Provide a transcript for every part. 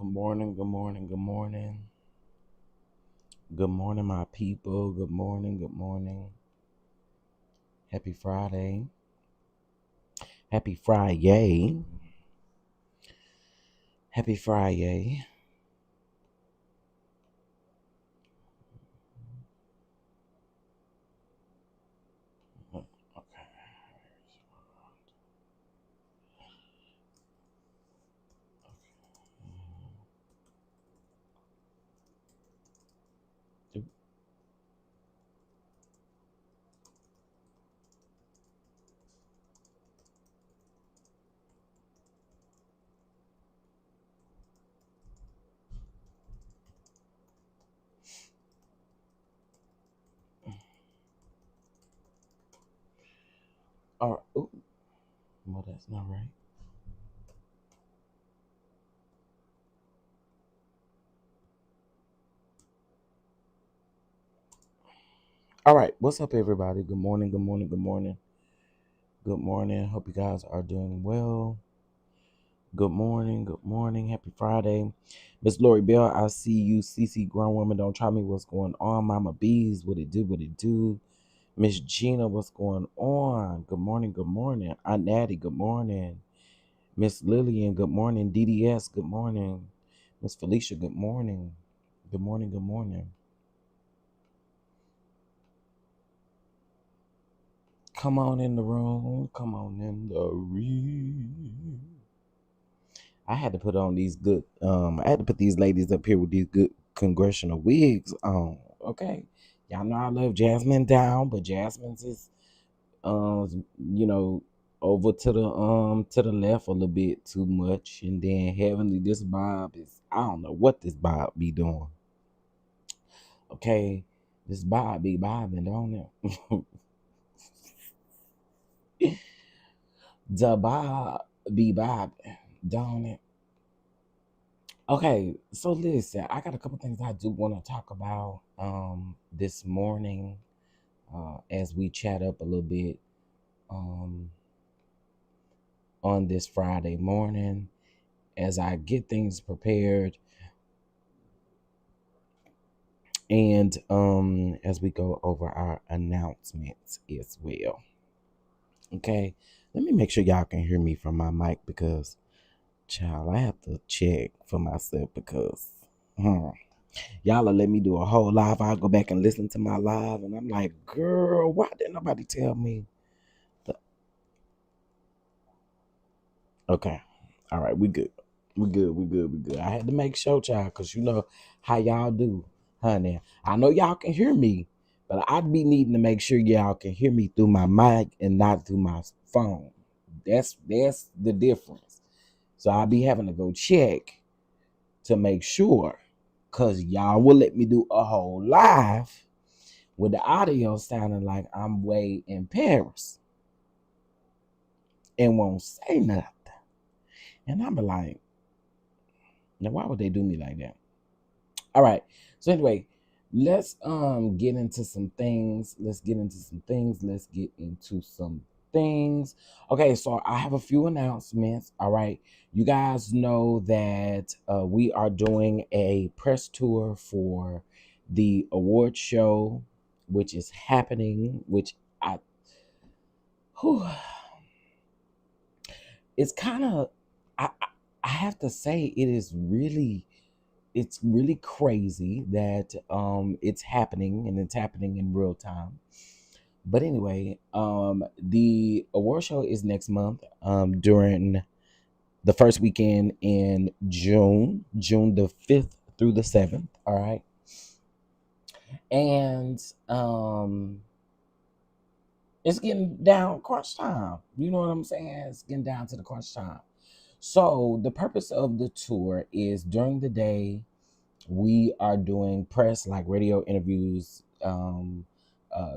Good morning, good morning, good morning. Good morning, my people. Good morning, good morning. Happy Friday. Happy Friday. Happy Friday. Okay. All right. Ooh. Well, that's not right. All right. What's up, everybody? Good morning, good morning, good morning. Good morning. Hope you guys are doing well. Good morning, good morning. Happy Friday. Miss Lori Bell, I see you. CC Grown Woman, don't try me. What's going on? Mama Bees, what it do, what it do? Miss Gina, what's going on? Good morning, good morning. Aunt Natty, good morning. Miss Lillian, good morning. DDS, good morning. Miss Felicia, good morning. Good morning, good morning. Come on in the room. Come on in the room. I had to put on these good I had to put these ladies up here with these good congressional wigs on. Okay. Y'all know I love Jasmine Down, but Jasmine's is you know, over to the left a little bit too much. And then Heavenly, this Bob is, I don't know what this Bob be doing. Okay. This Bob be bobbing, don't it? The Bob be bobbing, don't it? Okay, so listen, I got a couple things I do want to talk about this morning as we chat up a little bit um on this Friday morning as I get things prepared and as we go over our announcements as well. Okay, let me make sure y'all can hear me from my mic because child, I have to check for myself because y'all will let me do a whole live. I'll go back and listen to my live and I'm like, girl, why didn't nobody tell me? The-" Okay. All right, we good. We good, we good, we good. I had to make sure, child, because you know how y'all do, honey. I know y'all can hear me, but I'd be needing to make sure y'all can hear me through my mic and not through my phone. That's the difference. So I'll be having to go check to make sure, because y'all will let me do a whole live with the audio sounding like I'm way in Paris and won't say nothing. And I'm like, now why would they do me like that? All right. So anyway, let's get into some things. Let's get into some things. Let's get into some things. Okay, so I have a few announcements. All right. You guys know that we are doing a press tour for the award show, which is happening, which I whew, it's kind of I have to say it's really crazy that it's happening and it's happening in real time. But anyway, the award show is next month during the first weekend in June the 5th through the 7th. All right. And it's getting down crunch time. You know what I'm saying? It's getting down to the crunch time. So the purpose of the tour is during the day we are doing press like radio interviews,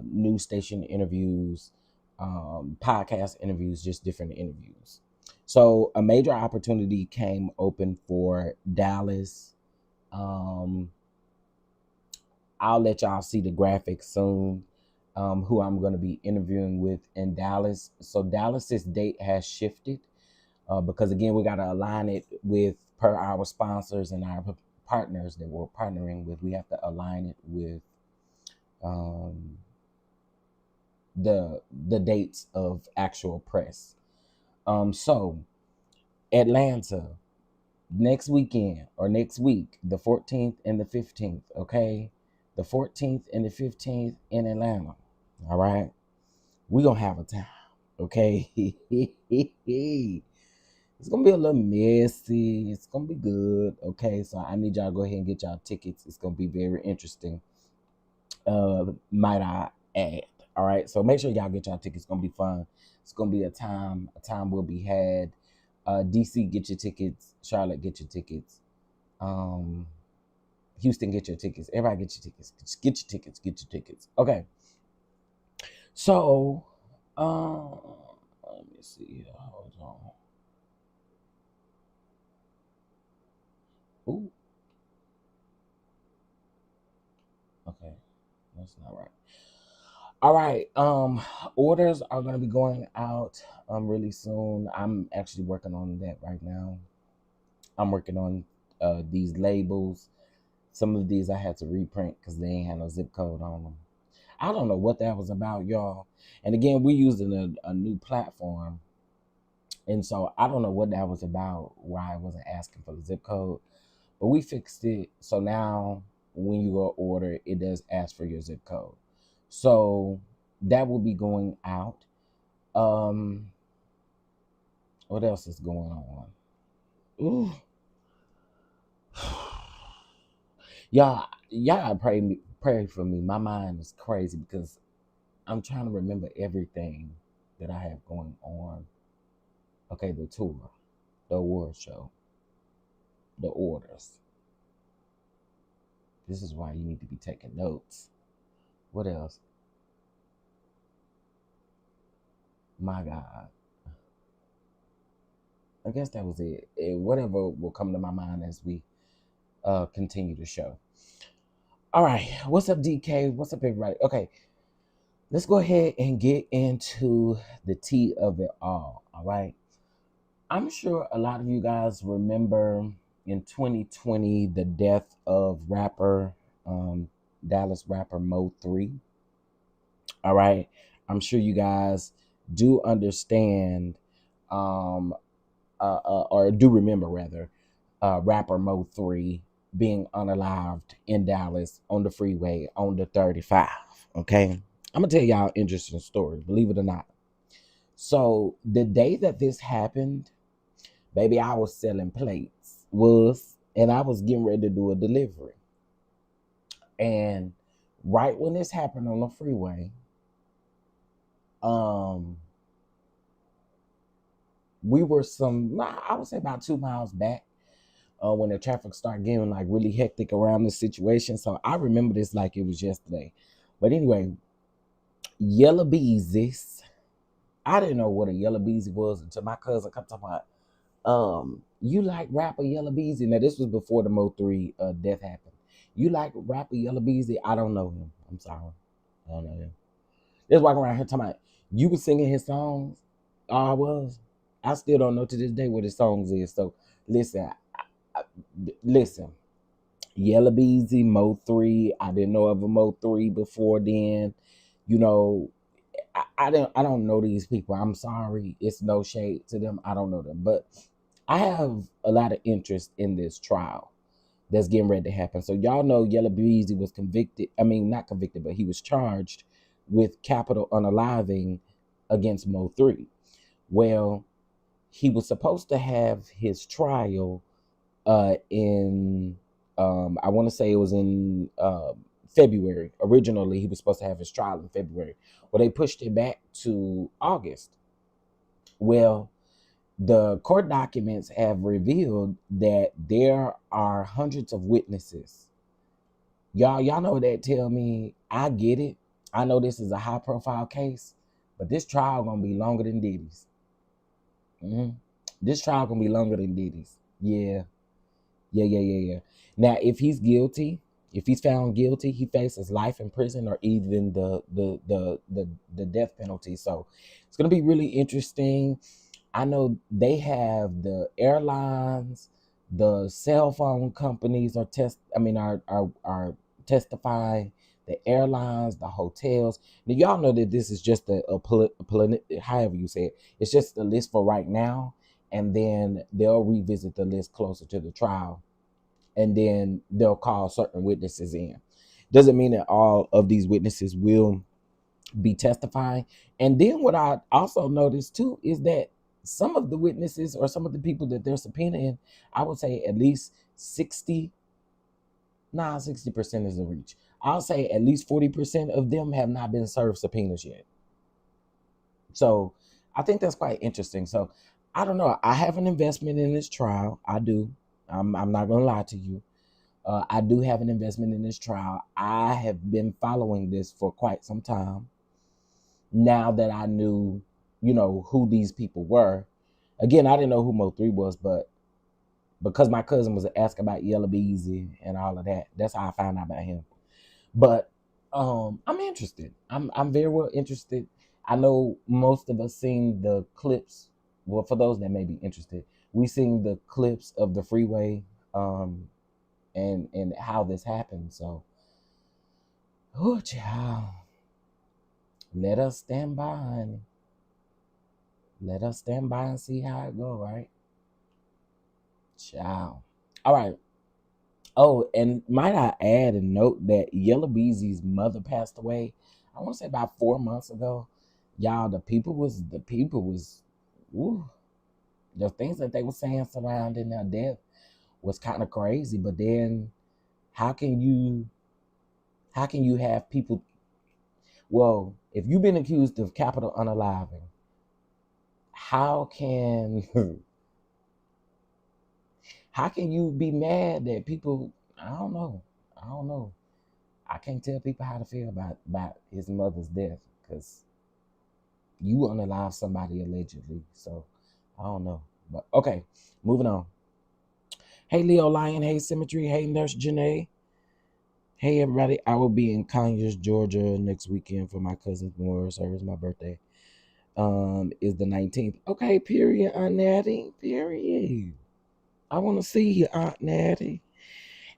news station interviews, podcast interviews, just different interviews. So a major opportunity came open for Dallas. Um, I'll let y'all see the graphics soon. Who I'm going to be interviewing with in Dallas. So Dallas's date has shifted. because again, we got to align it with per our sponsors and our partners that we're partnering with. We have to align it with um, the dates of actual press. So Atlanta next weekend or next week, the 14th and the 15th. Okay, the 14th and the 15th in Atlanta. All right, we gonna have a time. Okay, it's gonna be a little messy. It's gonna be good. Okay, so I need y'all to go ahead and get y'all tickets. It's gonna be very interesting. Might I add? All right, so make sure y'all get y'all tickets. It's gonna be fun. It's gonna be a time. A time will be had. DC, get your tickets. Charlotte, get your tickets. Um, Houston, get your tickets. Everybody, get your tickets. Just get your tickets. Get your tickets. Okay. So, let me see. Hold on. Ooh. Okay, that's not right. All right. Orders are gonna be going out really soon. I'm actually working on that right now. I'm working on these labels. Some of these I had to reprint because they ain't had no zip code on them. I don't know what that was about, y'all. And again, we're using a new platform. And so I don't know what that was about, why I wasn't asking for the zip code. But we fixed it. So now when you go order, it does ask for your zip code. So that will be going out. Um, what else is going on? Ooh. Y'all pray for me. My mind is crazy because I'm trying to remember everything that I have going on. Okay, the tour, the award show, the orders. This is why you need to be taking notes. What else? My God. I guess that was it. Whatever will come to my mind as we continue the show. All right. What's up, DK? What's up, everybody? Okay. Let's go ahead and get into the tea of it all. All right. I'm sure a lot of you guys remember in 2020 the death of um, Dallas rapper Mo 3. All right. I'm sure you guys do understand um, or do remember rather, rapper Mo 3 being unalived in Dallas on the freeway on the 35. Okay. I'm going to tell y'all an interesting story, believe it or not. So the day that this happened, baby, I was selling plates, and I was getting ready to do a delivery. And right when this happened on the freeway, um, we were I would say about 2 miles back when the traffic started getting like really hectic around this situation. So I remember this like it was yesterday. But anyway, Yellow Beezies. I didn't know what a Yellow Beezy was until my cousin come talking about, you like rapper Yellow Beezy. Now this was before the Mo 3 death happened. You like rapper Yellow Beezy? I don't know him. I'm sorry. I don't know him. Just walking around here talking about you was singing his songs. Oh, I was. I still don't know to this day what his songs is. So listen, listen. Yellow Beezy, Mo 3. I didn't know of a Mo 3 before then. You know, I don't know these people. I'm sorry. It's no shade to them. I don't know them. But I have a lot of interest in this trial that's getting ready to happen. So y'all know Yellow Beezy was convicted. I mean, not convicted, but he was charged with capital unaliving against Mo 3. Well, he was supposed to have his trial in I want to say it was in February. Originally, he was supposed to have his trial in February. Well, they pushed it back to August. Well, the court documents have revealed that there are hundreds of witnesses. Y'all know what that tell me. I get it. I know this is a high profile case, but this trial gonna be longer than Diddy's. Mm-hmm. This trial gonna be longer than Diddy's. Yeah. Yeah. Now, if he's guilty, if he's found guilty, he faces life in prison or even the death penalty. So it's gonna be really interesting. I know they have the airlines, the cell phone companies are testifying, the airlines, the hotels. Now y'all know that this is just however you say it. It's just the list for right now, and then they'll revisit the list closer to the trial, and then they'll call certain witnesses in. Doesn't mean that all of these witnesses will be testifying. And then what I also noticed too is that some of the witnesses or some of the people that they're subpoenaing, I would say at least 60% is a reach. I'll say at least 40% of them have not been served subpoenas yet. So I think that's quite interesting. So I don't know. I have an investment in this trial. I do. I'm not gonna lie to you. I do have an investment in this trial. I have been following this for quite some time. Now that I knew, who these people were. Again, I didn't know who Mo3 was, but because my cousin was asking about Yellow Beezy and all of that, that's how I found out about him. But I'm interested. I'm very well interested. I know most of us seen the clips. Well, for those that may be interested, we seen the clips of the freeway and how this happened. So, oh child, let us stand by, honey. Let us stand by and see how it go, right? Ciao. All right. Oh, and might I add and note that Yellow Beezy's mother passed away, I want to say about 4 months ago. Y'all, the people was, woo, the things that they were saying surrounding their death was kind of crazy. But then how can you have people, well, if you've been accused of capital unaliving, how can how can you be mad that people? I don't know. I don't know. I can't tell people how to feel about his mother's death because you unalive somebody allegedly. So I don't know. But okay, moving on. Hey Leo Lion. Hey Symmetry. Hey Nurse Janae. Hey everybody. I will be in Conyers, Georgia next weekend for my cousin's memorial service. My birthday is the 19th. Okay, period, Aunt Natty. Period. I want to see you, Aunt Natty.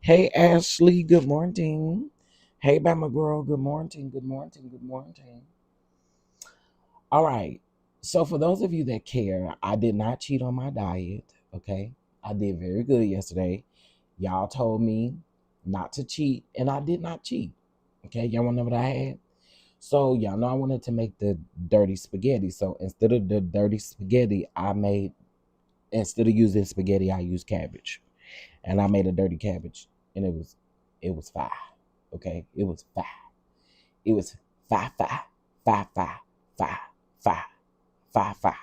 Hey, Ashley, good morning. Hey, Bama Girl, good morning, good morning, good morning. All right. So, for those of you that care, I did not cheat on my diet, okay? I did very good yesterday. Y'all told me not to cheat, and I did not cheat, okay? Y'all want to know what I had? So, y'all know I wanted to make the dirty spaghetti. So, instead of the dirty spaghetti, instead of using spaghetti, I used cabbage. And I made a dirty cabbage, and it was fire. Okay, it was fire. It was fire, fire, fire, fire, fire, fire, fire, fire.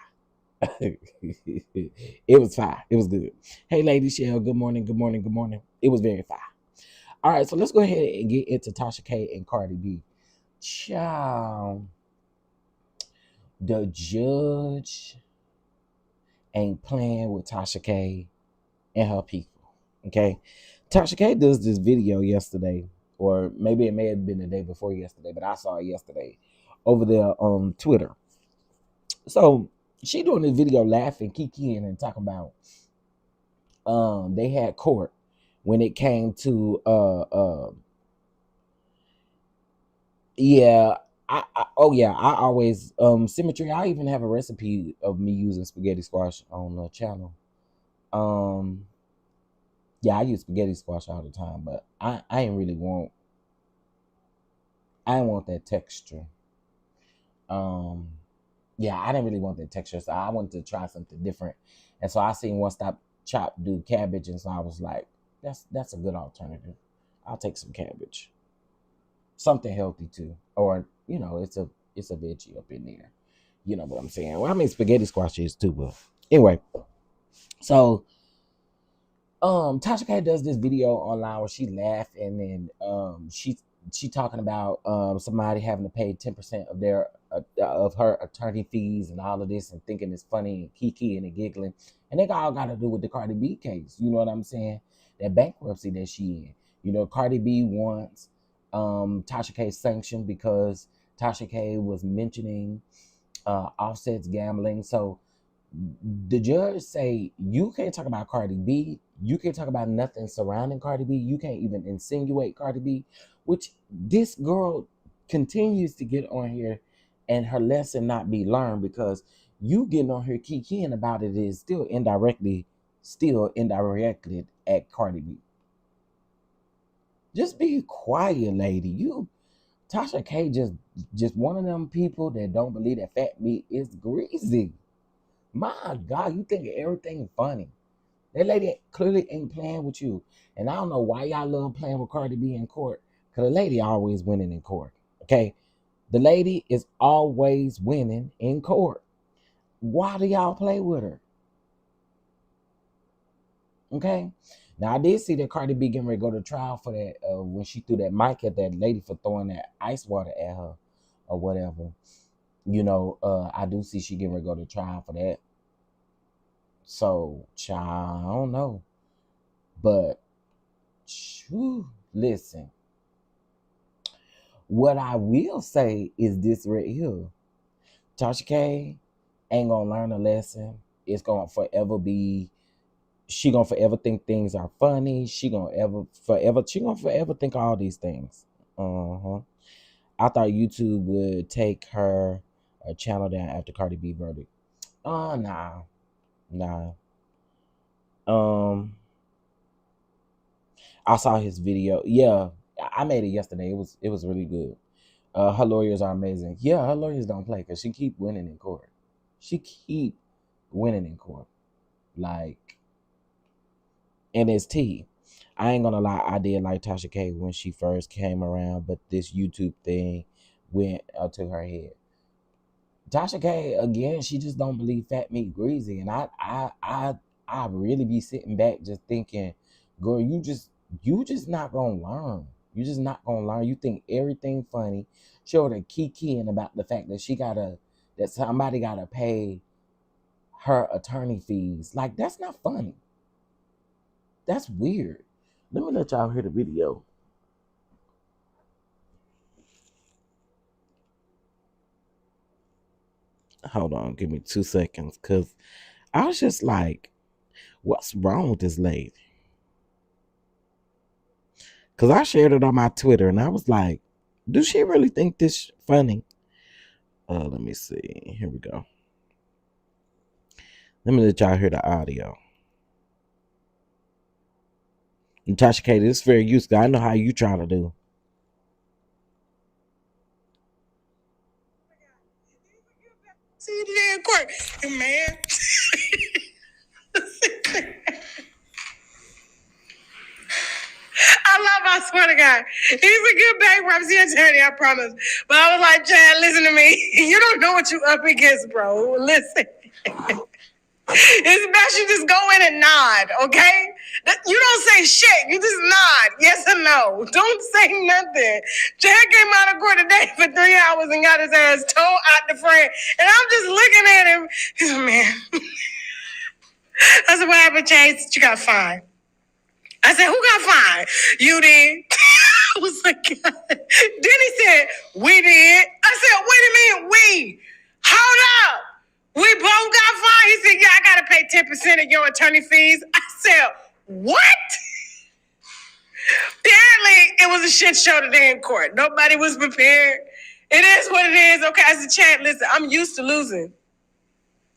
It was fire. It was good. Hey, Lady Shell. Good morning. Good morning. Good morning. It was very fire. All right, so let's go ahead and get into Tasha K and Cardi B. Child, the judge ain't playing with Tasha K and her people. Okay, Tasha K does this video yesterday, or maybe it may have been the day before yesterday, but I saw it yesterday over there on Twitter. So she doing this video laughing, kikiing, and talking about they had court when it came to yeah. I always Symmetry. I even have a recipe of me using spaghetti squash on the channel. Um yeah, I use spaghetti squash all the time, but I ain't really want I didn't want that texture. Um, yeah, I didn't really want that texture, so I wanted to try something different. And so I seen One Stop Chop do cabbage, and so I was like, that's a good alternative. I'll take some cabbage, something healthy too, or it's a veggie up in there. You know what I'm saying? Well, I mean spaghetti squash is too, but anyway. So Tasha K does this video online where she laughed, and then she talking about somebody having to pay 10% of her attorney fees and all of this, and thinking it's funny and kiki and giggling, and they all got to do with the Cardi B case. You know what I'm saying? That bankruptcy that she in. Cardi B wants Tasha K sanctioned because Tasha K was mentioning Offset's gambling. So The judge say you can't talk about Cardi B. You can't talk about nothing surrounding Cardi B. You can't even insinuate Cardi B, which this girl continues to get on here and her lesson not be learned because you getting on here kikiing about it is still indirectly at Cardi B. Just be quiet, lady. You Tasha K just one of them people that don't believe that fat meat is greasy. My God, you think everything funny. That lady clearly ain't playing with you. And I don't know why y'all love playing with Cardi B in court. Because the lady always winning in court. Okay? The lady is always winning in court. Why do y'all play with her? Okay? Now, I did see that Cardi B getting ready to go to trial for that when she threw that mic at that lady for throwing that ice water at her or whatever. I do see she getting ready to go to trial for that. So, child, I don't know. But, listen. What I will say is this right here. Tasha K ain't gonna learn a lesson. It's gonna forever be, she gonna forever think things are funny. She gonna forever think all these things. I thought YouTube would take her channel down after Cardi B verdict. Nah. I saw his video. Yeah, I made it yesterday. It was really good. Her lawyers are amazing. Yeah, her lawyers don't play because she keep winning in court. She keep winning in court. Like, and it's T. I ain't gonna lie, I did like Tasha K when she first came around, but this YouTube thing went to her head. Tasha K again, she just don't believe fat meat greasy, and I really be sitting back just thinking, girl, you just not gonna learn. You just not gonna learn. You think everything funny. Show her kikiing about the fact that that somebody gotta pay her attorney fees. Like, that's not funny. That's weird. Let me let y'all hear the video. Hold on, give me 2 seconds, cause I was just like, what's wrong with this lady? Cause I shared it on my Twitter and I was like, do she really think this funny? Let me see. Here we go. Let me let y'all hear the audio. And Tasha K, this is very useful. I know how you try to do. See you today in court. And man. I swear to God. He's a good bankruptcy attorney, I promise. But I was like, Chad, listen to me. You don't know what you up against, bro. Listen. It's best you just go in and nod, okay? You don't say shit. You just nod. Yes or no. Don't say nothing. Chad came out of court today for 3 hours and got his ass towed out the frame. And I'm just looking at him. He's like, man. I said, what happened, Chase? You got fined. I said, who got fined? You did. I was like, God. Then he said, we did. I said, wait a minute, we. Hold up. We both got fined. He said, yeah, I got to pay 10% of your attorney fees. I said, what? Apparently, it was a shit show today in court. Nobody was prepared. It is what it is. Okay, I said, Chad, listen, I'm used to losing.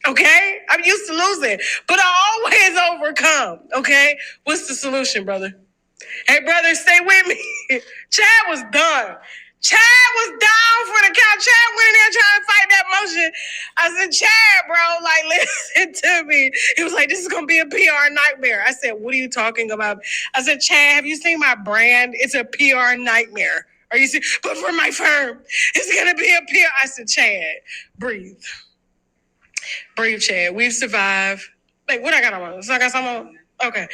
Okay? I'm used to losing. But I always overcome. Okay? What's the solution, brother? Hey, brother, stay with me. Chad was done. Chad was down for the count. Chad went in there trying to fight that motion. I said, Chad, bro, like, listen to me. He was like, this is going to be a PR nightmare. I said, what are you talking about? I said, Chad, have you seen my brand? It's a PR nightmare. Are you serious? But for my firm, it's going to be a PR. I said, Chad, breathe. Breathe, Chad. We've survived. Wait, what I got on? So I got some on? Okay.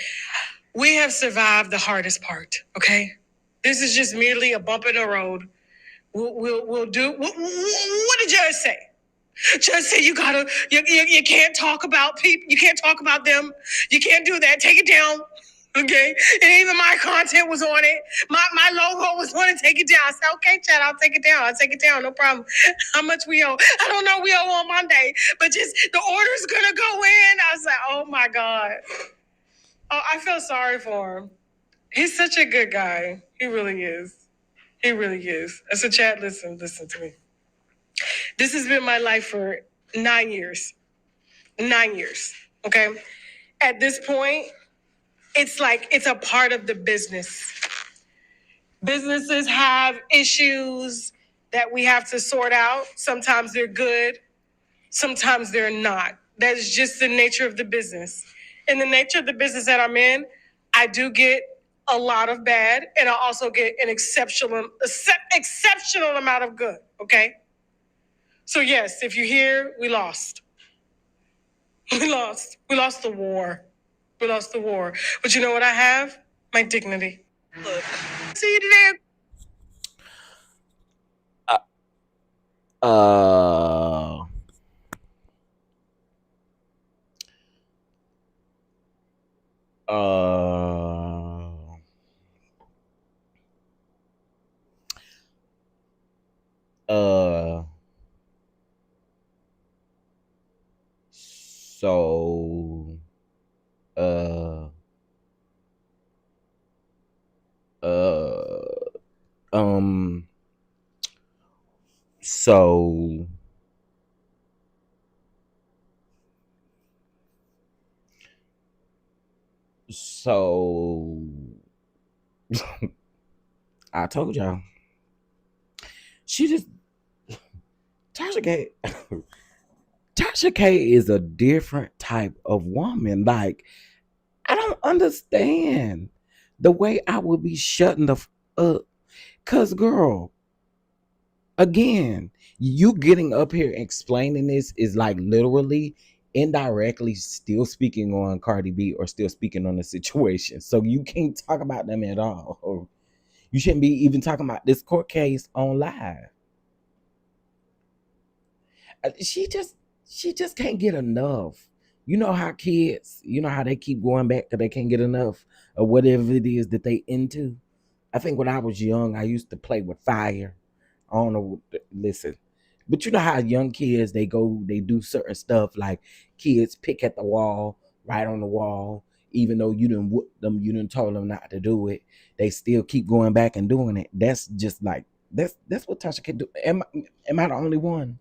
We have survived the hardest part, okay? This is just merely a bump in the road. We'll do. What did Judge say? Judge said you can't talk about people. You can't talk about them. You can't do that. Take it down. Okay, and even my content was on it. My logo was on it. Take it down. I said, okay, Chad, I'll take it down. I'll take it down. No problem. How much we owe? I don't know. We owe on Monday, but just the order's gonna go in. I was like, oh my god. Oh, I feel sorry for him. He's such a good guy. He really is. He really is. I said, Chad, listen to me. This has been my life for 9 years. 9 years. Okay. At this point, it's like it's a part of the business. Businesses have issues that we have to sort out. Sometimes they're good, sometimes they're not. That's just the nature of the business. In the nature of the business that I'm in, I do get a lot of bad, and I also get an exceptional amount of good. Okay. So yes, if you hear, we lost. We lost. We lost the war. We lost the war. But you know what I have? My dignity. Look. See you today. Uh, uh, uh, so, uh, uh, um, so, so, I told y'all, she just, Tasha K, Tasha K is a different type of woman. Like, I don't understand the way I would be shutting the up. Cause girl, again, you getting up here explaining this is like literally indirectly still speaking on Cardi B or still speaking on the situation. So you can't talk about them at all. Or you shouldn't be even talking about this court case on live. She just can't get enough. You know how kids, you know how they keep going back because they can't get enough of whatever it is that they into. I think when I was young, I used to play with fire. I don't know. Listen, but you know how young kids they do certain stuff like kids pick at the wall, right on the wall, even though you didn't whoop them, you didn't told them not to do it. They still keep going back and doing it. That's just like that's what Tasha can do. Am I the only one?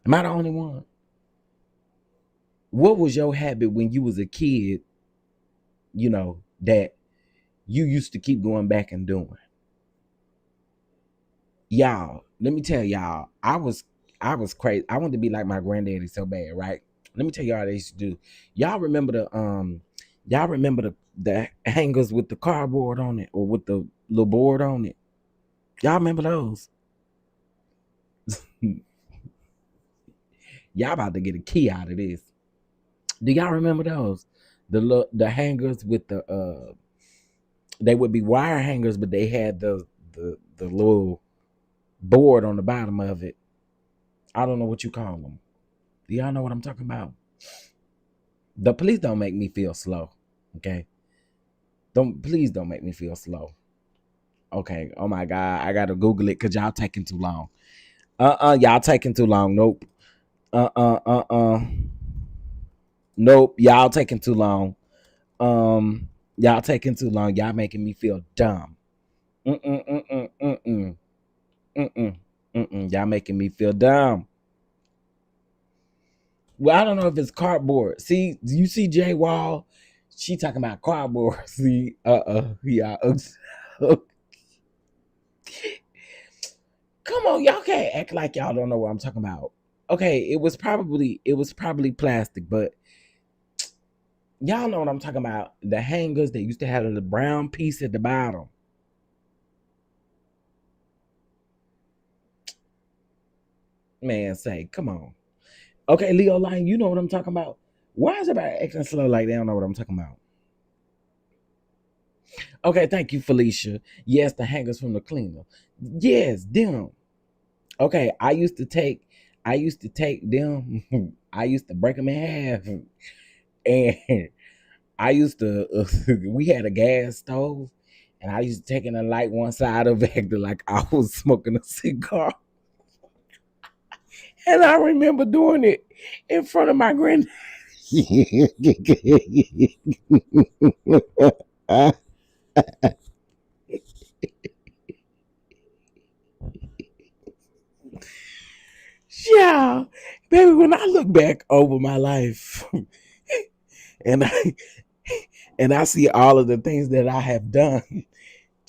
Am I the only one? What was your habit when you was a kid? That you used to keep going back and doing. Y'all, let me tell y'all, I was crazy. I wanted to be like my granddaddy so bad, right? Let me tell y'all what they used to do. Y'all remember the hangers with the cardboard on it or with the little board on it. Y'all remember those? Y'all about to get a key out of this. Do y'all remember those? The hangers with they would be wire hangers, but they had the little board on the bottom of it. I don't know what you call them. Do y'all know what I'm talking about? Please don't make me feel slow. Okay. Please don't make me feel slow. Okay. Oh my God. I gotta Google it because y'all taking too long. Y'all taking too long. Nope. Uh uh uh uh. Nope. Y'all taking too long. Y'all taking too long. Y'all making me feel dumb. Mm-mm, mm-mm, mm-mm, mm-mm, mm-mm. Y'all making me feel dumb. Well, I don't know if it's cardboard. See, you see Jay Wall? She talking about cardboard. See, yeah. Come on, y'all can't act like y'all don't know what I'm talking about. Okay, it was probably plastic, but y'all know what I'm talking about. The hangers they used to have the brown piece at the bottom. Man, say, come on. Okay, Leo Line, you know what I'm talking about. Why is everybody acting slow like they don't know what I'm talking about? Okay, thank you, Felicia. Yes, the hangers from the cleaner. Yes, them. Okay, I used to take them. I used to break them in half, and I used to we had a gas stove, and I used to take in a light one side of it, acting like I was smoking a cigar. And I remember doing it in front of my granddad. Yeah, baby. When I look back over my life, and I see all of the things that I have done,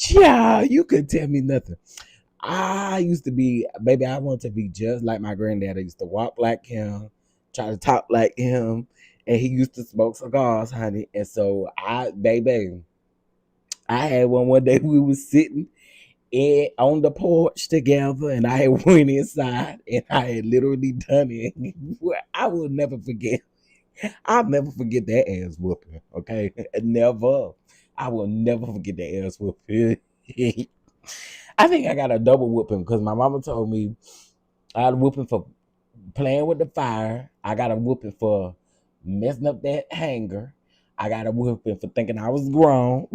yeah, you could tell me nothing. I used to be, baby, I want to be just like my granddad. I used to walk like him, try to talk like him, and he used to smoke cigars, honey. And so baby, I had one day we was sitting on the porch together, and I had went inside, and I had literally done it. I will never forget. I'll never forget that ass whooping. Okay, never. I will never forget that ass whooping. I think I got a double whooping because my mama told me I had a whooping for playing with the fire. I got a whooping for messing up that hanger. I got a whooping for thinking I was grown.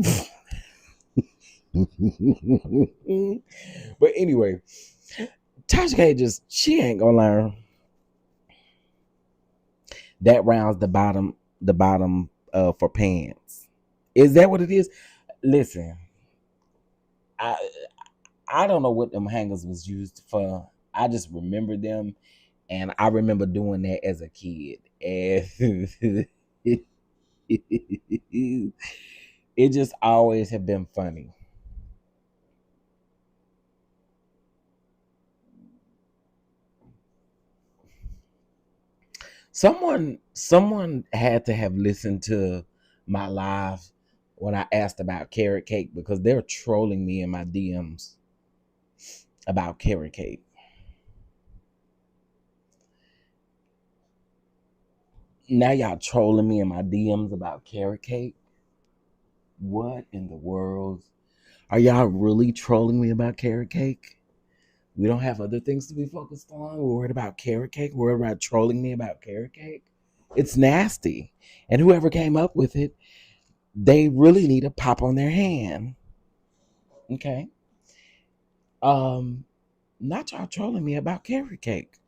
But anyway, Tasha K she ain't gonna learn. That rounds the bottom for pants. Is that what it is? Listen, I I don't know what them hangers was used for. I just remember them, and I remember doing that as a kid. And it just always have been funny. Someone had to have listened to my live when I asked about carrot cake because they're trolling me in my DMs about carrot cake. Now y'all trolling me in my DMs about carrot cake. What in the world? Are y'all really trolling me about carrot cake? We don't have other things to be focused on. We're worried about carrot cake. We're worried about trolling me about carrot cake. It's nasty. And whoever came up with it, they really need a pop on their hand. Okay. Um, Not y'all trolling me about carrot cake.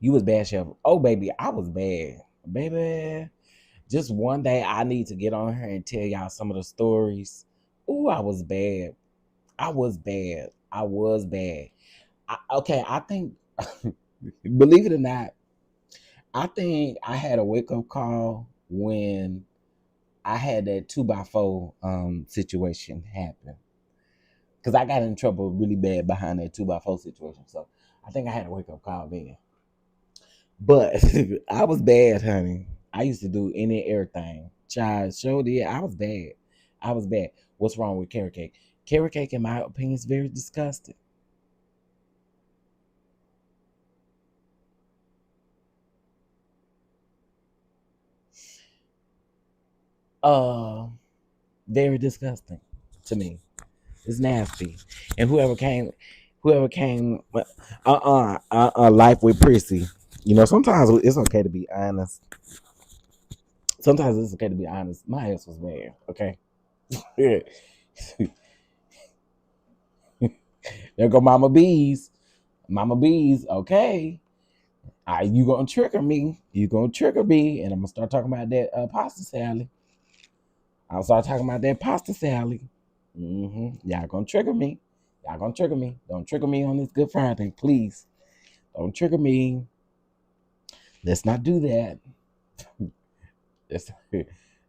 You was bad, chef. Oh, baby, I was bad. Baby. Just one day I need to get on here and tell y'all some of the stories. Ooh, I was bad. I was bad. I was bad. Okay, I think, believe it or not, I think I had a wake up call when I had that 2x4 situation happen. Because I got in trouble really bad behind that 2x4 situation. So I think I had a wake up call then. But I was bad, honey. I used to do any and everything. Child, sure did. I was bad. I was bad. What's wrong with carrot cake? Carrot cake, in my opinion, is very disgusting. Uh, Very disgusting to me. It's nasty. And whoever came, life with Prissy. You know, sometimes it's okay to be honest. Sometimes it's okay to be honest. My ass was bad. Okay. There go Mama Bees. Mama Bees. Okay. You gonna trigger me? You gonna trigger me? And I'm gonna start talking about that pasta salad. I'll start talking about that pasta salad. Y'all gonna trigger me. Y'all gonna trigger me. Don't trigger me on this Good Friday, please. Don't trigger me. Let's not do that. Let's,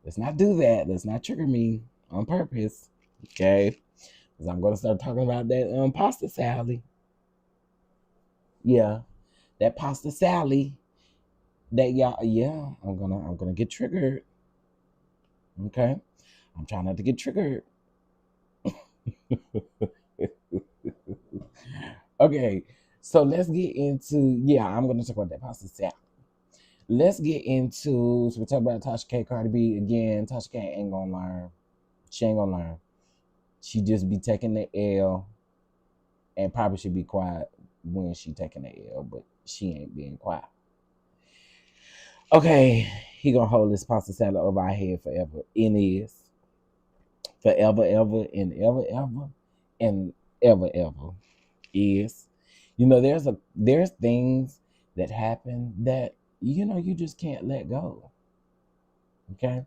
let's not do that. Let's not trigger me on purpose. Okay? Because I'm gonna start talking about that pasta salad. Yeah, that pasta salad. That y'all. Yeah, I'm gonna get triggered. Okay, I'm trying not to get triggered. Okay, so let's get into, yeah, I'm gonna talk about that pasta salad. Let's get into, so we talk about Tasha K, Cardi B again. Tasha K ain't gonna learn. She ain't gonna learn. She just be taking the L, and probably should be quiet when she taking the L, but she ain't being quiet. Okay, he gonna hold this pasta salad over our head forever. It is forever, ever, and ever, ever, and ever, ever is. There's things that happen that you just can't let go. Okay,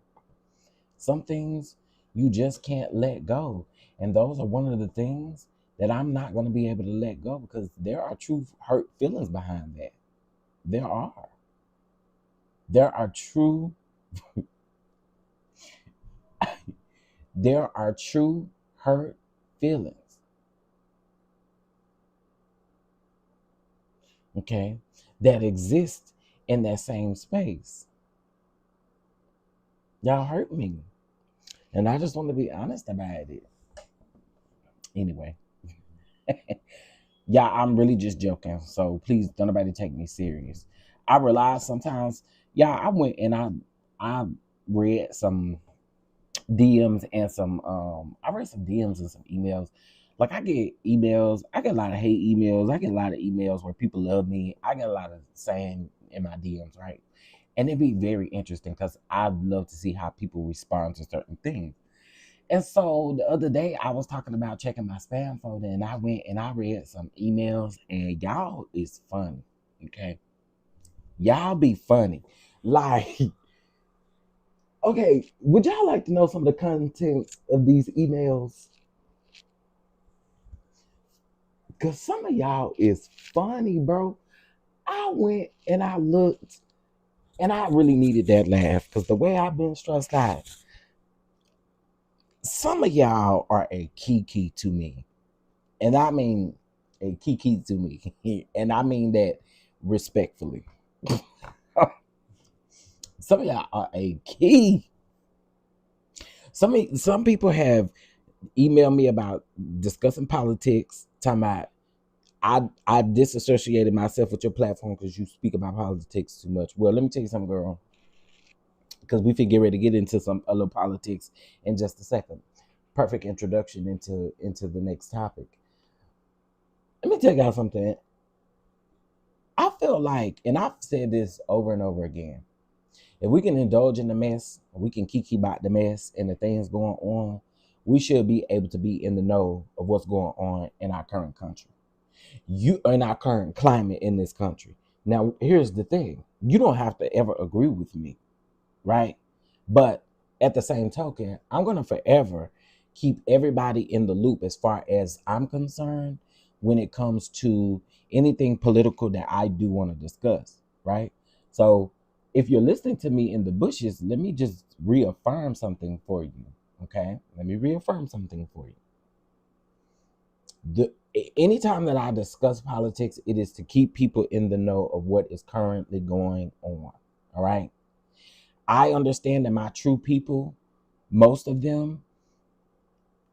some things you just can't let go, and those are one of the things that I'm not gonna be able to let go because there are true hurt feelings behind that. There are. There are true there are true hurt feelings, okay, that exist in that same space. Y'all hurt me. And I just want to be honest about it. Anyway, yeah, I'm really just joking. So please don't nobody take me serious. I realize sometimes, yeah, I went and I read some DMs and some I read some DMs and some emails. Like I get emails, I get a lot of hate emails, I get a lot of emails where people love me. I get a lot of saying in my DMs, right? And it'd be very interesting because I'd love to see how people respond to certain things. And so the other day I was talking about checking my spam folder and I went and I read some emails and y'all is funny. Okay. Y'all be funny. Like, okay, would y'all like to know some of the contents of these emails? Cause some of y'all is funny, bro. I went and I looked and I really needed that laugh because the way I've been stressed out, some of y'all are a kiki to me. And I mean a kiki to me. And I mean that respectfully. Some of y'all are a key. Some people have emailed me about discussing politics, talking about I disassociated myself with your platform because you speak about politics too much. Well, let me tell you something, girl, because we get ready to get into some a little politics in just a second. Perfect introduction into the next topic. Let me tell y'all something. I feel like, and I've said this over and over again, if we can indulge in the mess, we can kiki about the mess and the things going on, we should be able to be in the know of what's going on in our current country. You in our current climate in this country. Now, here's the thing. You don't have to ever agree with me, right? But at the same token, I'm gonna forever keep everybody in the loop as far as I'm concerned when it comes to anything political that I do want to discuss, right? So if you're listening to me in the bushes, let me just reaffirm something for you. Okay? Let me reaffirm something for you. Anytime that I discuss politics, it is to keep people in the know of what is currently going on. All right. I understand that my true people, most of them,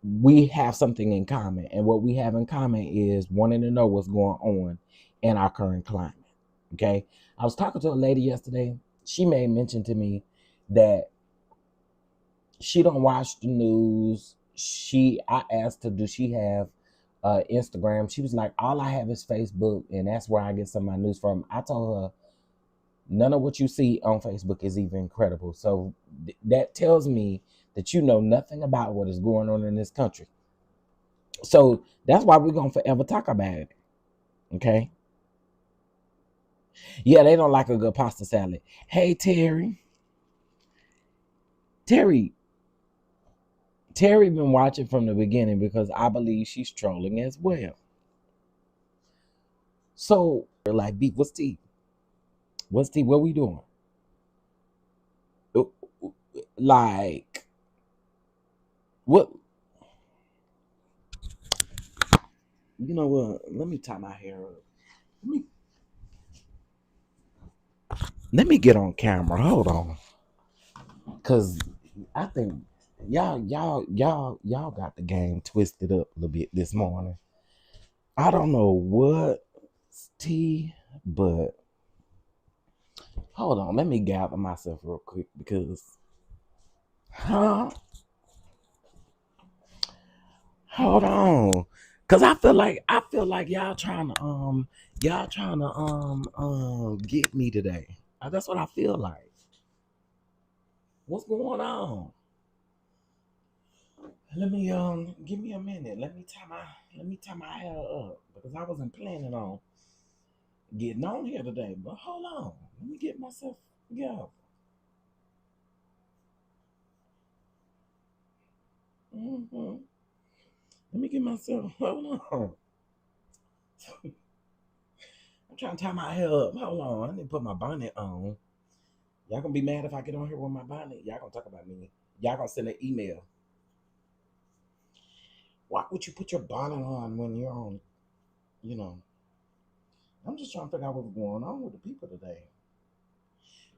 we have something in common. And what we have in common is wanting to know what's going on in our current climate. Okay. I was talking to a lady yesterday. She made mention to me that she don't watch the news. I asked her, do she have Instagram? She was like, all I have is Facebook, and that's where I get some of my news from. I told her, none of what you see on Facebook is even credible. So that tells me that you know nothing about what is going on in this country. So that's why we're gonna forever talk about it. Okay. Yeah, they don't like a good pasta salad. Hey Terry. Terry. Terry been watching from the beginning because I believe she's trolling as well. So like beef, what's tea? What's tea? What we doing? Like what you know what? Let me tie my hair up. Let me let me get on camera. Hold on. Cause I think y'all got the game twisted up a little bit this morning. I don't know what's tea, but hold on, let me gather myself real quick because huh? Hold on. Cause I feel like y'all trying to get me today. That's what I feel like. What's going on? Let me give me a minute. Let me tie my hair up because I wasn't planning on getting on here today. But hold on. Let me get myself together. hmm Let me get myself hold on. I'm trying to tie my hair up. Hold on. I need to put my bonnet on. Y'all gonna be mad if I get on here with my bonnet. Y'all gonna talk about me. Y'all gonna send an email. Why would you put your bonnet on when you're on, you know? I'm just trying to figure out what's going on with the people today.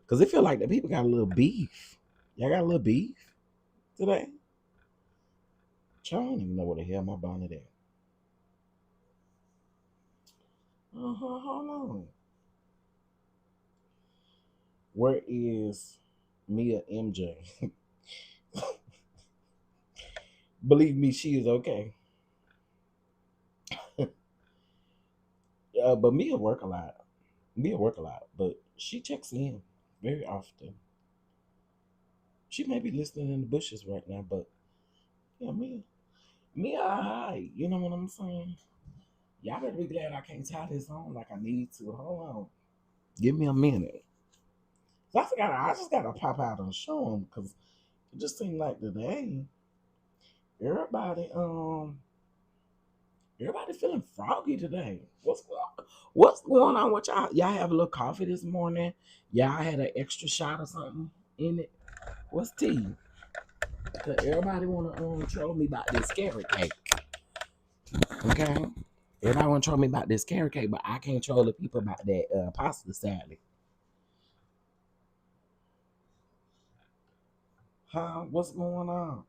Cause it feel like the people got a little beef. Y'all got a little beef today? I don't even know where the hell my bonnet at. Hold on. Where is Mia MJ? Believe me, she is okay. But Mia work a lot. Mia work a lot, but she checks in very often. She may be listening in the bushes right now, but yeah, Mia, hi. You know what I'm saying? Y'all better be glad I can't tie this on like I need to. Hold on. Give me a minute. I just gotta pop out and show them because it just seemed like today everybody everybody feeling froggy today. What's going on with y'all? Y'all have a little coffee this morning? Y'all had an extra shot or something in it? What's tea? 'Cause everybody wanna troll me about this carrot cake. Okay? Everybody wanna troll me about this carrot cake, but I can't troll the people about that pasta salad. Huh? What's going on?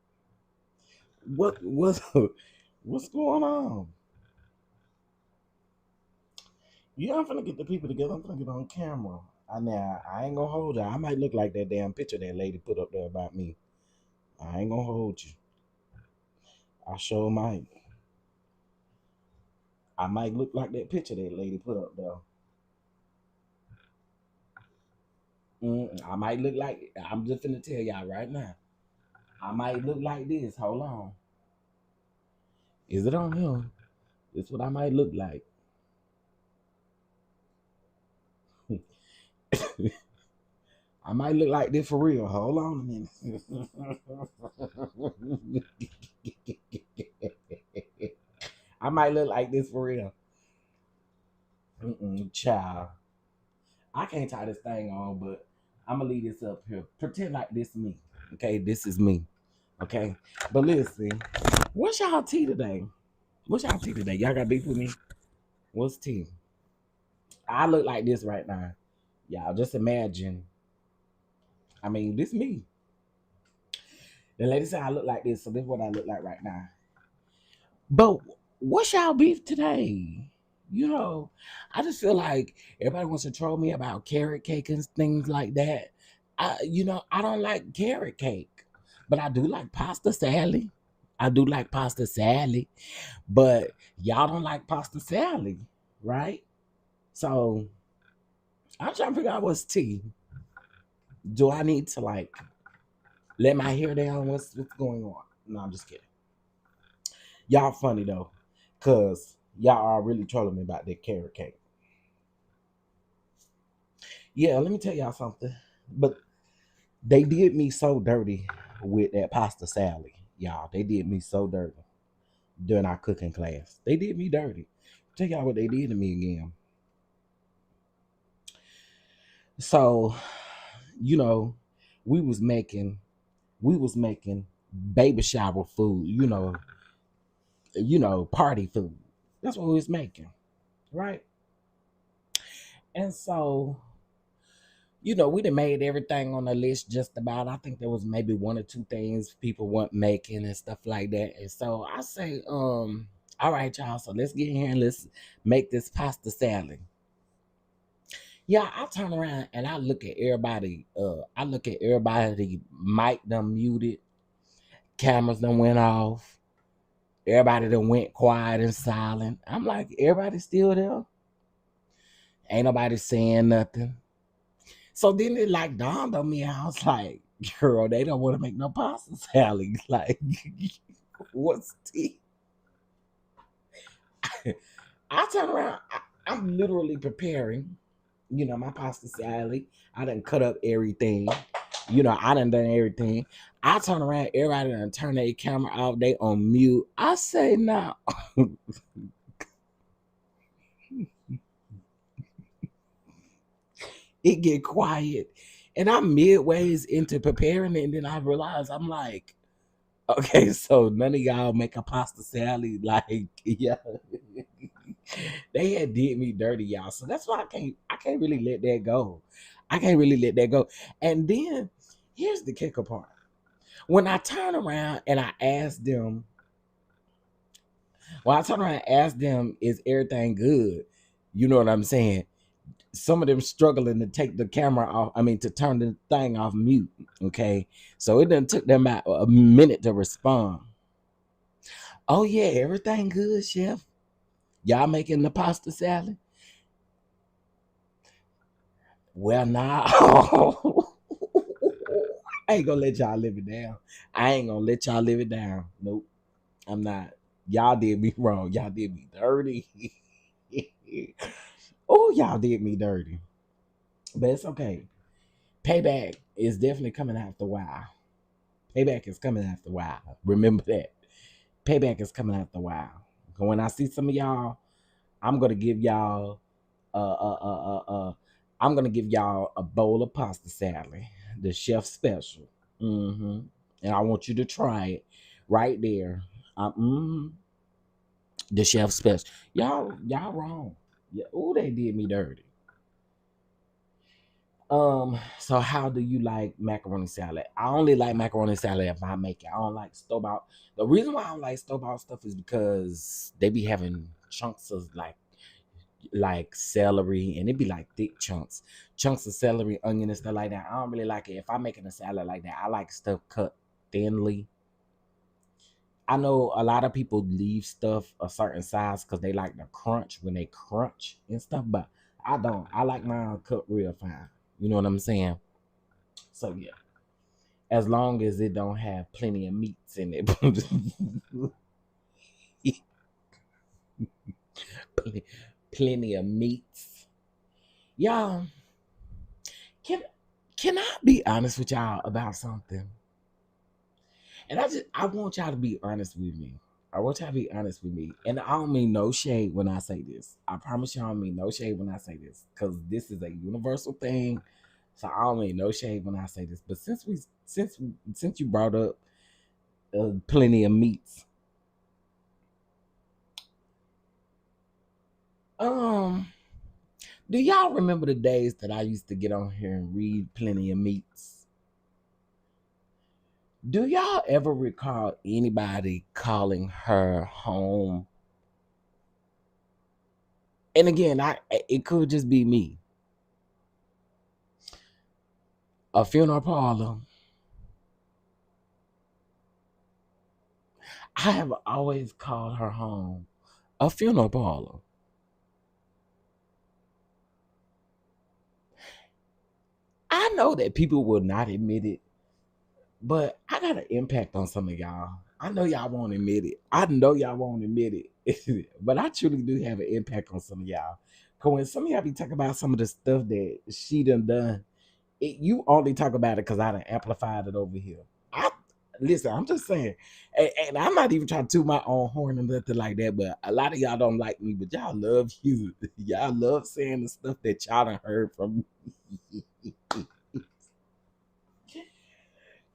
What what's going on? Yeah, I'm finna get the people together. I'm finna get on camera. I ain't gonna hold you. I might look like that damn picture that lady put up there about me. I ain't gonna hold you. I sure might. I might look like that picture that lady put up there. I might look like. I'm just finna tell y'all right now. I might look like this. Hold on. Is it on him? This what I might look like. I might look like this for real. Hold on a minute. I might look like this for real. Child. I can't tie this thing on, but I'm gonna leave this up here. Pretend like this me. Okay, this is me. Okay. But listen, what's y'all tea today? What's y'all tea today? Y'all got beef with me? What's tea? I look like this right now. Y'all just imagine. I mean, this me. The lady said I look like this, so this is what I look like right now. But what's y'all beef today? You know, I just feel like everybody wants to troll me about carrot cake and things like that. I don't like carrot cake, but I do like pasta salad. I do like pasta salad, but y'all don't like pasta salad, right? So I'm trying to figure out what's tea. Do I need to like let my hair down? What's going on? No, I'm just kidding. Y'all funny though, cause y'all are really trolling me about that carrot cake. Yeah, let me tell y'all something. But they did me so dirty with that pasta salad, y'all. They did me so dirty during our cooking class. They did me dirty. Tell y'all what they did to me again. So, you know, we was making we was making baby shower food, party food. That's what we was making, right? And so, we done made everything on the list just about. I think there was maybe one or two things people weren't making and stuff like that. And so I say, all right, y'all, so let's get in here and let's make this pasta salad. Yeah, I turn around and I look at everybody. I look at everybody. Mic done muted, cameras done went off. Everybody done went quiet and silent. I'm like, everybody still there? Ain't nobody saying nothing. So then it like dawned on me. I was like, girl, they don't want to make no pasta salad. Like, what's tea? I turn around. I'm literally preparing, my pasta salad. I done cut up everything. I done everything. I turn around, everybody done turn their camera off. They on mute. I say, now, it get quiet. And I'm midways into preparing it, and then I realize I'm like, okay, so none of y'all make a pasta salad. Like, yeah. They had did me dirty, y'all. So that's why I can't really let that go. I can't really let that go. And then here's the kicker part. When I turn around and I ask them, is everything good? You know what I'm saying? Some of them struggling to take the camera off, to turn the thing off mute. Okay. So it done took them about a minute to respond. Oh yeah, everything good, chef. Y'all making the pasta salad? Well, nah. I ain't gonna let y'all live it down. I ain't gonna let y'all live it down. Nope, I'm not. Y'all did me wrong. Y'all did me dirty. Oh, y'all did me dirty. But it's okay. Payback is definitely coming after a while. Payback is coming after a while. Remember that. Payback is coming after a while. When I see some of y'all, I'm gonna give y'all I'm gonna give y'all a bowl of pasta salad, the chef special. And I want you to try it right there. The chef special. Y'all wrong. Yeah, oh, they did me dirty. So how do you like macaroni salad? I only like macaroni salad if I make it. I don't like store bought. The reason why I don't like store bought stuff is because they be having chunks of like celery, and it be like thick chunks of celery, onion, and stuff like that. I don't really like it. If I'm making a salad like that, I like stuff cut thinly. I know a lot of people leave stuff a certain size because they like the crunch when they crunch and stuff, but I don't. I like mine cut real fine. You know what I'm saying? So yeah, as long as it don't have plenty of meats in it, plenty of meats. Y'all, can can I be honest with y'all about something? And I want y'all to be honest with me. I want y'all to be honest with me. And I don't mean no shade when I say this. I promise y'all I don't mean no shade when I say this. Because this is a universal thing. So I don't mean no shade when I say this. But since you brought up plenty of meats. Um, do y'all remember the days that I used to get on here and read plenty of meats? Do y'all ever recall anybody calling her home? And again, it could just be me. A funeral parlor. I have always called her home a funeral parlor. I know that people will not admit it, but I got an impact on some of y'all. I know y'all won't admit it. I know y'all won't admit it, but I truly do have an impact on some of y'all. Cause when some of y'all be talking about some of the stuff that she done, you only talk about it because I done amplified it over here. I listen. I'm just saying, and I'm not even trying to toot my own horn and nothing like that. But a lot of y'all don't like me, but y'all love you. Y'all love saying the stuff that y'all done heard from me.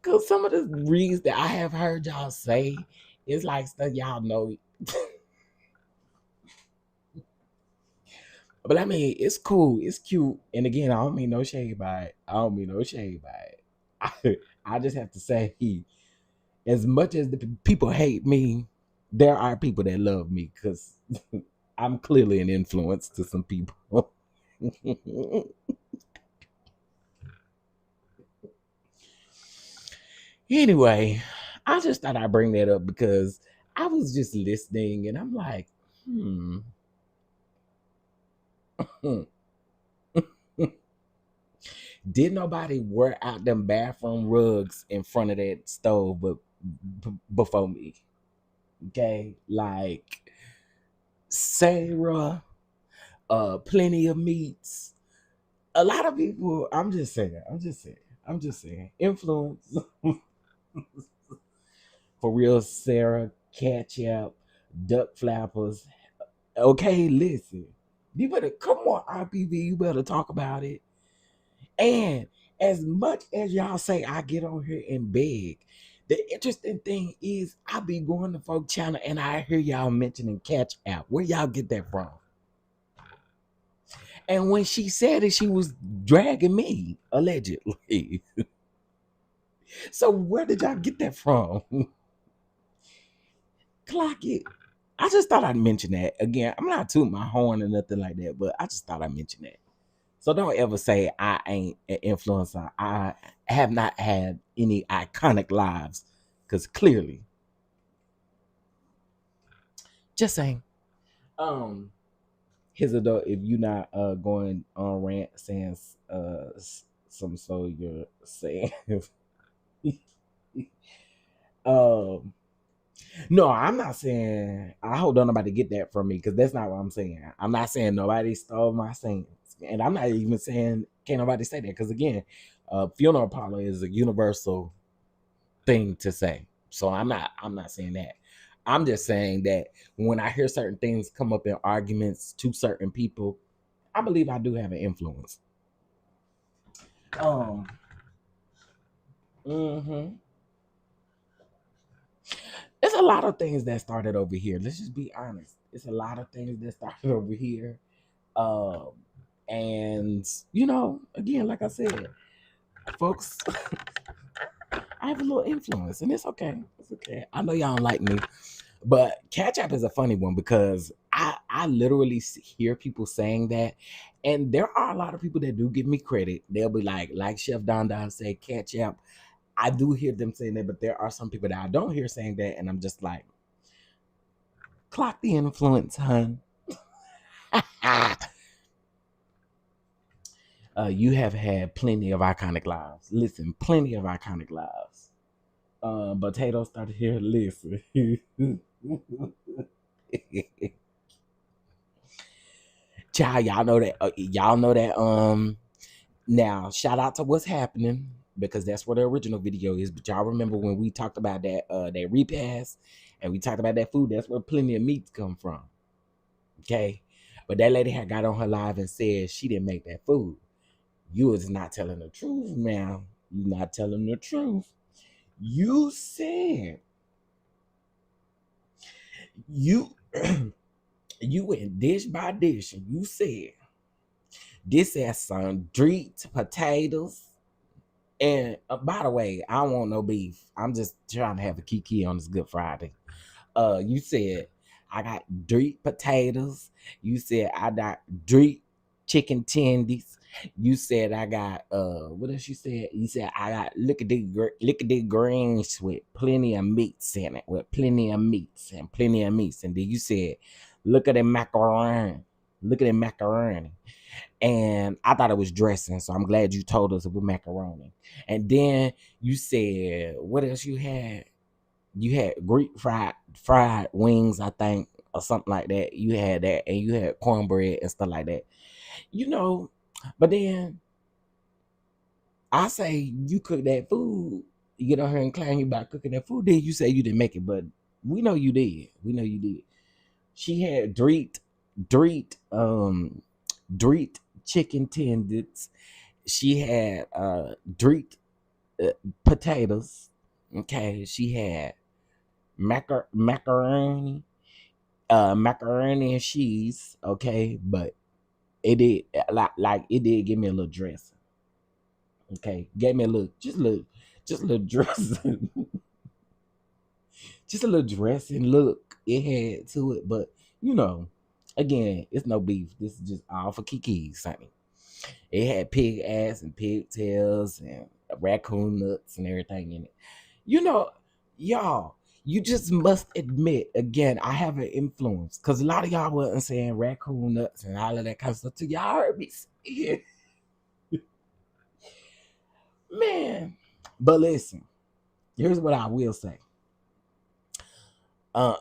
Cause some of the reads that I have heard y'all say is like stuff y'all know. But I mean, it's cool, it's cute, and again, I don't mean no shade by it. I don't mean no shade by it. I just have to say, as much as the people hate me, there are people that love me because I'm clearly an influence to some people. Anyway, I just thought I'd bring that up because I was just listening and I'm like, hmm. Did nobody wear out them bathroom rugs in front of that stove but before me? Okay, like Sarah, plenty of meats. A lot of people. I'm just saying. Influence for real. Sarah, ketchup, duck flappers. Okay, listen. You better come on, IPV. You better talk about it. And as much as y'all say I get on here and beg, the interesting thing is I be going to folk channel and I hear y'all mentioning catch out. Where y'all get that from? And when she said it, she was dragging me, allegedly. So where did y'all get that from? Clock it. I just thought I'd mention that. Again, I'm not tooting my horn or nothing like that, but I just thought I'd mention that. So don't ever say I ain't an influencer. I have not had any iconic lives. Because clearly, just saying. Here's a though, if you're not going on rant saying some so you're saying um no, I'm not saying I hope don't nobody get that from me because that's not what I'm saying. I'm not saying nobody stole my sayings. And I'm not even saying can't nobody say that because again, funeral parlor is a universal thing to say. So I'm not saying that. I'm just saying that when I hear certain things come up in arguments to certain people, I believe I do have an influence. Um hmm It's a lot of things that started over here. Let's just be honest. It's a lot of things that started over here. Um and again, like I said, folks, I have a little influence and it's okay. It's okay. I know y'all don't like me. But catch up is a funny one because I literally hear people saying that, and there are a lot of people that do give me credit. They'll be like Chef DonDon say, catch up. I do hear them saying that, but there are some people that I don't hear saying that, and I'm just like, clock the influence, hun. You have had plenty of iconic lives. Listen, plenty of iconic lives. Potato started here. Listen. Child, y'all know that now shout out to what's happening because that's where the original video is. But y'all remember when we talked about that repast and we talked about that food, that's where plenty of meats come from. Okay. But that lady had got on her live and said she didn't make that food. You is not telling the truth, man. You not telling the truth. You said you you went dish by dish and you said this has some dreet potatoes. And by the way, I don't want no beef. I'm just trying to have a kiki on this Good Friday. You said I got dreet potatoes. You said I got dreet chicken tendies. You said I got what else you said? You said I got look at the greens with plenty of meats in it, with plenty of meats and plenty of meats. And then you said, look at the macaroni. Look at the macaroni. And I thought it was dressing, so I'm glad you told us it was macaroni. And then you said, what else you had? You had Greek fried wings, I think, or something like that. You had that, and you had cornbread and stuff like that. You know, but then I say you cook that food. You get on here and claim you about cooking that food. Then you say you didn't make it, but we know you did. We know you did. She had dreet chicken tenders. She had dreet potatoes. Okay, she had macaroni, macaroni and cheese. Okay, but it did like it did give me a little dressing. Okay, gave me a little, just a little dressing, just a little dressing look it had to it. But again, it's no beef. This is just all for Kiki's, honey. It had pig ass and pigtails and raccoon nuts and everything in it. You know, y'all, you just must admit, again, I have an influence. Because a lot of y'all wasn't saying raccoon nuts and all of that kind of stuff. So y'all heard me say it. Man. But listen, here's what I will say. Uh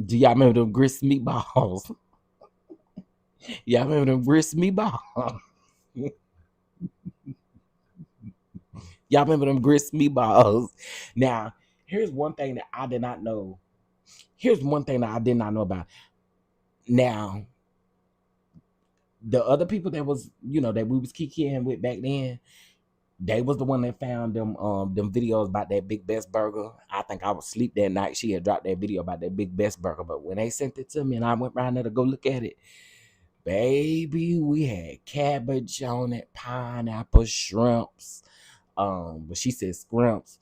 do y'all remember them grist meatballs? Y'all remember them grist meatballs? Y'all remember them grist meatballs? Now, here's one thing that I did not know. Here's one thing that I did not know about. Now, the other people that was, that we was kikiing with back then, they was the one that found them videos about that Big Best Burger. I think I was asleep that night. She had dropped that video about that Big Best Burger. But when they sent it to me and I went around there to go look at it, baby, we had cabbage on it, pineapple, shrimps. But she said scrimps,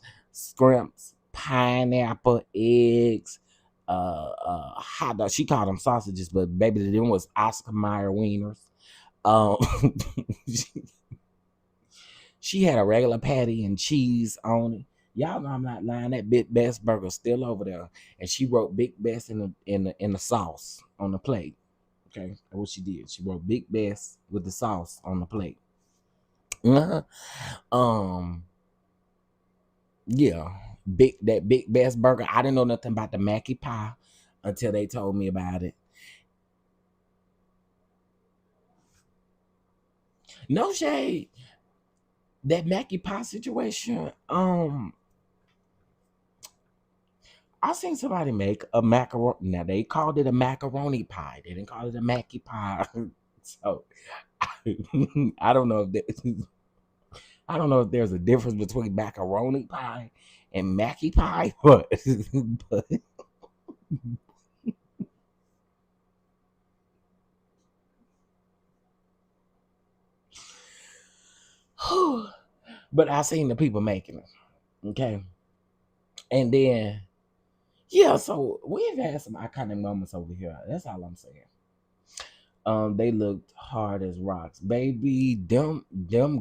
pineapple, eggs, hot dog. She called them sausages, but baby, them was Oscar Mayer wieners. Um, she had a regular patty and cheese on it. Y'all know I'm not lying. That Big Best burger still over there, and she wrote Big Best in the sauce on the plate. Okay, that's what she did. She wrote Big Best with the sauce on the plate. Uh-huh. Um, yeah, Big Best burger. I didn't know nothing about the Mackie pie until they told me about it. No shade. That Mackie pie situation. I seen somebody make a macaroni. Now they called it a macaroni pie. They didn't call it a Mackie pie. So I don't know if I don't know if there's a difference between macaroni pie and Mackie pie, but but I seen the people making it. Okay, and then yeah, so we've had some iconic moments over here. That's all I'm saying. They looked hard as rocks, baby. Them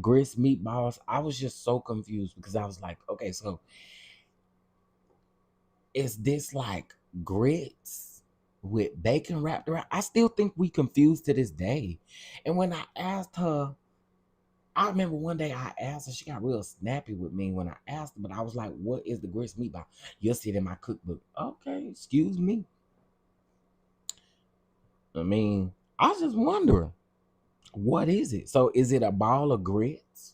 grist meatballs. I was just so confused because I was like, okay, so is this like grits with bacon wrapped around? I still think we confused to this day. And when I asked her, I remember one day I asked her, she got real snappy with me when I asked her, but I was like, what is the grist meatball? You'll see it in my cookbook. Okay, excuse me. I mean, I was just wondering, what is it? So is it a ball of grits?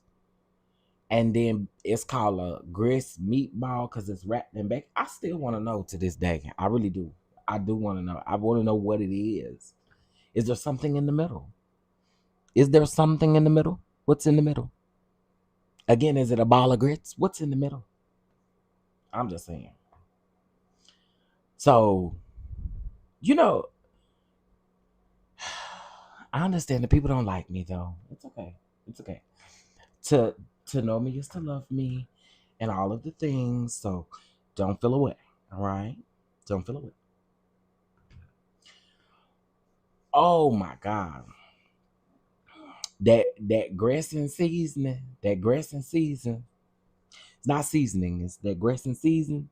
And then it's called a grist meatball because it's wrapped in bacon. I still want to know to this day. I really do. I do want to know. I want to know what it is. Is there something in the middle? Is there something in the middle? What's in the middle? Again, is it a ball of grits? What's in the middle? I'm just saying. So, you know, I understand that people don't like me though. It's okay. It's okay. To to know me is to love me and all of the things. So don't feel away. All right? Don't feel away. Oh my God. That dressing seasoning, that dressing season. It's not seasoning, it's that dressing season.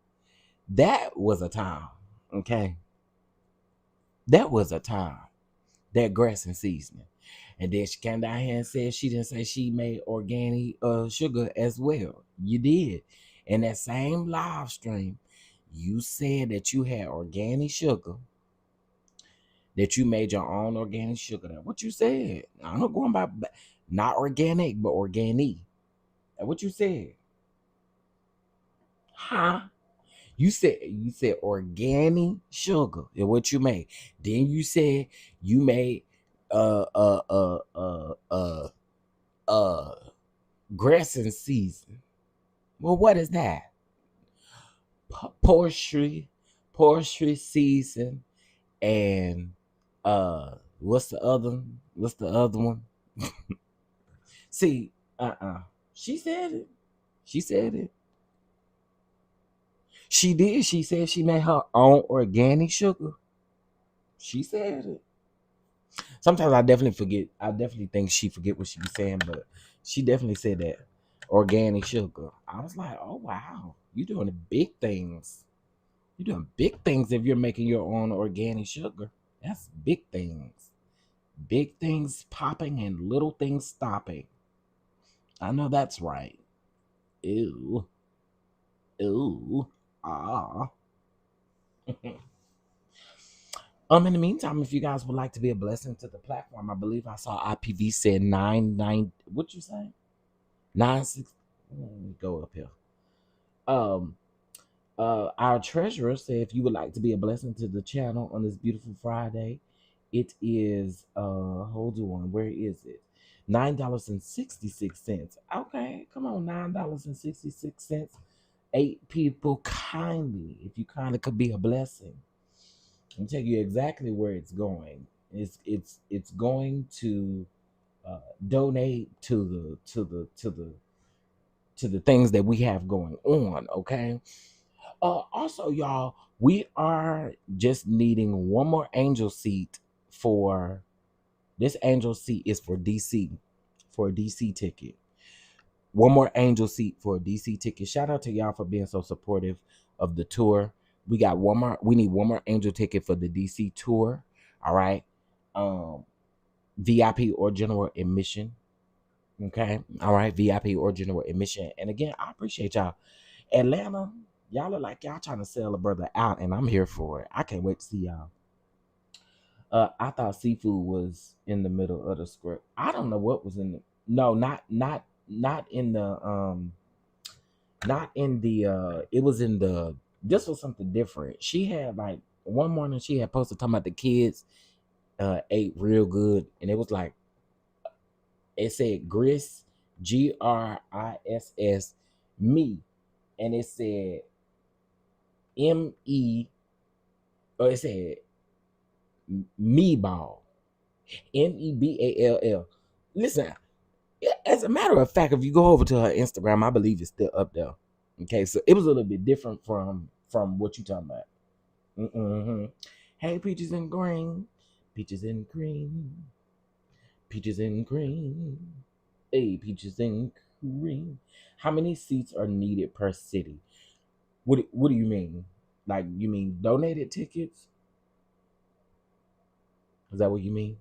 That was a time. Okay. That was a time. That dressing seasoning. And then she came down here and said she didn't say she made organic sugar as well. You did. In that same live stream, you said that you had organic sugar, that you made your own organic sugar. That's what you said. I'm not going by not organic, but organic. That's what you said. Huh? You said organic sugar is what you made. Then you said you made uh uh uh uh uh uh grass and season. Well, what is that? Poultry, poultry season, and what's the other one? See, she said it. She said it. She did. She said she made her own organic sugar. She said it. Sometimes I definitely forget. I definitely think she forget what she was saying, but she definitely said that organic sugar. I was like, oh wow, you doing the big things. You're doing big things if you're making your own organic sugar. That's big things. Big things popping and little things stopping. I know that's right. Ew. Ew. Ah. In the meantime, if you guys would like to be a blessing to the platform, I believe I saw IPV said 99. What you say? 96. Let me go up here. Um, our treasurer said if you would like to be a blessing to the channel on this beautiful Friday, it is hold on, where is it? $9.66. Okay, come on, $9.66. 8 people kindly. If you kindly could be a blessing. I'll tell you exactly where it's going. It's going to donate to the things that we have going on. Okay. Also, y'all, we are just needing one more angel seat for this. Angel seat is for DC, for a DC ticket. One more angel seat for a DC ticket. Shout out to y'all for being so supportive of the tour. We got one more. We need one more angel ticket for the DC tour. All right. Um, VIP or general admission. Okay. All right. VIP or general admission. And again, I appreciate y'all. Atlanta, y'all look like y'all trying to sell a brother out, and I'm here for it. I can't wait to see y'all. I thought seafood was in the middle of the script. I don't know what was in the no, not in the not in the it was in the this was something different. She had like one morning she had posted talking about the kids ate real good, and it was like it said Gris, Griss me, and it said me, or it said me ball, Meball. Listen, as a matter of fact, if you go over to her Instagram, I believe it's still up there. Okay, so it was a little bit different from what you talking about. Mm-hmm. Hey, peaches and green, peaches and cream, peaches and cream. Hey, peaches and cream. How many seats are needed per city? What do you mean? Like you mean donated tickets? Is that what you mean?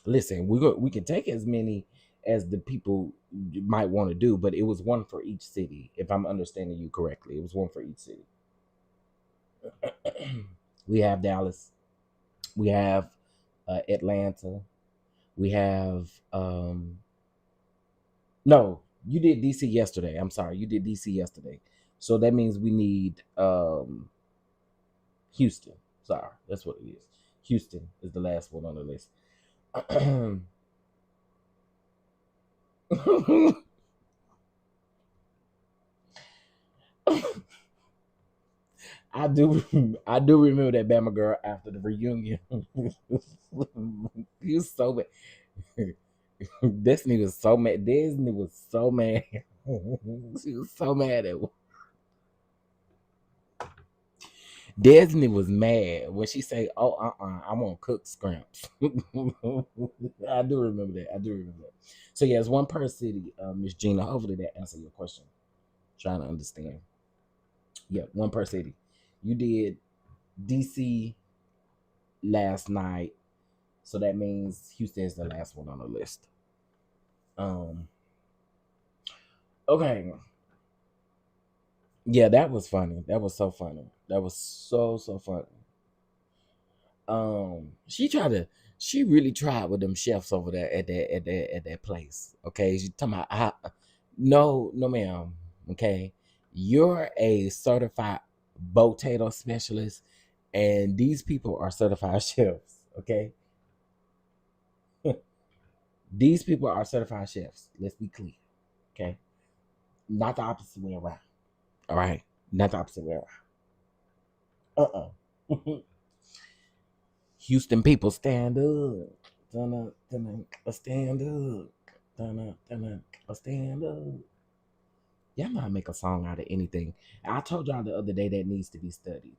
Listen, we can take as many as the people might want to do, but it was one for each city. If I'm understanding you correctly, it was one for each city. We have Dallas, we have Atlanta, we have no, you did DC yesterday. I'm sorry, you did DC yesterday. So that means we need Houston. Sorry, that's what it is. Houston is the last one on the list. I do remember that Bama girl after the reunion. He was so mad. Destiny was so mad. Disney was so mad. She was so mad at Disney was mad when she said, "Oh, I want cook scrimps." I do remember that. I do remember that. So yeah, it's one per city, Miss Gina. Hopefully that answered your question. Trying to understand. Yeah, one per city. You did DC last night, so that means Houston is the last one on the list. Um. Okay. Yeah, that was funny. That was so funny. That was so funny. She really tried with them chefs over there at that place. Okay, she talking about no ma'am. Okay, you're a certified potato specialist, and these people are certified chefs. Okay, these people are certified chefs. Let's be clear. Okay, not the opposite way around. All right, not the opposite way around. Houston people stand up. Dun, dun, stand up. Dun, stand up. Y'all know how to make a song out of anything. I told y'all the other day that needs to be studied.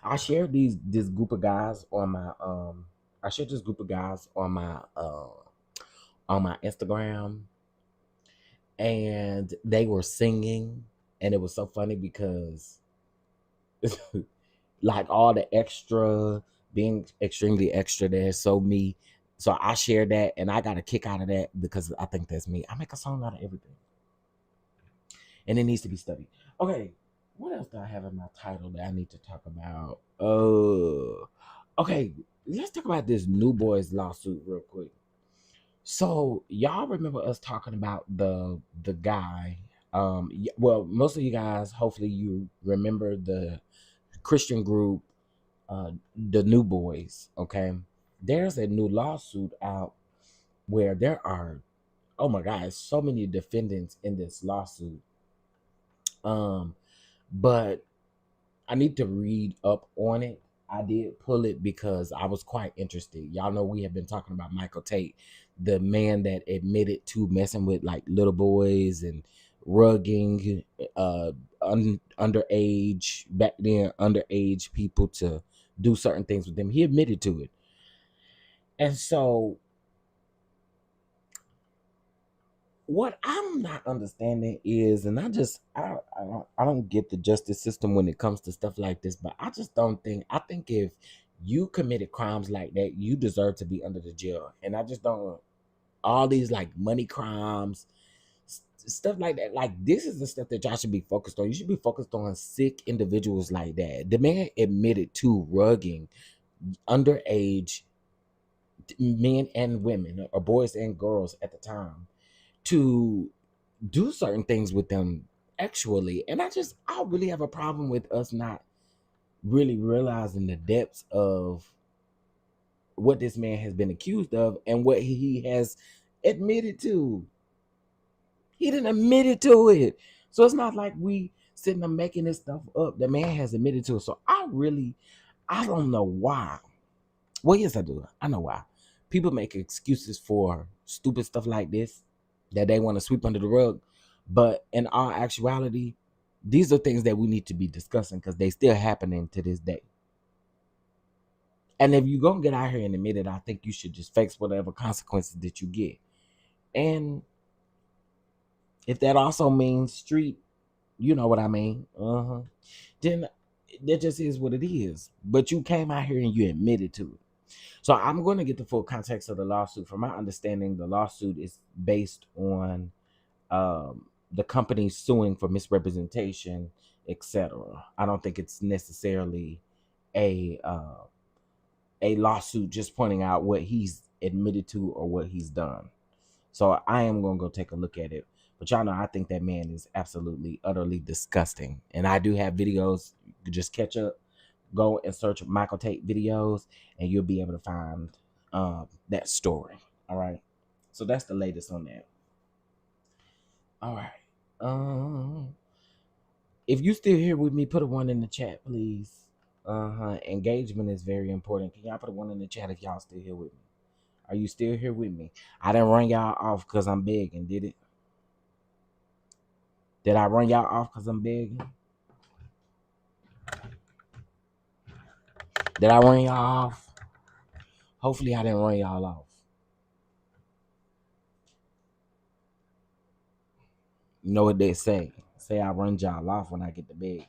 I shared this group of guys on my I shared this group of guys on my Instagram, and they were singing, and it was so funny because like all the extra, being extremely extra. There, so me. So I share that, and I got a kick out of that because I think that's me. I make a song out of everything, and it needs to be studied. Okay, what else do I have in my title that I need to talk about? Okay, let's talk about this New Boys lawsuit real quick. So y'all remember us talking about the guy? Well, most of you guys, hopefully, you remember the Christian group, the New Boys. Okay, there's a new lawsuit out where there are, oh my God, so many defendants in this lawsuit. Um, but I need to read up on it. I did pull it because I was quite interested. Y'all know we have been talking about Michael Tate, the man that admitted to messing with like little boys and rugging underage, back then, underage people to do certain things with them. He admitted to it. And so what I'm not understanding is, and I don't get the justice system when it comes to stuff like this, but I just don't think, I think if you committed crimes like that, you deserve to be under the jail. And I just don't, all these like money crimes, stuff like that, like this is the stuff that y'all should be focused on. You should be focused on sick individuals like that. The man admitted to rugging underage men and women, or boys and girls at the time, to do certain things with them actually. And I really have a problem with us not really realizing the depths of what this man has been accused of and what he has admitted to. He didn't admit it to it. So it's not like we sitting there making this stuff up. The man has admitted to it. So I don't know why. Well, yes, I do. I know why. People make excuses for stupid stuff like this that they want to sweep under the rug. But in all actuality, these are things that we need to be discussing because they still happening to this day. And if you're gonna get out here and admit it, I think you should just face whatever consequences that you get. And if that also means street, you know what I mean, then that just is what it is. But you came out here and you admitted to it. So I'm going to get the full context of the lawsuit. From my understanding, the lawsuit is based on the company suing for misrepresentation, etc. I don't think it's necessarily a a lawsuit just pointing out what he's admitted to or what he's done. So I am going to go take a look at it. But y'all know I think that man is absolutely, utterly disgusting. And I do have videos. You can just catch up, go and search Michael Tate videos, and you'll be able to find that story. All right. So that's the latest on that. All right. If you still here with me, put a one in the chat, please. Engagement is very important. Can y'all put a one in the chat if y'all still here with me? Are you still here with me? I didn't run y'all off because I'm begging, did it? Did I run y'all off because I'm begging? Did I run y'all off? Hopefully I didn't run y'all off. You know what they say? Say I run y'all off when I get to begging.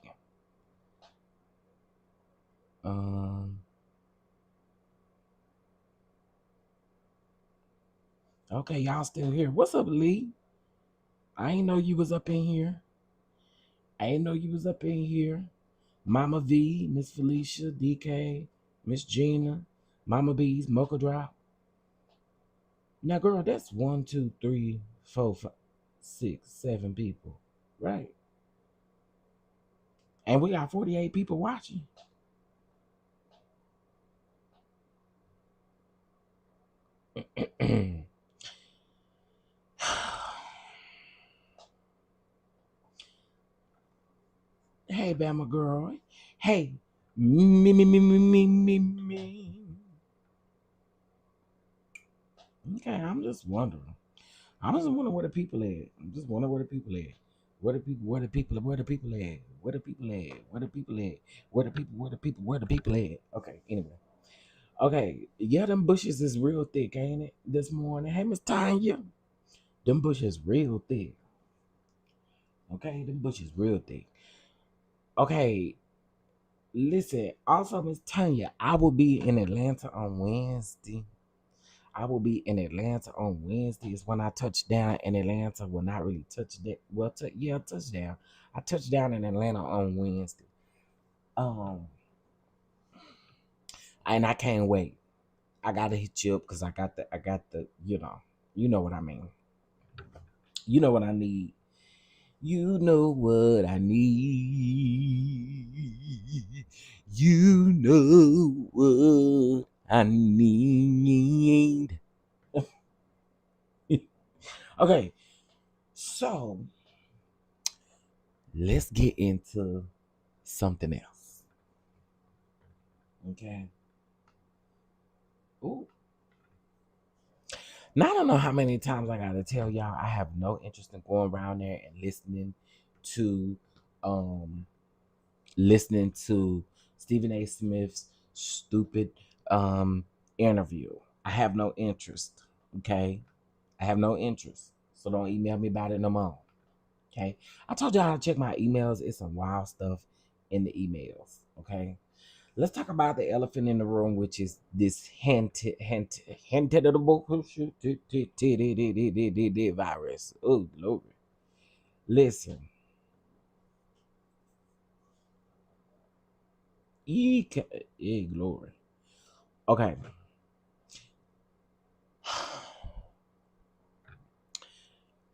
Okay, y'all still here. What's up, Lee? I ain't know you was up in here. I ain't know you was up in here. Mama V, Miss Felicia, DK, Miss Gina, Mama B's, Mocha Drop. Now, girl, that's 1, 2, 3, 4, 5, 6, 7 people, right? And we got 48 people watching. Hey, Bama girl. Hey, me. Okay, I'm just wondering. I'm just wondering where the people at. I'm just wondering where the people at. Where the people at? Where the people at? Where the people at? Where the people at? Where the people at? Okay, anyway. Okay, yeah, them bushes is real thick, ain't it? This morning. Hey, Miss Tanya. Them bushes real thick. Okay, them bushes real thick. Okay, Listen, also Miss Tanya, I will be in Atlanta on Wednesday. I will be in Atlanta on Wednesday. Is when I touch down in Atlanta. Well, not really touch that. Well, yeah, touchdown. I touch down in Atlanta on Wednesday. Um, and I can't wait. I gotta hit you up because I got the, you know what I mean. You know what I need. You know what I need. You know what I need. Okay, so let's get into something else. Okay. Ooh. Now I don't know how many times I gotta tell y'all I have no interest in going around there and to um listening to Stephen A. Smith's stupid interview. I have no interest. Okay. I have no interest. So don't email me about it no more. Okay. I told y'all to check my emails. It's some wild stuff in the emails. Okay. Let's talk about the elephant in the room, which is this hinted virus. Oh, Lord. Listen. Glory. Okay.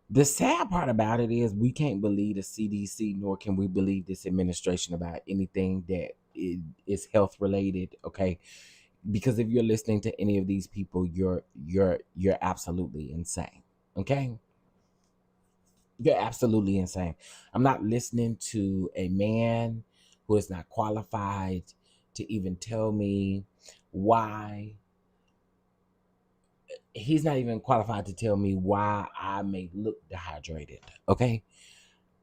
The sad part about it is we can't believe the CDC, nor can we believe this administration about anything that is health related. Okay, because if you're listening to any of these people, you're absolutely insane. Okay, you're absolutely insane. I'm not listening to a man who is not qualified to even tell me why. He's not even qualified to tell me why I may look dehydrated. Okay,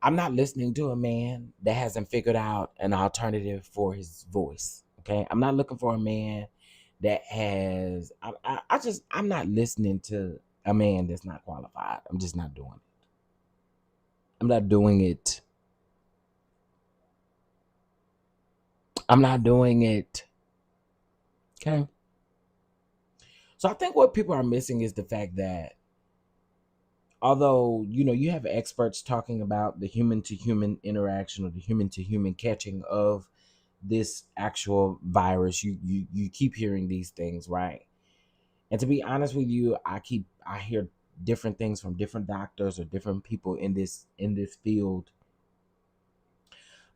I'm not listening to a man that hasn't figured out an alternative for his voice. Okay, I'm not looking for a man that has. I'm not listening to a man that's not qualified. I'm just not doing it. I'm not doing it. I'm not doing it. Okay. So I think what people are missing is the fact that although you have experts talking about the human to human interaction or the human to human catching of this actual virus, you keep hearing these things, right? And to be honest with you, I hear different things from different doctors or different people in this field.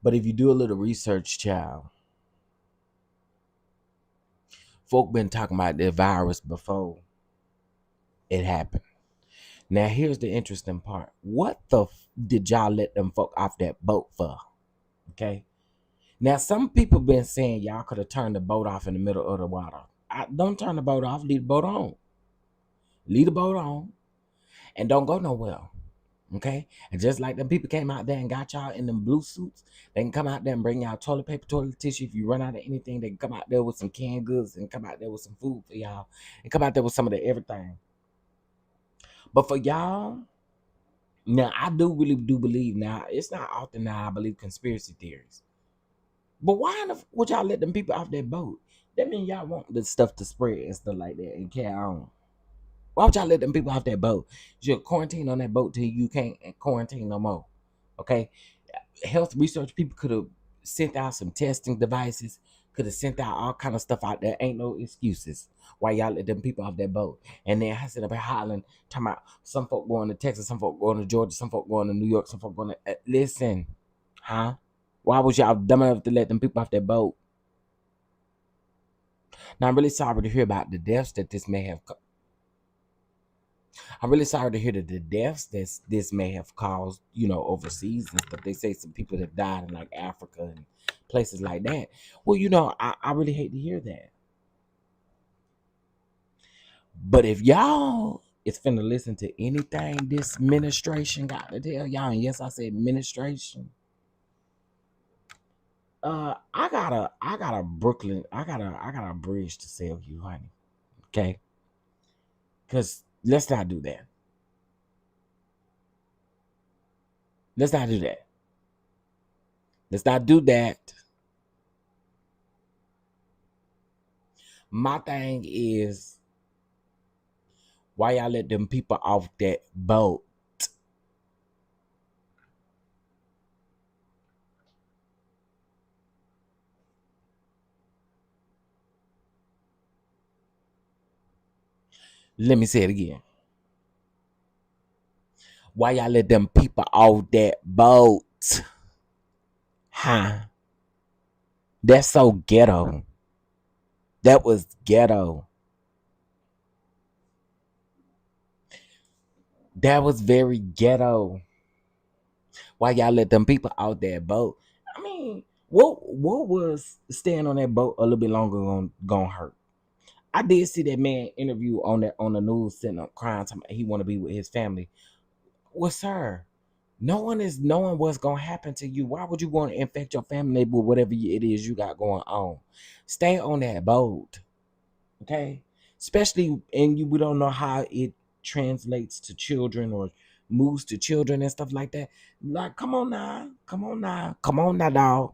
But if you do a little research, child, folk been talking about the virus before it happened. Now here's the interesting part. What did y'all let them folk off that boat for? Okay. Now some people been saying y'all could have turned the boat off in the middle of the water. Don't turn the boat off. Leave the boat on. Leave the boat on, and don't go nowhere. Okay? And just like them people came out there and got y'all in them blue suits, they can come out there and bring y'all toilet paper, toilet tissue. If you run out of anything, they can come out there with some canned goods and come out there with some food for y'all and come out there with some of the everything. But for y'all, now I do really do believe now, it's not often now I believe conspiracy theories. But why would y'all let them people off that boat? That means y'all want the stuff to spread and stuff like that and carry on. Why would y'all let them people off that boat? You're quarantined on that boat till you can't quarantine no more. Okay? Health research people could have sent out some testing devices, could have sent out all kind of stuff out there. Ain't no excuses why y'all let them people off that boat. And then I sit up here hollering, talking about some folk going to Texas, some folk going to Georgia, some folk going to New York, some folk going to listen, huh? Why was y'all dumb enough to let them people off that boat? Now I'm really sorry to hear about the deaths that this may have. I'm really sorry to hear that the deaths that this may have caused, overseas and stuff. They say some people that died in like Africa and places like that. Well, I really hate to hear that. But if y'all is finna listen to anything this administration got to tell y'all, and yes, I said administration. I got a Brooklyn, I got a bridge to sell you, honey. Okay, because let's not do that. Let's not do that. Let's not do that. My thing is, why y'all let them people off that boat? Let me say it again. Why y'all let them people off that boat? Huh? That's so ghetto. That was ghetto. That was very ghetto. Why y'all let them people out that boat? I mean, what was staying on that boat a little bit longer gonna hurt? I did see that man interview on the news sitting up crying, talking about he want to be with his family. Well, sir, no one is knowing what's gonna happen to you. Why would you want to infect your family with whatever it is you got going on? Stay on that boat, okay? Especially, and we don't know how it translates to children or moves to children and stuff like that. Like, come on now, come on now, come on now, dog.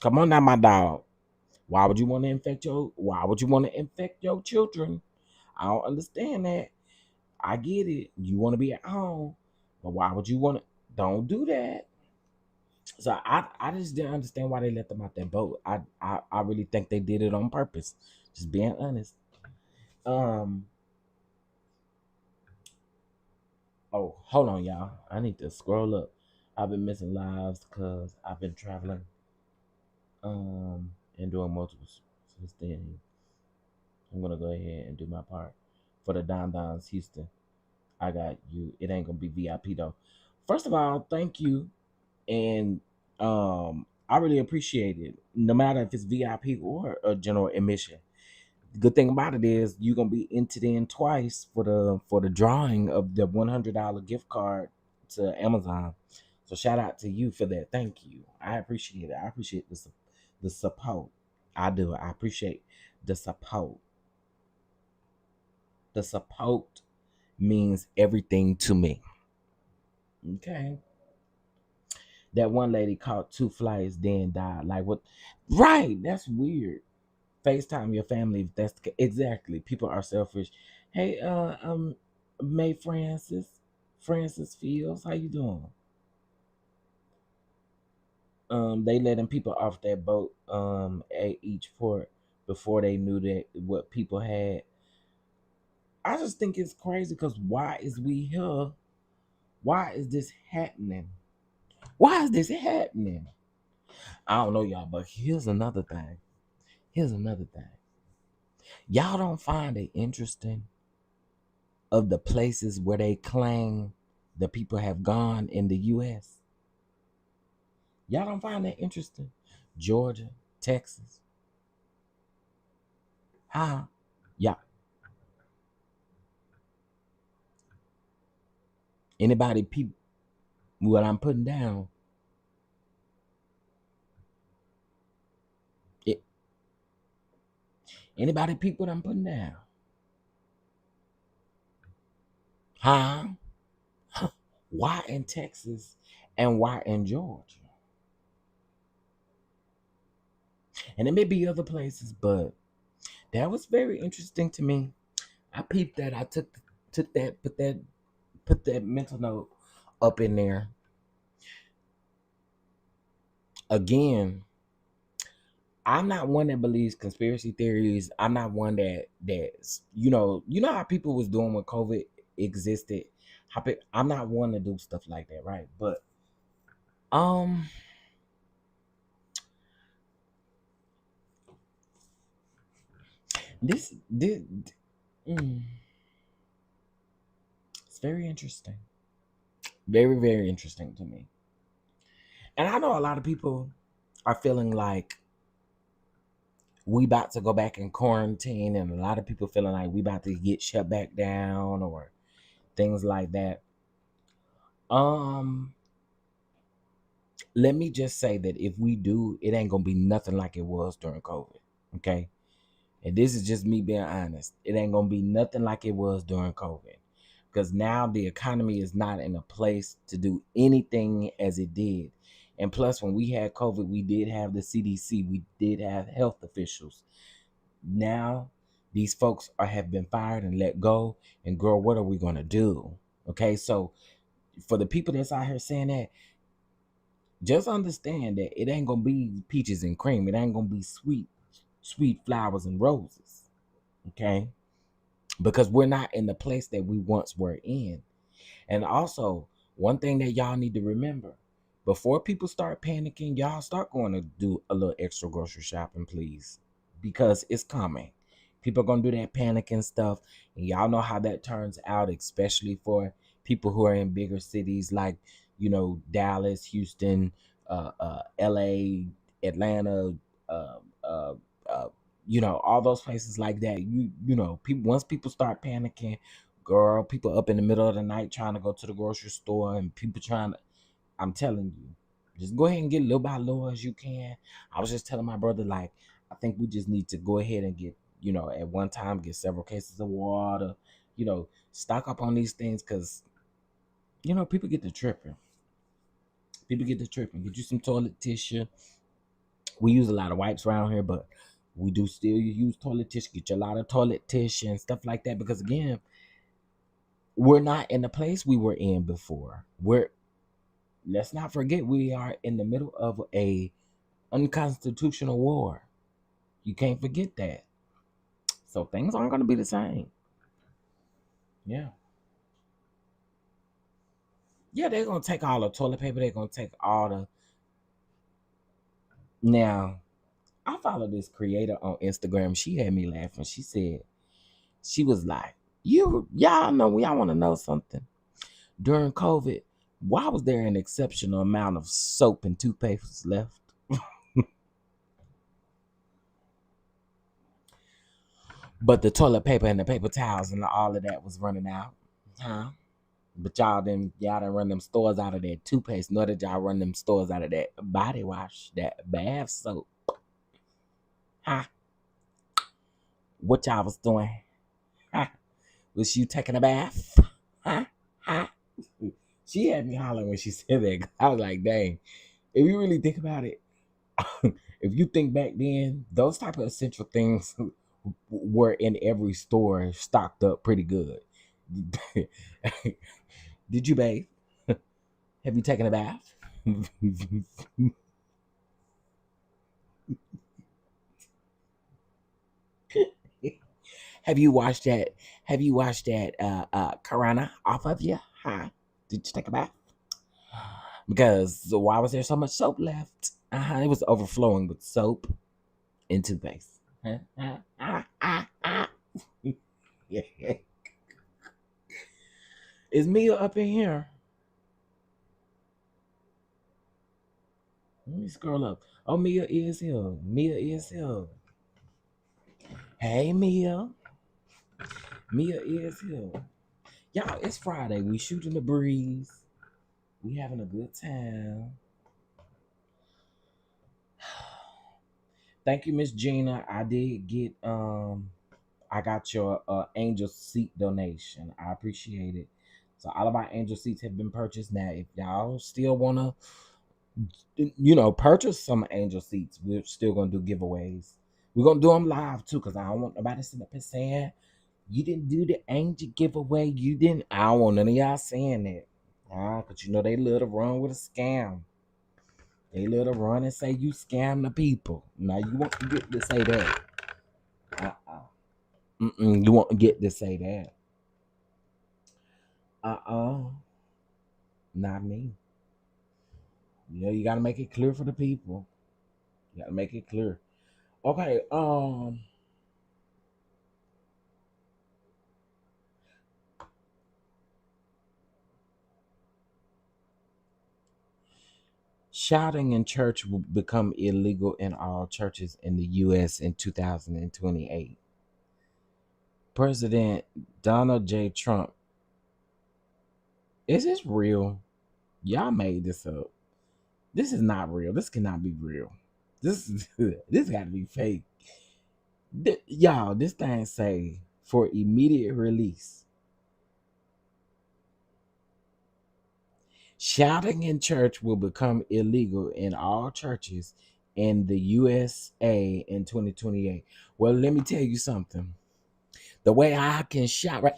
Come on now, my dog. Why would you want to infect your? Why would you want to infect your children? I don't understand that. I get it. You want to be at home, but why would you want to? Don't do that. So I just didn't understand why they let them out that boat. I really think they did it on purpose. Just being honest. Um. Oh, hold on, y'all. I need to scroll up. I've been missing lives because I've been traveling. And doing multiple. Since then, I'm gonna go ahead and do my part for the DonDon's Houston. I got you. It ain't gonna be VIP though. First of all, thank you, and I really appreciate it. No matter if it's VIP or a general admission. The good thing about it is you're gonna be entered in twice for the drawing of the $100 gift card to Amazon. So shout out to you for that. Thank you. I appreciate it. I appreciate the support. I do. I appreciate the support. The support means everything to me. Okay. That one lady caught two flights, then died. Like what? Right. That's weird. FaceTime your family. If that's exactly. People are selfish. Hey, May Francis Fields, how you doing? They letting people off that boat at each port before they knew that what people had. I just think it's crazy because why is we here? Why is this happening? Why is this happening? I don't know, y'all, but here's another thing. Here's another thing. Y'all don't find it interesting of the places where they claim the people have gone in the U.S. Y'all don't find that interesting? Georgia, Texas, huh? Yeah. Anybody peep what I'm putting down? It, anybody peep what I'm putting down? Huh? Why in Texas and why in Georgia? And it may be other places, but that was very interesting to me. I peeped that. I took that, put that mental note up in there. Again, I'm not one that believes conspiracy theories. I'm not one that's you know how people was doing when COVID existed. I'm not one to do stuff like that, right? But um, this mm, it's very interesting, very very interesting to me. And I know a lot of people are feeling like we about to go back in quarantine, and a lot of people feeling like we about to get shut back down or things like that. Um, let me just say that if we do, it ain't gonna be nothing like it was during COVID. Okay. And this is just me being honest. It ain't gonna be nothing like it was during COVID. Because now the economy is not in a place to do anything as it did. And plus, when we had COVID, we did have the CDC, we did have health officials. Now, these folks have been fired and let go. And girl, what are we gonna do? Okay, so for the people that's out here saying that, just understand that it ain't gonna be peaches and cream. It ain't gonna be sweet flowers and roses. Okay, because we're not in the place that we once were in. And also, one thing that y'all need to remember, before people start panicking, y'all start going to do a little extra grocery shopping, please, because it's coming. People are going to do that panicking stuff, and y'all know how that turns out, especially for people who are in bigger cities like, Dallas, Houston, LA, Atlanta, uh, uh, uh, all those places like that. People, once people start panicking, girl, people up in the middle of the night trying to go to the grocery store, and people trying to, I'm telling you, just go ahead and get little by little as you can. I was just telling my brother, like, I think we just need to go ahead and get, at one time, get several cases of water, stock up on these things, because, people get to tripping. People get to tripping. Get you some toilet tissue. We use a lot of wipes around here, but we do still use toilet tissue. Get you a lot of toilet tissue and stuff like that, because again, we're not in the place we were in before. Let's not forget, we are in the middle of a unconstitutional war. You can't forget that. So things aren't going to be the same. Yeah. Yeah, they're going to take all the toilet paper. They're going to take all the... Now, I follow this creator on Instagram. She had me laughing. She was like, y'all know, y'all want to know something? During COVID, why was there an exceptional amount of soap and toothpaste left? But the toilet paper and the paper towels and all of that was running out. Huh? But y'all didn't run them stores out of that toothpaste, nor did y'all run them stores out of that body wash, that bath soap. Huh? What y'all was doing? Huh? Was you taking a bath? Huh? Huh? She had me hollering when she said that. I was like, dang. If you really think about it, if you think back then, those type of essential things were in every store, stocked up pretty good. Did you bathe? Have you taken a bath? Have you washed that? Have you washed that Corona off of you? Huh? Did you take a bath? Because why was there so much soap left? It was overflowing with soap and toothpaste. Is Mia up in here? Let me scroll up. Oh, Mia is here. Mia is here. Hey, Mia. Mia is here. Y'all, it's Friday. We shooting the breeze. We having a good time. Thank you, Miss Gina. I did get I got your angel seat donation. I appreciate it. So all of our angel seats have been purchased. Now, if y'all still wanna purchase some angel seats, we're still gonna do giveaways. We're gonna do them live too, because I don't want nobody sitting up here saying you didn't do the angel giveaway. You didn't. I don't want none of y'all saying that. Because they love to run with a scam. They love to run and say you scam the people. Now you won't get to say that. You won't get to say that. Not me. You gotta make it clear for the people. You gotta make it clear. Okay, shouting in church will become illegal in all churches in the U.S. in 2028. President Donald J. Trump. Is this real? Y'all made this up. This is not real. This cannot be real. This got to be fake. Y'all, this thing say for immediate release. Shouting in church will become illegal in all churches in the USA in 2028. Well, let me tell you something. The way I can shout right.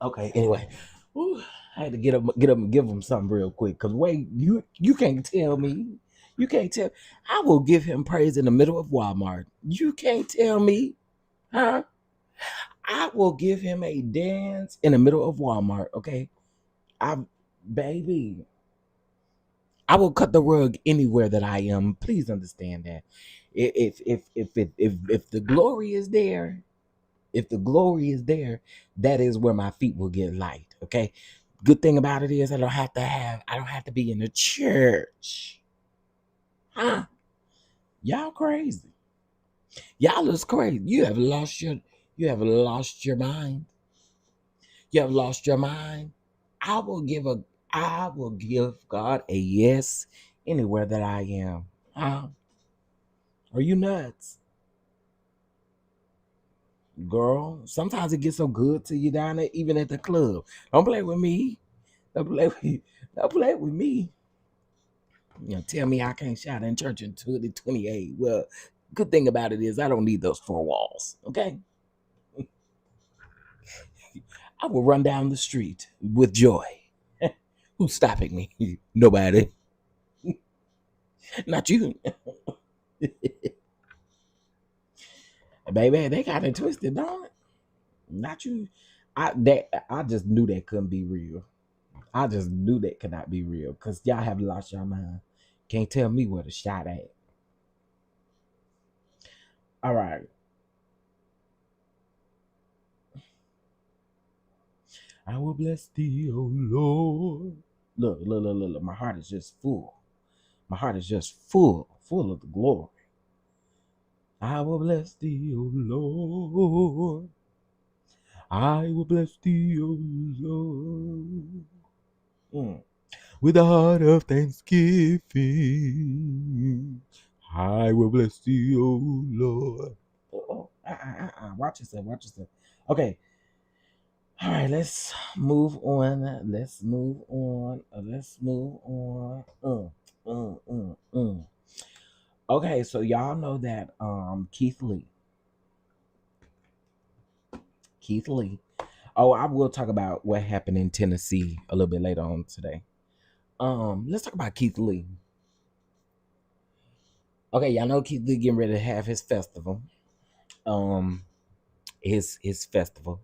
Okay, anyway. Whew, I had to get up and give him something real quick. Cause wait, you can't tell me. You can't tell. I will give him praise in the middle of Walmart. You can't tell me, huh? I will give him a dance in the middle of Walmart. Okay, I, baby, I will cut the rug anywhere that I am. Please understand that. If the glory is there, if the glory is there, that is where my feet will get light. Okay. Good thing about it is I don't have to be in the church. Huh? Y'all crazy. Y'all is crazy. You have lost your mind. You have lost your mind. I will give a I will give God a yes anywhere that I am. Huh? Are you nuts? Girl, sometimes it gets so good to you down there, even at the club. Don't play with me. Don't play with, don't play with me. You know, tell me I can't shout in church in 2028. Well, good thing about it is I don't need those four walls. Okay. I will run down the street with joy. Who's stopping me? Nobody. Not you. Baby, they got it twisted, don't it? Not you. I just knew that couldn't be real. I just knew that could not be real. Cause y'all have lost your mind. Can't tell me where to shot at. All right. I will bless thee, O Lord. Look. My heart is just full. My heart is just full of the glory. I will bless thee, O Lord. I will bless thee, O Lord. With a heart of thanksgiving, I will bless thee, O Lord. Watch yourself, watch yourself. Okay. All right, let's move on. Let's move on. Let's move on. Mm, mm, mm. Okay, so y'all know that Keith Lee. Keith Lee. Oh, I will talk about what happened in Tennessee a little bit later on today. Let's talk about Keith Lee. Okay, y'all know Keith Lee getting ready to have his festival. Um, his festival.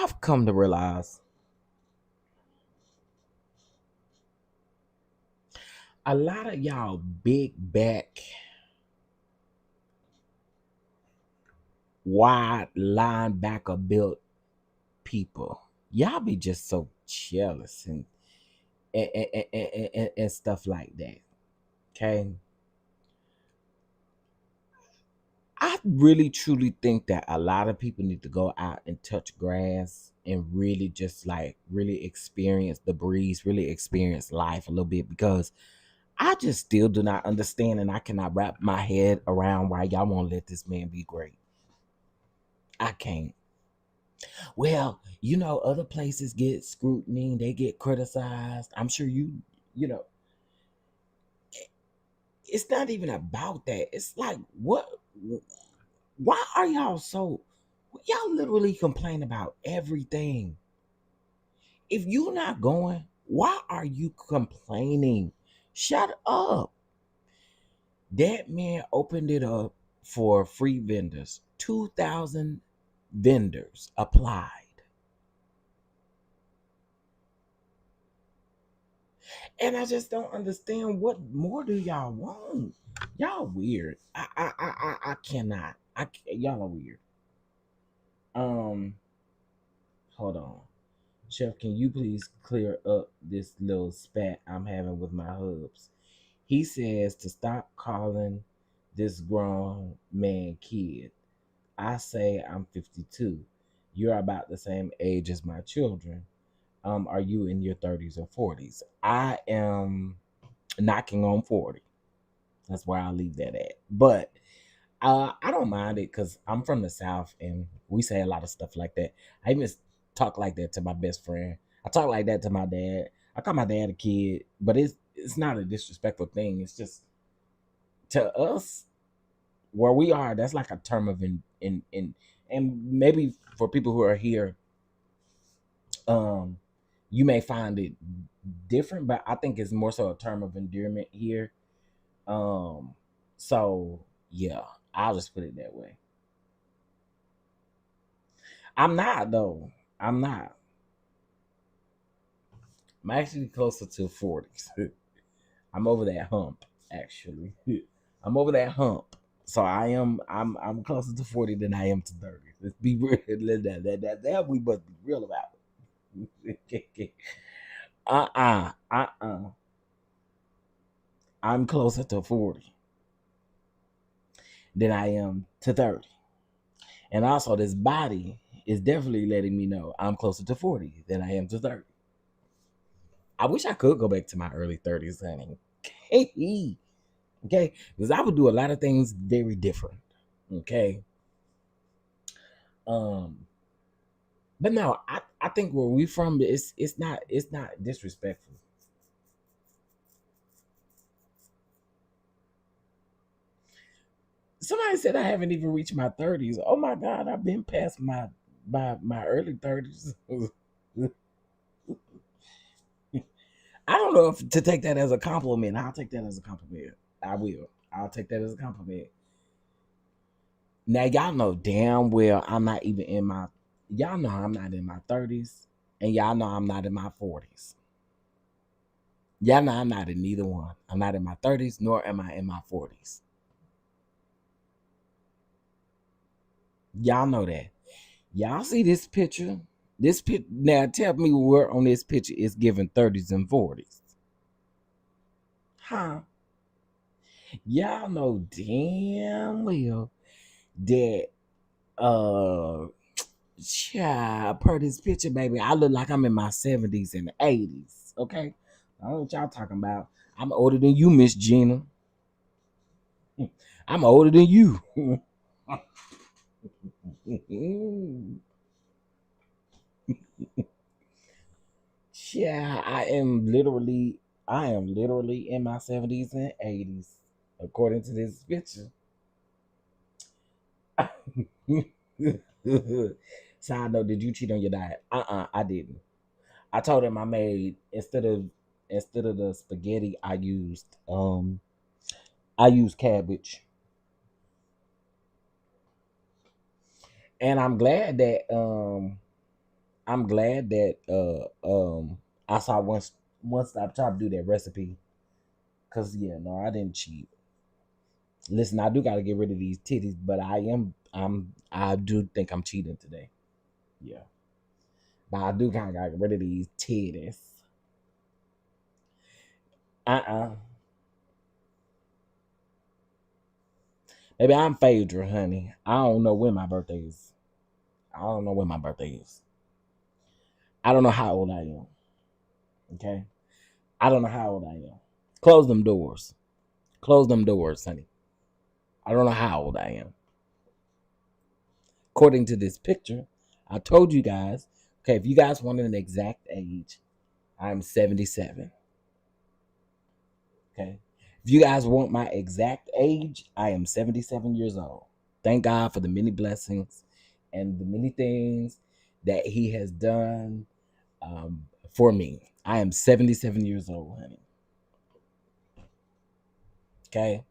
I've come to realize a lot of y'all big back, wide linebacker built people, y'all be just so jealous and stuff like that. Okay. I really truly think that a lot of people need to go out and touch grass and really just like really experience the breeze, really experience life a little bit because I just still do not understand and I cannot wrap my head around why y'all won't let this man be great. I can't. Well, other places get scrutiny, they get criticized. I'm sure you know, it's not even about that. It's like, why are y'all literally complain about everything? If you're not going, why are you complaining? Shut up. That man opened it up for free vendors. 2,000 vendors applied. And I just don't understand what more do y'all want? Y'all weird. I cannot. Y'all are weird. Um, hold on. Chef, can you please clear up this little spat I'm having with my hubs? He says to stop calling this grown man kid. I say I'm 52. You're about the same age as my children. Are you in your 30s or 40s? I am knocking on 40. That's where I'll leave that at. But I don't mind it because I'm from the South and we say a lot of stuff like that. I even talk like that to my best friend. I talk like that to my dad. I call my dad a kid, but it's not a disrespectful thing. It's just to us where we are. That's like a term of in and maybe for people who are here, um, you may find it different, but I think it's more so a term of endearment here. Um, so yeah, I'll just put it that way. I'm not though. I'm not. I'm actually closer to 40s. I'm over that hump, actually. I'm over that hump. So I'm closer to 40 than I am to 30. Let's be real. That we must be real about it. Uh-uh. I'm closer to 40 than I am to 30. And also this body is definitely letting me know I'm closer to 40 than I am to 30. I wish I could go back to my early 30s, honey. Okay, because I would do a lot of things very different. Okay, um, but no, I think where we from, it's not disrespectful. Somebody said I haven't even reached my 30s. Oh my God, I've been past my early 30s. I don't know if to take that as a compliment. I'll take that as a compliment. I will. I'll take that as a compliment. Now y'all know damn well I'm not even in my. Y'all know I'm not in my 30s, and y'all know I'm not in my 40s. Y'all know I'm not in neither one. I'm not in my 30s, nor am I in my 40s. Y'all know that. Y'all see this picture? This picture now. Tell me where on this picture is giving 30s and 40s. Huh? Y'all know damn well that child, per this picture, baby, I look like I'm in my 70s and 80s. Okay? I don't know what y'all talking about. I'm older than you, Miss Gina. I'm older than you. Yeah, I am literally in my 70s and 80s, according to this picture. Side note, did you cheat on your diet? I didn't. I told him I made instead of the spaghetti I used cabbage. And I'm glad that I saw once I tried to do that recipe. Cause yeah, no, I didn't cheat. Listen, I do gotta get rid of these titties, but I do think I'm cheating today. Yeah. But I do kinda gotta get rid of these titties. Uh-uh. Maybe I'm Phaedra, honey. I don't know when my birthday is. I don't know when my birthday is. I don't know how old I am. Okay? I don't know how old I am. Close them doors. Close them doors, honey. I don't know how old I am. According to this picture, I told you guys, okay, if you guys want an exact age, I'm 77. Okay. If you guys want my exact age, I am 77 years old. Thank God for the many blessings and the many things that He has done for me. I am 77 years old, honey. Okay.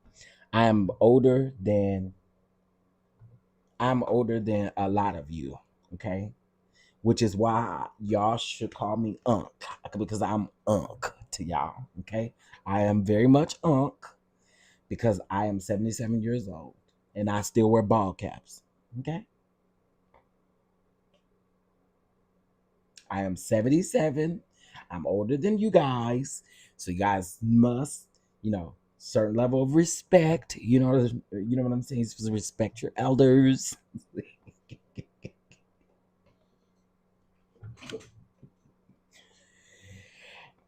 I am older than I'm older than a lot of you. Okay. Which is why y'all should call me Unc because I'm Unc to y'all. Okay. I am very much Unc because I am 77 years old and I still wear ball caps. Okay. I am 77. I'm older than you guys. So you guys must, certain level of respect. You know what I'm saying? Respect your elders.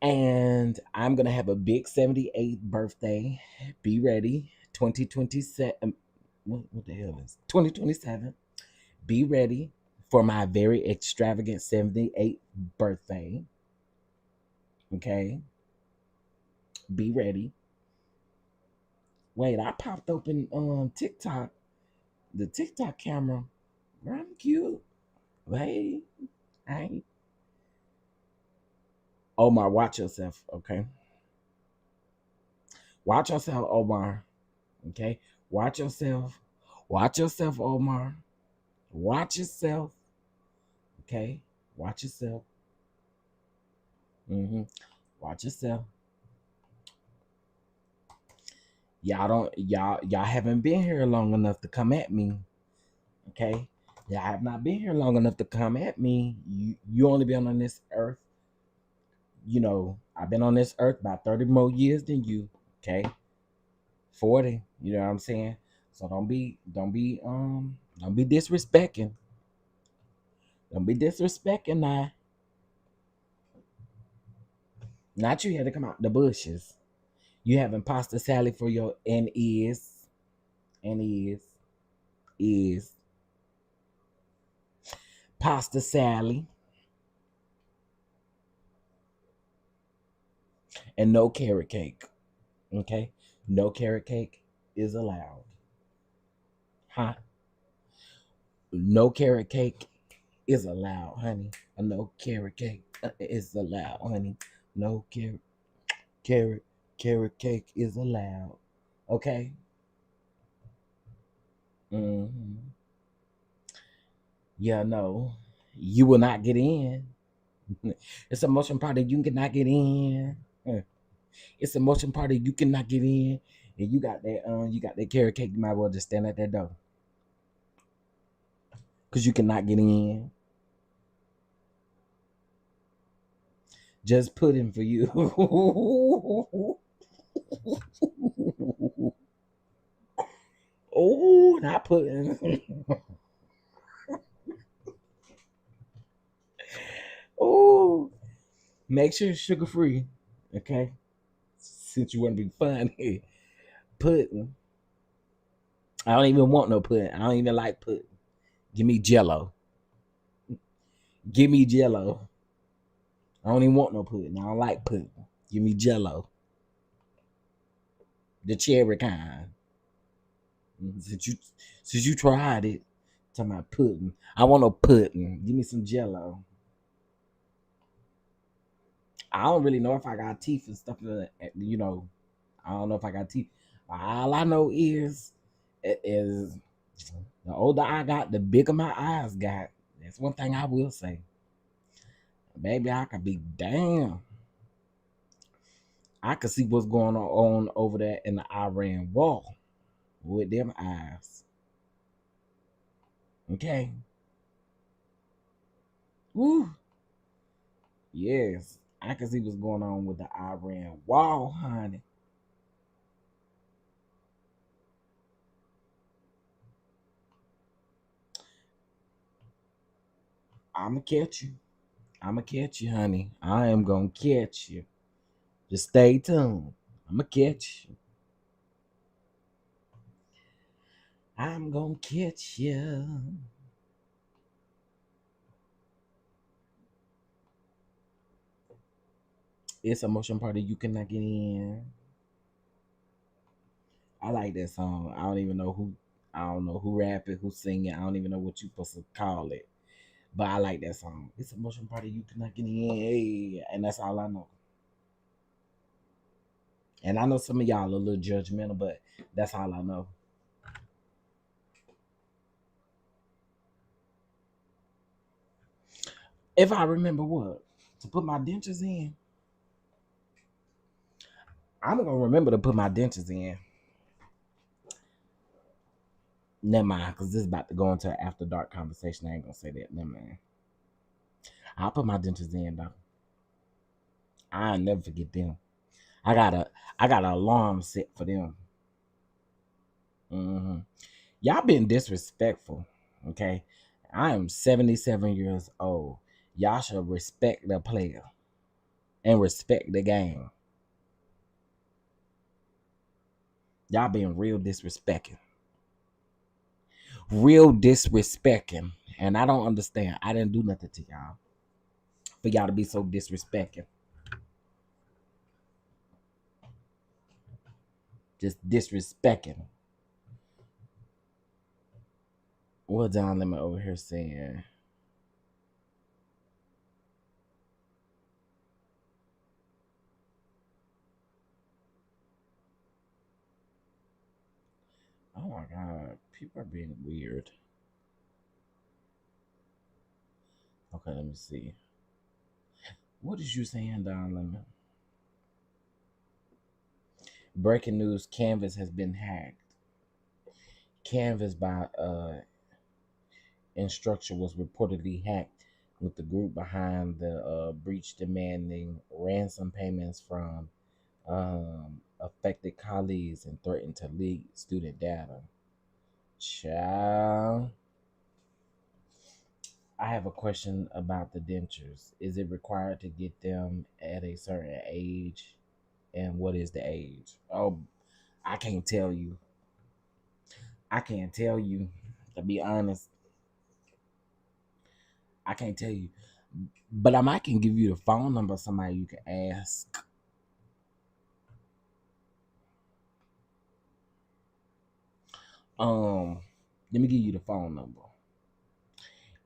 And I'm gonna have a big 78th birthday. Be ready. 2027. What the hell is 2027? Be ready for my very extravagant 78th birthday. Okay. Be ready. Wait, I popped open TikTok, the TikTok camera. Girl, I'm cute. Wait, hey. Omar, watch yourself, okay? Watch yourself, Omar. Okay? Watch yourself. Watch yourself, Omar. Watch yourself. Okay? Watch yourself. Mm-hmm. Watch yourself. Y'all haven't been here long enough to come at me. Okay? Y'all have not been here long enough to come at me. You only been on this earth. I've been on this earth about 30 more years than you. Okay? 40. You know what I'm saying? So don't be disrespecting. Don't be disrespecting now. Not you had to come out the bushes. You having pasta salad for your and is pasta salad and no carrot cake. Okay? No carrot cake is allowed. Huh? No carrot cake is allowed, honey. No carrot cake is allowed, honey. No carrot carrot cake is allowed. Okay? Hmm. Yeah, no. You will not get in. It's a motion party you cannot get in. It's a motion party you cannot get in. And you got that carrot cake, you might as well just stand at that door. Cause you cannot get in. Just pudding for you. Oh, not pudding. Oh, make sure it's sugar free. Okay. Since you want to be funny. Pudding. I don't even want no pudding. I don't even like pudding. Give me jello. Give me jello. I don't even want no pudding. I don't like pudding. Give me jello. The cherry kind. Since you tried it, talking about pudding. I want no pudding. Give me some jello. I don't really know if I got teeth and stuff. I don't know if I got teeth. All I know is the older I got, the bigger my eyes got. That's one thing I will say. Baby, I could be damn. I could see what's going on over there in the Iran wall with them eyes. Okay. Woo. Yes. I can see what's going on with the Iran wall, honey. I'ma catch you. I'ma catch you, honey. I am gonna catch you. Just stay tuned. I'ma catch you. I'm gonna catch you. It's a motion party you cannot get in. I like that song. I don't know who rap it, who sing it. I don't even know what you supposed to call it. But I like that song. It's a motion party you cannot get in. Hey, and that's all I know. And I know some of y'all are a little judgmental, but that's all I know. If I remember what? To put my dentures in. I'm gonna remember to put my dentures in. Never mind, because this is about to go into an after dark conversation. I ain't gonna say that. Never mind. I'll put my dentures in though. I'll never forget them. I got a I got an alarm set for them. Hmm. Y'all been disrespectful. Okay. I am 77 years old. Y'all should respect the player. and respect the game. Y'all being real disrespecting. Real disrespecting. And I don't understand. I didn't do nothing to y'all for y'all to be so disrespecting. Just disrespecting. What Don Lemon over here saying? Oh my god, people are being weird. Okay, let me see. What is you saying, Don Lemon? Breaking news: Canvas has been hacked. Canvas by instruction was reportedly hacked, with the group behind the breach demanding ransom payments from affected colleagues and threatened to leak student data. Child, I have a question about the dentures. Is it required to get them at a certain age? And what is the age? Oh, I can't tell you. I can't tell you. To be honest, I can't tell you. But I might can give you the phone number of somebody you can ask. Um, Let me give you the phone number.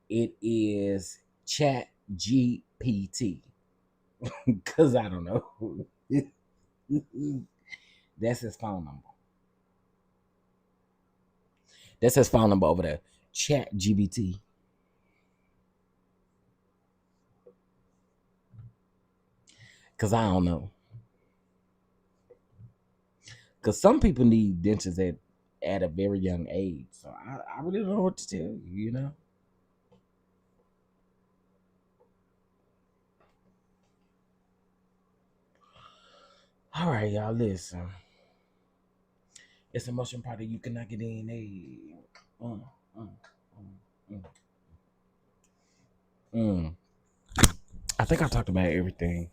It is Chat GPT. Cause I don't know. That's his phone number. That's his phone number over there. Chat GPT. Cause I don't know. Cause some people need dentures at a very young age. So I really don't know what to tell you, you know? All right, y'all, listen. It's a motion party you cannot get in. Hey. Mm, mm, mm, mm. I think I talked about everything.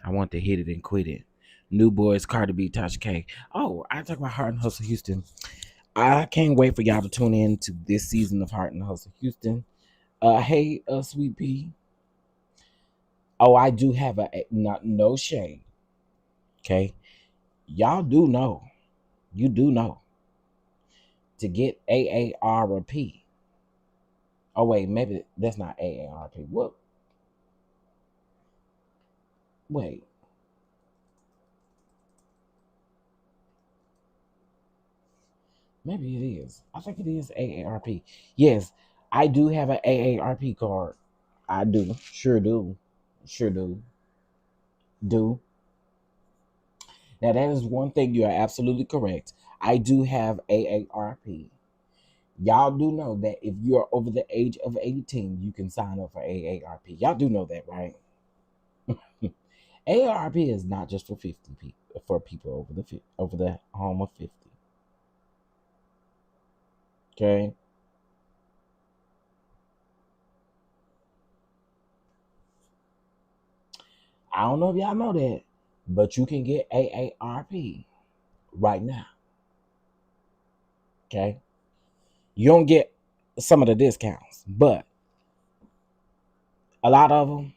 I want to hit it and quit it. New Boys, Cardi B, Tasha K. Oh, I talk about Heart and Hustle Houston. I can't wait for y'all to tune in to this season of Heart and Hustle Houston. Hey, Sweet Pea. Oh, I do have not no shame. Okay, y'all do know. You do know to get AARP. Oh wait, maybe that's not AARP. What? Wait, maybe it is. I think it is AARP. Yes, I do have an AARP card. I do. Sure do. Sure do. Do. Now that is one thing you are absolutely correct. I do have AARP. Y'all do know that if you're over the age of 18, you can sign up for AARP. Y'all do know that, right? AARP is not just for 50 people, for people over the home of 50. Okay? I don't know if y'all know that, but you can get AARP right now. Okay? You don't get some of the discounts, but a lot of them,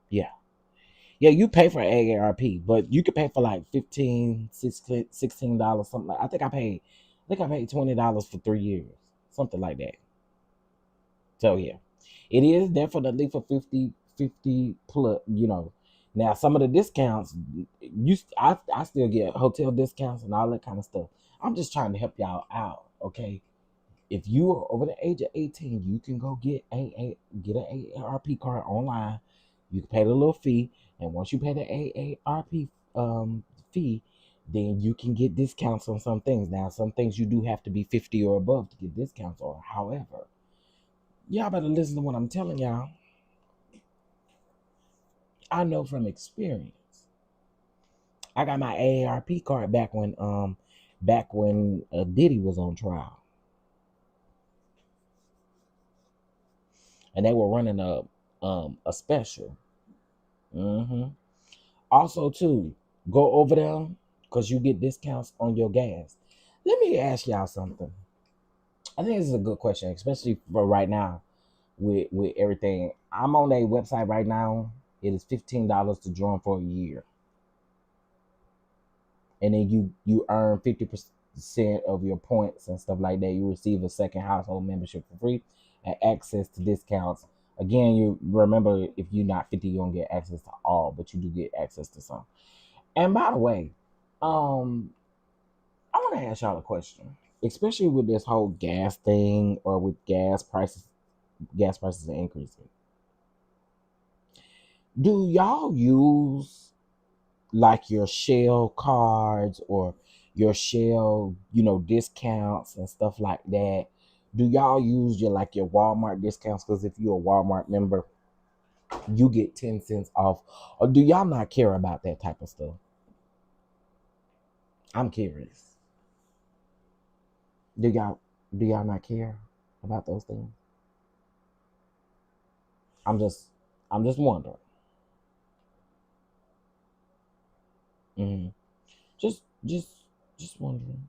yeah. Yeah, you pay for AARP, but you could pay for like $15, $16, something like. I think I paid $20 for 3 years, something like that. So yeah, it is definitely for 50 plus. Now some of the discounts, I still get hotel discounts and all that kind of stuff. I'm just trying to help y'all out, okay? If you are over the age of 18, you can go get an AARP card online. You can pay the little fee, and once you pay the AARP fee, then you can get discounts on some things. Now, some things you do have to be 50 or above to get discounts on. However, y'all better listen to what I'm telling y'all. I know from experience. I got my AARP card back when Diddy was on trial, and they were running a special. Mm-hmm. Also, too, go over there because you get discounts on your gas. Let me ask y'all something. I think this is a good question, especially for right now with everything. I'm on a website right now. It is $15 to join for a year, and then you earn 50% of your points and stuff like that. You receive a second household membership for free and access to discounts. Again, you remember if you're not 50, you don't get access to all, but you do get access to some. And by the way, um, I want to ask y'all a question, especially with this whole gas thing or with gas prices are increasing. Do y'all use like your Shell cards or your Shell, discounts and stuff like that? Do y'all use your Walmart discounts? Because if you're a Walmart member, you get 10 cents off. Or do y'all not care about that type of stuff? I'm curious. Do y'all not care about those things? I'm just wondering. Hmm. Just wondering.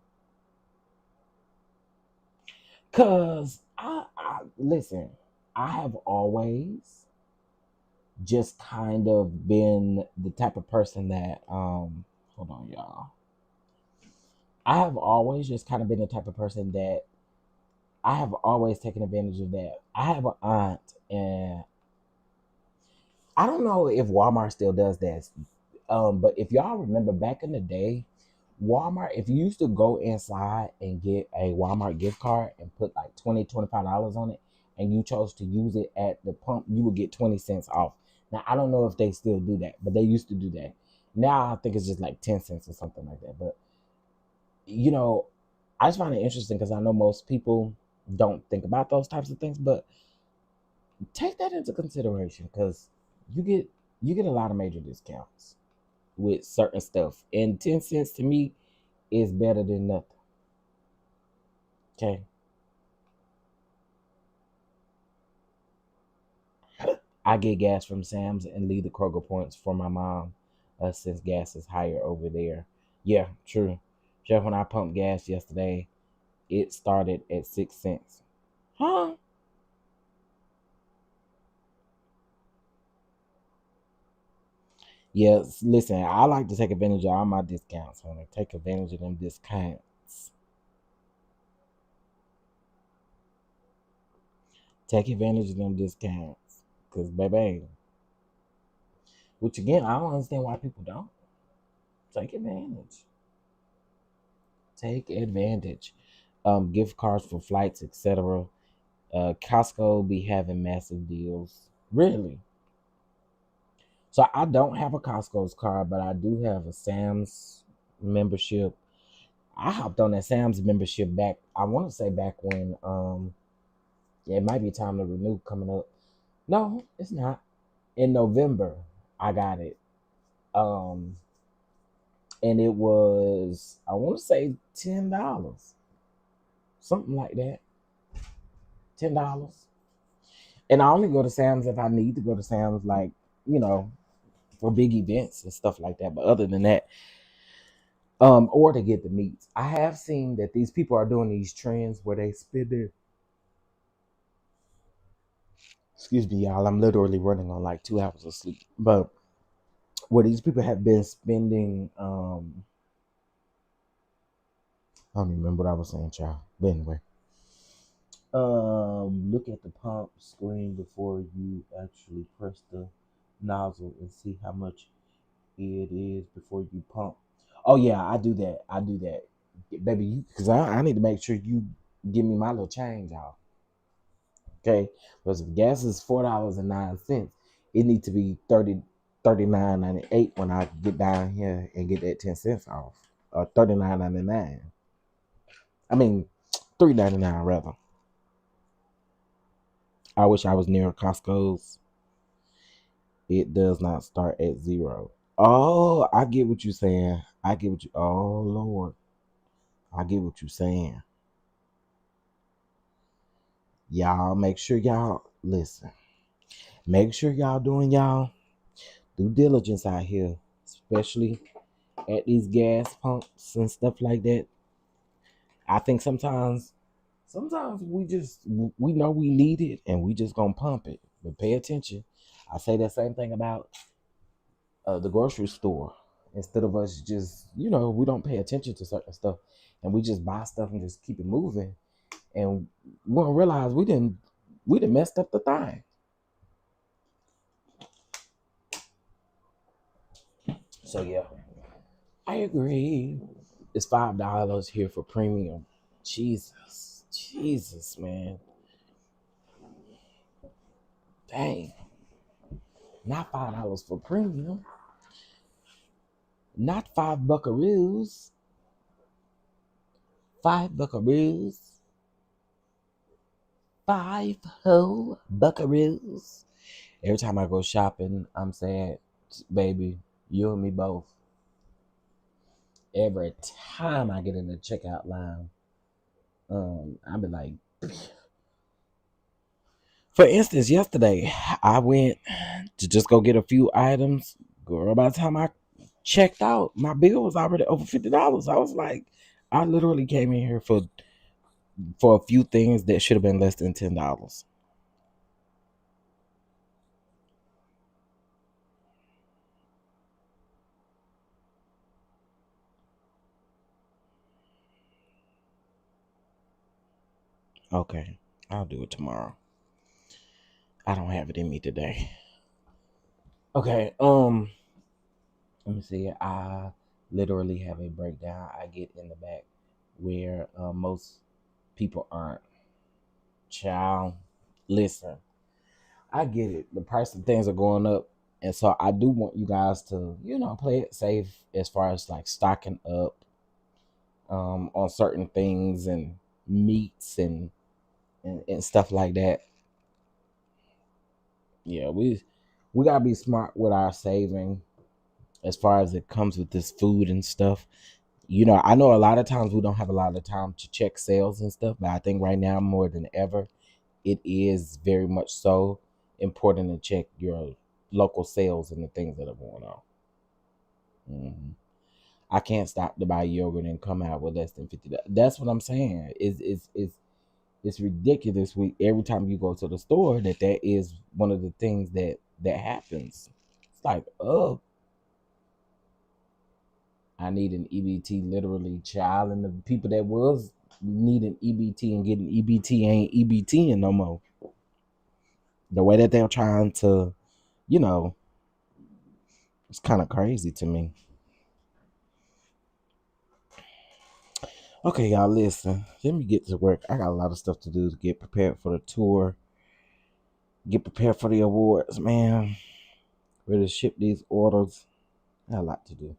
Cause I listen. I have always just kind of been the type of person that hold on, y'all. I have always just kind of been the type of person that I have always taken advantage of that. I have an aunt, and I don't know if Walmart still does this. But if y'all remember back in the day, Walmart, if you used to go inside and get a Walmart gift card and put like $25 on it, and you chose to use it at the pump, you would get 20 cents off. Now, I don't know if they still do that, but they used to do that. Now, I think it's just like 10 cents or something like that. But, you know, I just find it interesting because I know most people don't think about those types of things, but take that into consideration because you get a lot of major discounts with certain stuff. And 10 cents to me is better than nothing. Okay. I get gas from Sam's and leave the Kroger points for my mom since gas is higher over there. Yeah, true. Jeff, when I pumped gas yesterday, it started at 6 cents. Huh? Yes, listen, I like to take advantage of all my discounts, honey. Take advantage of them discounts. Take advantage of them discounts. Because, baby, which again, I don't understand why people don't. Take advantage. Take advantage. Gift cards for flights, etc. Costco be having massive deals. Really. So I don't have a Costco's card, but I do have a Sam's membership. I hopped on that Sam's membership back. I want to say back when yeah, it might be time to renew coming up. No, it's not. In November, I got it. Um, and it was I want to say $10, something like that. $10. And I only go to Sam's if I need to go to Sam's, like you know, for big events and stuff like that. But other than that, or to get the meats, I have seen that these people are doing these trends where they spend their. Excuse me, y'all. I'm literally running on like 2 hours of sleep. But where these people have been spending, I don't even remember what I was saying, child. But anyway, look at the pump screen before you actually press the nozzle and see how much it is before you pump. Oh yeah, I do that. I do that, baby. You because I need to make sure you give me my little change off. Okay, because if gas is $4.09, it needs to be 39.98 when I get down here and get that 10 cents off, or 39.99. I mean, 3.99 rather. I wish I was near Costco's. It does not start at zero. Oh, I get what you're saying. I get what you. Oh Lord, I get what you're saying. Y'all make sure y'all listen. Make sure y'all doing y'all due diligence out here, especially at these gas pumps and stuff like that. I think sometimes we know we need it and we just gonna pump it. But pay attention. I say that same thing about the grocery store. Instead of us just, we don't pay attention to certain stuff and we just buy stuff and just keep it moving. And we don't realize we didn't messed up the thing. So yeah, I agree. It's $5 here for premium. Jesus, man. Dang, not $5 for premium. Not five buckaroos. 5 buckaroos. 5 whole buckaroos. Every time I go shopping, I'm sad, baby. You and me both. Every time I get in the checkout line, I be like, for instance, yesterday I went to just go get a few items. Girl, by the time I checked out, my bill was already over $50. I was like, I literally came in here for a few things that should have been less than $10. Okay, I'll do it tomorrow. I don't have it in me today. Okay, let me see. I literally have a breakdown. I get in the back where most people aren't. Child, listen, I get it. The price of things are going up. And so I do want you guys to, play it safe as far as like stocking up on certain things and meats and stuff like that. Yeah, we gotta be smart with our saving as far as it comes with this food and stuff. I know a lot of times we don't have a lot of time to check sales and stuff, but I think right now more than ever, it is very much so important to check your local sales and the things that are going on. hmm I can't stop to buy yogurt and come out with less than $50. That's what I'm saying. It's ridiculous. Every time you go to the store, that is one of the things that happens. It's like, oh, I need an EBT, literally, child, and the people that was needing EBT and getting EBT ain't EBTing no more. The way that they're trying to, you know, it's kind of crazy to me. Okay, y'all, listen. Let me get to work. I got a lot of stuff to do to get prepared for the tour, get prepared for the awards, man. Ready to ship these orders. I got a lot to do.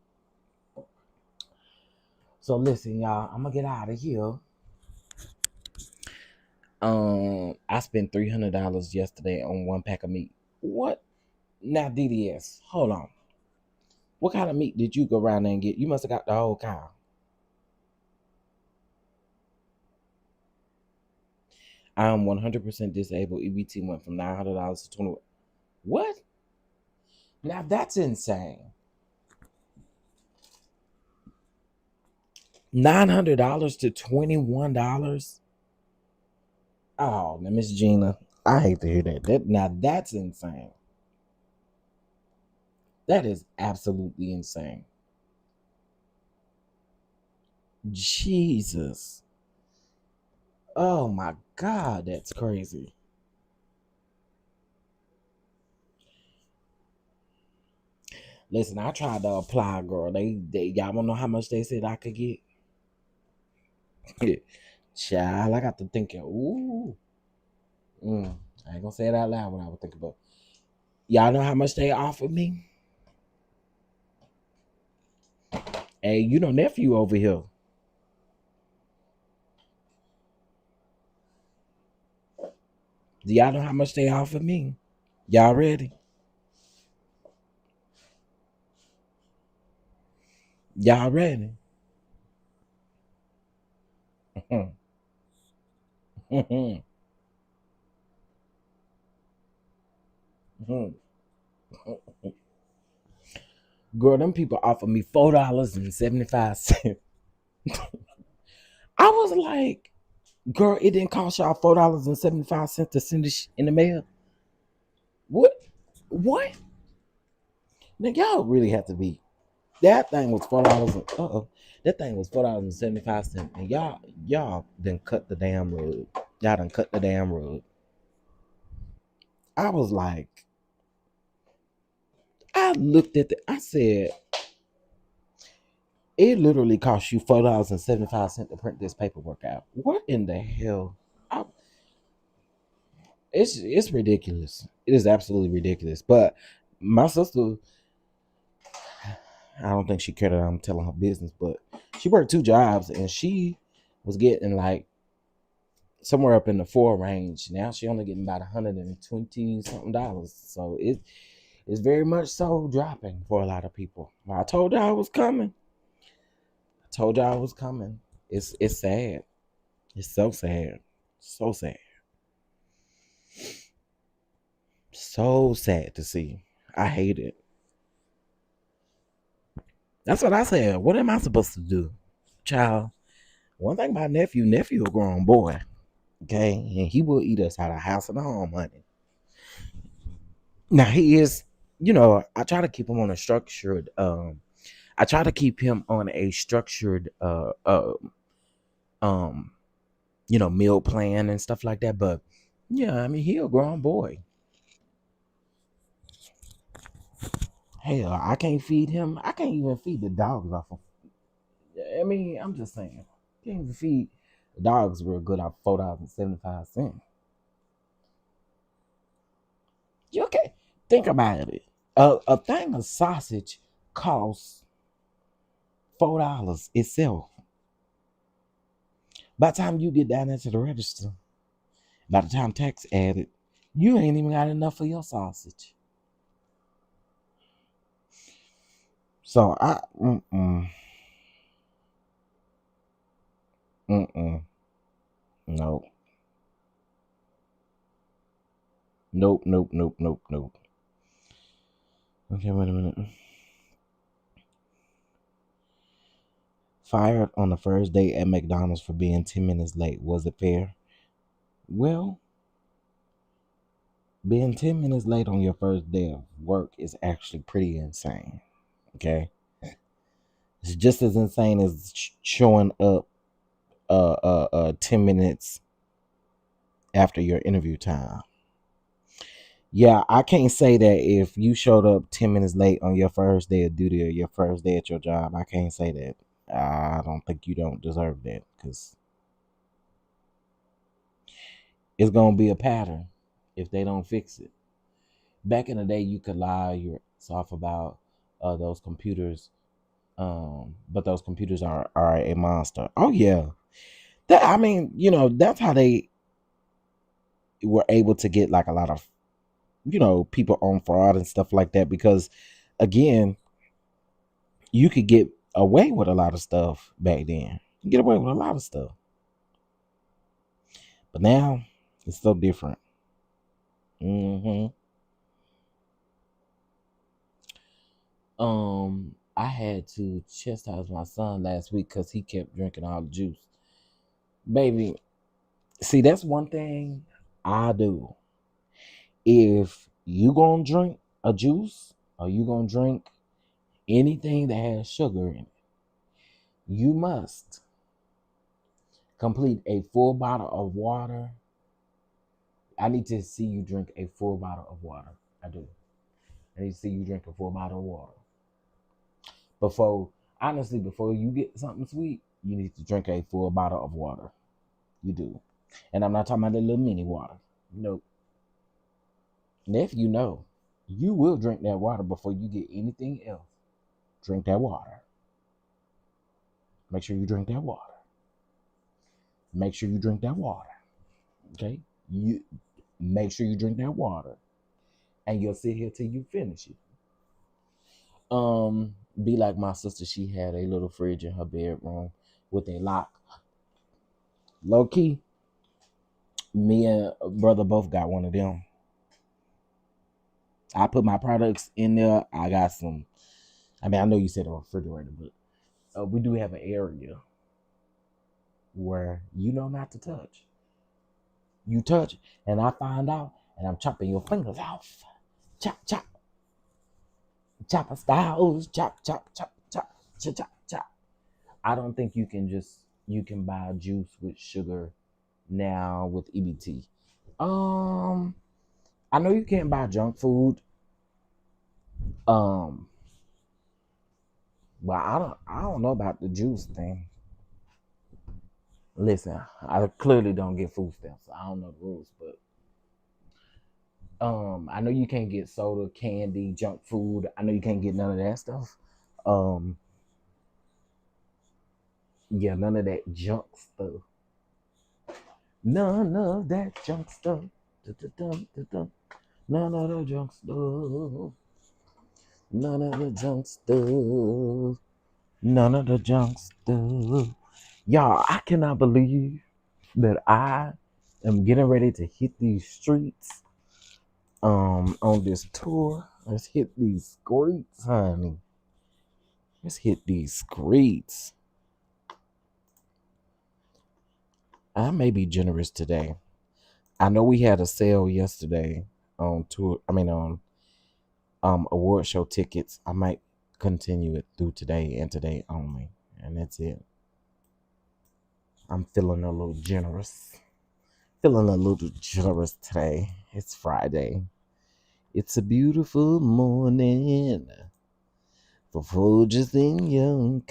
So listen, y'all, I'm gonna get out of here. I spent $300 yesterday on one pack of meat. What? Now, DDS, hold on. What kind of meat did you go around there and get? You must have got the whole cow. I am 100% disabled. EBT went from $900 to 20. What? Now that's insane. $900 to $21. Oh, now Miss Gina, I hate to hear that. Now that's insane. That is absolutely insane. Jesus. Oh my God, that's crazy. Listen, I tried to apply, girl. They y'all wanna know how much they said I could get? Child, I got to thinking, ooh. I ain't gonna say it out loud when I was thinking about. Y'all know how much they offered me? Hey, nephew over here. Do y'all know how much they offered me? Y'all ready? Y'all ready? Girl, them people offered me $4.75. I was like, girl, it didn't cost y'all $4.75 to send this in the mail. What? What? Now y'all really have to be. That thing was $4. That thing was $4.75, and y'all done cut the damn rug. Y'all done cut the damn rug. I was like, I looked at I said, it literally cost you $4.75 to print this paperwork out. What in the hell? I, it's ridiculous. It is absolutely ridiculous. But my sister, I don't think she cared that I'm telling her business, but she worked 2 jobs and she was getting like somewhere up in the 4 range. Now she only getting about $120 something dollars. So it's very much so dropping for a lot of people. I told y'all I was coming. I told y'all I was coming. It's sad. It's so sad. So sad. So sad to see. I hate it. That's what I said. What am I supposed to do? Child. One thing about nephew a grown boy. Okay? And he will eat us out of house and home, honey. Now he is, I try to keep him on a structured I try to keep him on a structured um meal plan and stuff like that. But yeah, I mean he a grown boy. Hell, I can't feed him. I can't even feed the dogs off of. I mean, I'm just saying. Can't even feed the dogs real good off $4.75. You okay? Think about it. A thing of sausage costs $4 itself. By the time you get down into the register, by the time tax added, you ain't even got enough for your sausage. So nope, nope. Okay, wait a minute. Fired on the first day at McDonald's for being 10 minutes late. Was it fair? Well, being 10 minutes late on your first day of work is actually pretty insane. Okay? It's just as insane as showing up 10 minutes after your interview time. Yeah, I can't say that if you showed up 10 minutes late on your first day of duty or your first day at your job. I can't say that. I don't think you don't deserve that because it's going to be a pattern if they don't fix it. Back in the day, you could lie yourself about those computers, but those computers are a monster. Oh, yeah. That's how they were able to get like a lot of, people on fraud and stuff like that because, again, you could get away with a lot of stuff back then. You get away with a lot of stuff. But now, it's so different. hmm I had to chastise my son last week because he kept drinking all the juice. Baby, see, that's one thing I do. If you gonna drink a juice or you gonna drink anything that has sugar in it, you must complete a full bottle of water. I need to see you drink a full bottle of water. I do. I need to see you drink a full bottle of water. Before you get something sweet, you need to drink a full bottle of water. You do. And I'm not talking about the little mini water. Nope. And if you will drink that water before you get anything else. Drink that water. Make sure you drink that water. Make sure you drink that water. Okay? You make sure you drink that water. And you'll sit here till you finish it. Be like my sister, she had a little fridge in her bedroom with a lock. Low key, me and brother both got one of them. I put my products in there. I got some I mean, I know you said a refrigerator, but we do have an area where you know not to touch. You touch, and I find out, and I'm chopping your fingers off. Chop, chop, chopper styles. Chop, chop, chop, chop, chop, chop, chop. I don't think you can buy juice with sugar now with EBT. Um, I know you can't buy junk food. Um, but I don't know about the juice thing. Listen, I clearly don't get food stamps. So I don't know the rules, but I know you can't get soda, candy, junk food. I know you can't get none of that stuff. Um, yeah, none of that junk stuff. None of that junk stuff. Dun-dun-dun, dun-dun. None of the junk stuff. None of the junk stuff. None of the junk stuff. Y'all, I cannot believe that I am getting ready to hit these streets on this tour. Let's hit these streets, honey. Let's hit these streets. I may be generous today. I know we had a sale yesterday on tour. I mean on award show tickets. I might continue it through today and today only, and that's it. I'm feeling a little generous. Feeling a little generous today. It's Friday. It's a beautiful morning for Folgers and Young.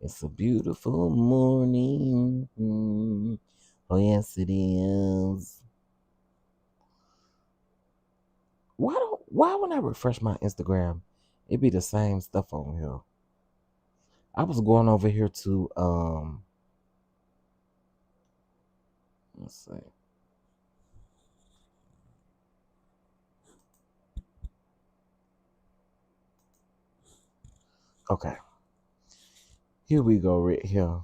It's a beautiful morning. Oh, yes, it is. Why when I refresh my Instagram, it be the same stuff on here? I was going over here to let's see. Okay. Here we go right here.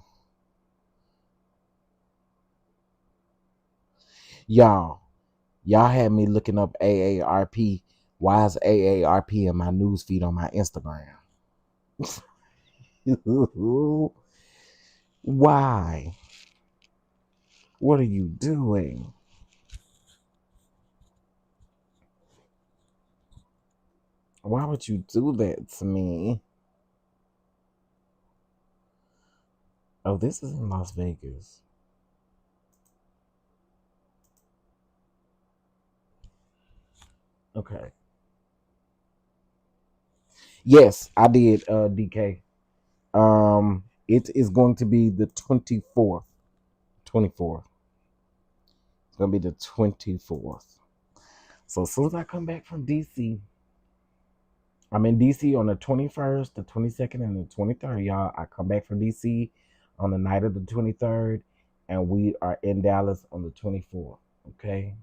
Y'all had me looking up AARP. Why is AARP in my newsfeed on my Instagram? Why? What are you doing? Why would you do that to me? Oh, this is in Las Vegas. Okay. Yes, I did, DK. It is going to be the 24th. 24th. It's going to be the 24th. So as soon as I come back from DC, I'm in DC on the 21st, the 22nd, and the 23rd, y'all. I come back from DC on the night of the 23rd, and we are in Dallas on the 24th. Okay?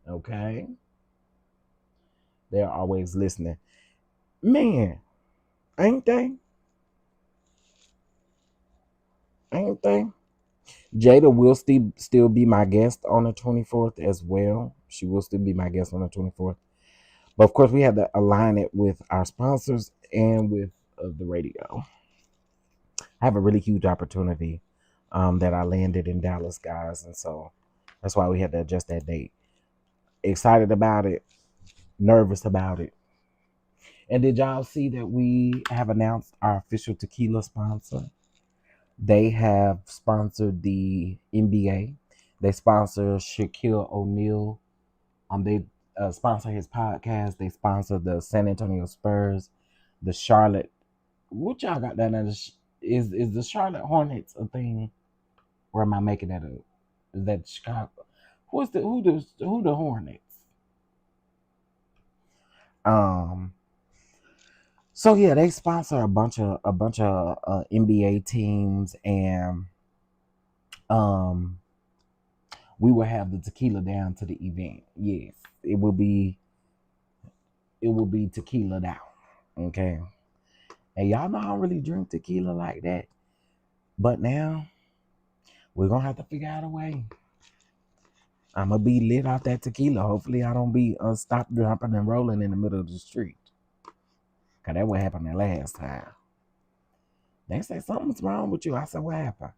Okay? They're always listening. Man, ain't they? Ain't they? Jada will still be my guest on the 24th as well. She will still be my guest on the 24th. But of course, we have to align it with our sponsors and with the radio. I have a really huge opportunity that I landed in Dallas, guys. And so that's why we had to adjust that date. Excited about it, nervous about it. And did y'all see that we have announced our official tequila sponsor? They have sponsored the NBA. They sponsor Shaquille O'Neal. They sponsor his podcast. They sponsor the San Antonio Spurs, the Charlotte. What y'all got down there? Is the Charlotte Hornets a thing, or am I making that up? Is that Chicago? Who the Hornets? Um. So yeah, they sponsor a bunch of NBA teams, and um, we will have the tequila down to the event. Yes, it will be tequila down. Okay. And y'all know I don't really drink tequila like that. But now we're gonna have to figure out a way. I'm gonna be lit off that tequila. Hopefully, I don't be stop dropping and rolling in the middle of the street. Cause that what happened the last time. They say something's wrong with you. I said, what happened?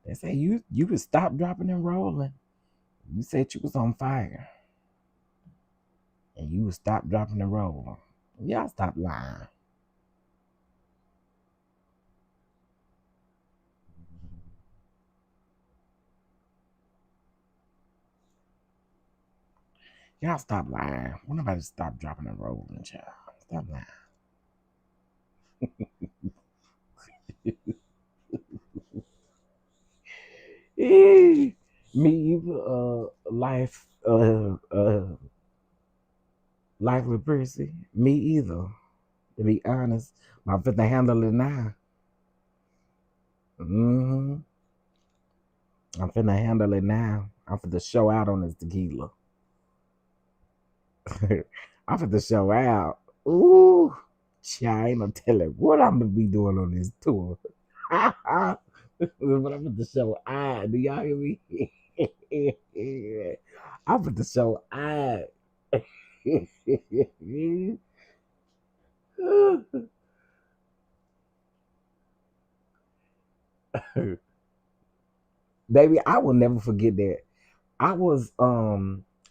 They say you could stop dropping and rolling. You said you was on fire, and you would stop dropping and rolling. Y'all stop lying. Y'all stop lying. Why nobody stop dropping and rolling, child? Stop lying. Me either. Life with Prissy. Me either. To be honest, I'm finna handle it now. hmm I'm finna handle it now. I'm finna show out on this tequila. I'm finna show out. Ooh, child, ain't no telling what I'm gonna be doing on this tour. But I'm finna show out. Do y'all hear me? I'm finna show out. Baby, I will never forget that. I was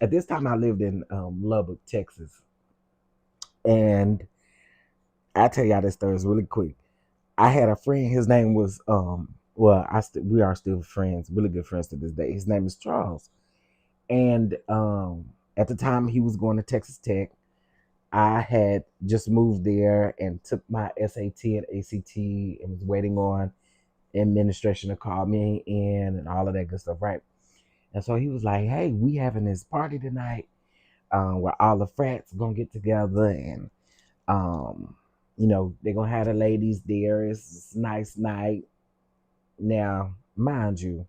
at this time I lived in Lubbock, Texas, and I tell y'all this story is really quick. I had a friend. His name was well, we are still friends, really good friends to this day. His name is Charles, and at the time he was going to Texas Tech. I had just moved there and took my SAT and ACT and was waiting on administration to call me in and all of that good stuff, right? And so he was like, "Hey, we having this party tonight, where all the frats gonna get together and um, they're gonna have the ladies there. It's a nice night." Now, mind you,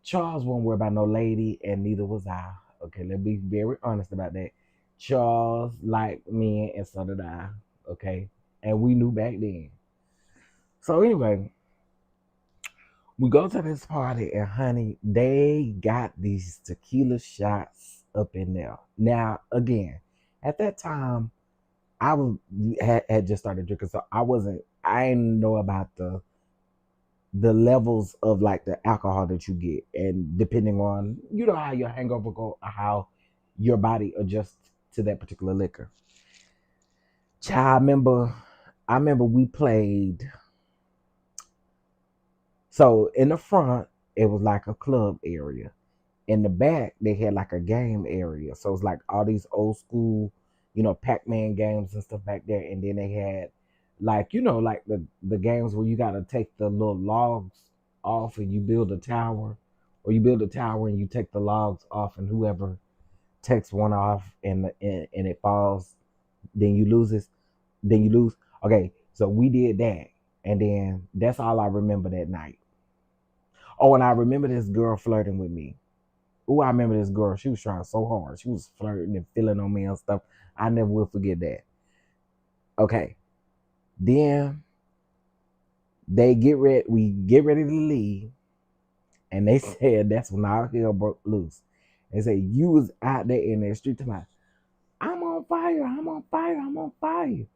Charles won't worry about no lady, and neither was I. Okay, let's be very honest about that. Charles liked me, and so did I. Okay, and we knew back then. So anyway, we go to this party, and honey, they got these tequila shots up in there. Now, again, at that time, I was had just started drinking, so I didn't know about the levels of like the alcohol that you get, and depending on how your hangover go, or how your body adjusts to that particular liquor. Child, I remember we played. So in the front, it was like a club area. In the back, they had like a game area. So it's like all these old school, Pac-Man games and stuff back there. And then they had like, like the games where you gotta take the little logs off and you build a tower. Or you build a tower and you take the logs off, and whoever takes one off and it falls, then you lose it. Then you lose. Okay, so we did that. And then that's all I remember that night. Oh, and I remember this girl flirting with me. Oh, I remember this girl. She was trying so hard. She was flirting and feeling on me and stuff. I never will forget that. Okay. Then they get ready. We get ready to leave, and they said that's when our hell broke loose. They said you was out there in the street tonight. I'm on fire. I'm on fire. I'm on fire.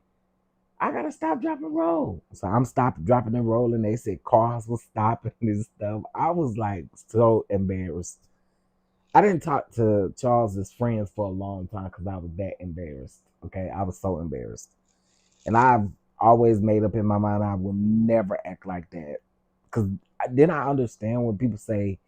I gotta stop, drop, and roll. So I'm stopping, dropping, and rolling. They said cars was stopping and stuff. I was like so embarrassed. I didn't talk to Charles's friends for a long time because I was that embarrassed. Okay, I was so embarrassed, and I've always made up in my mind I will never act like that. Because then I understand when people say,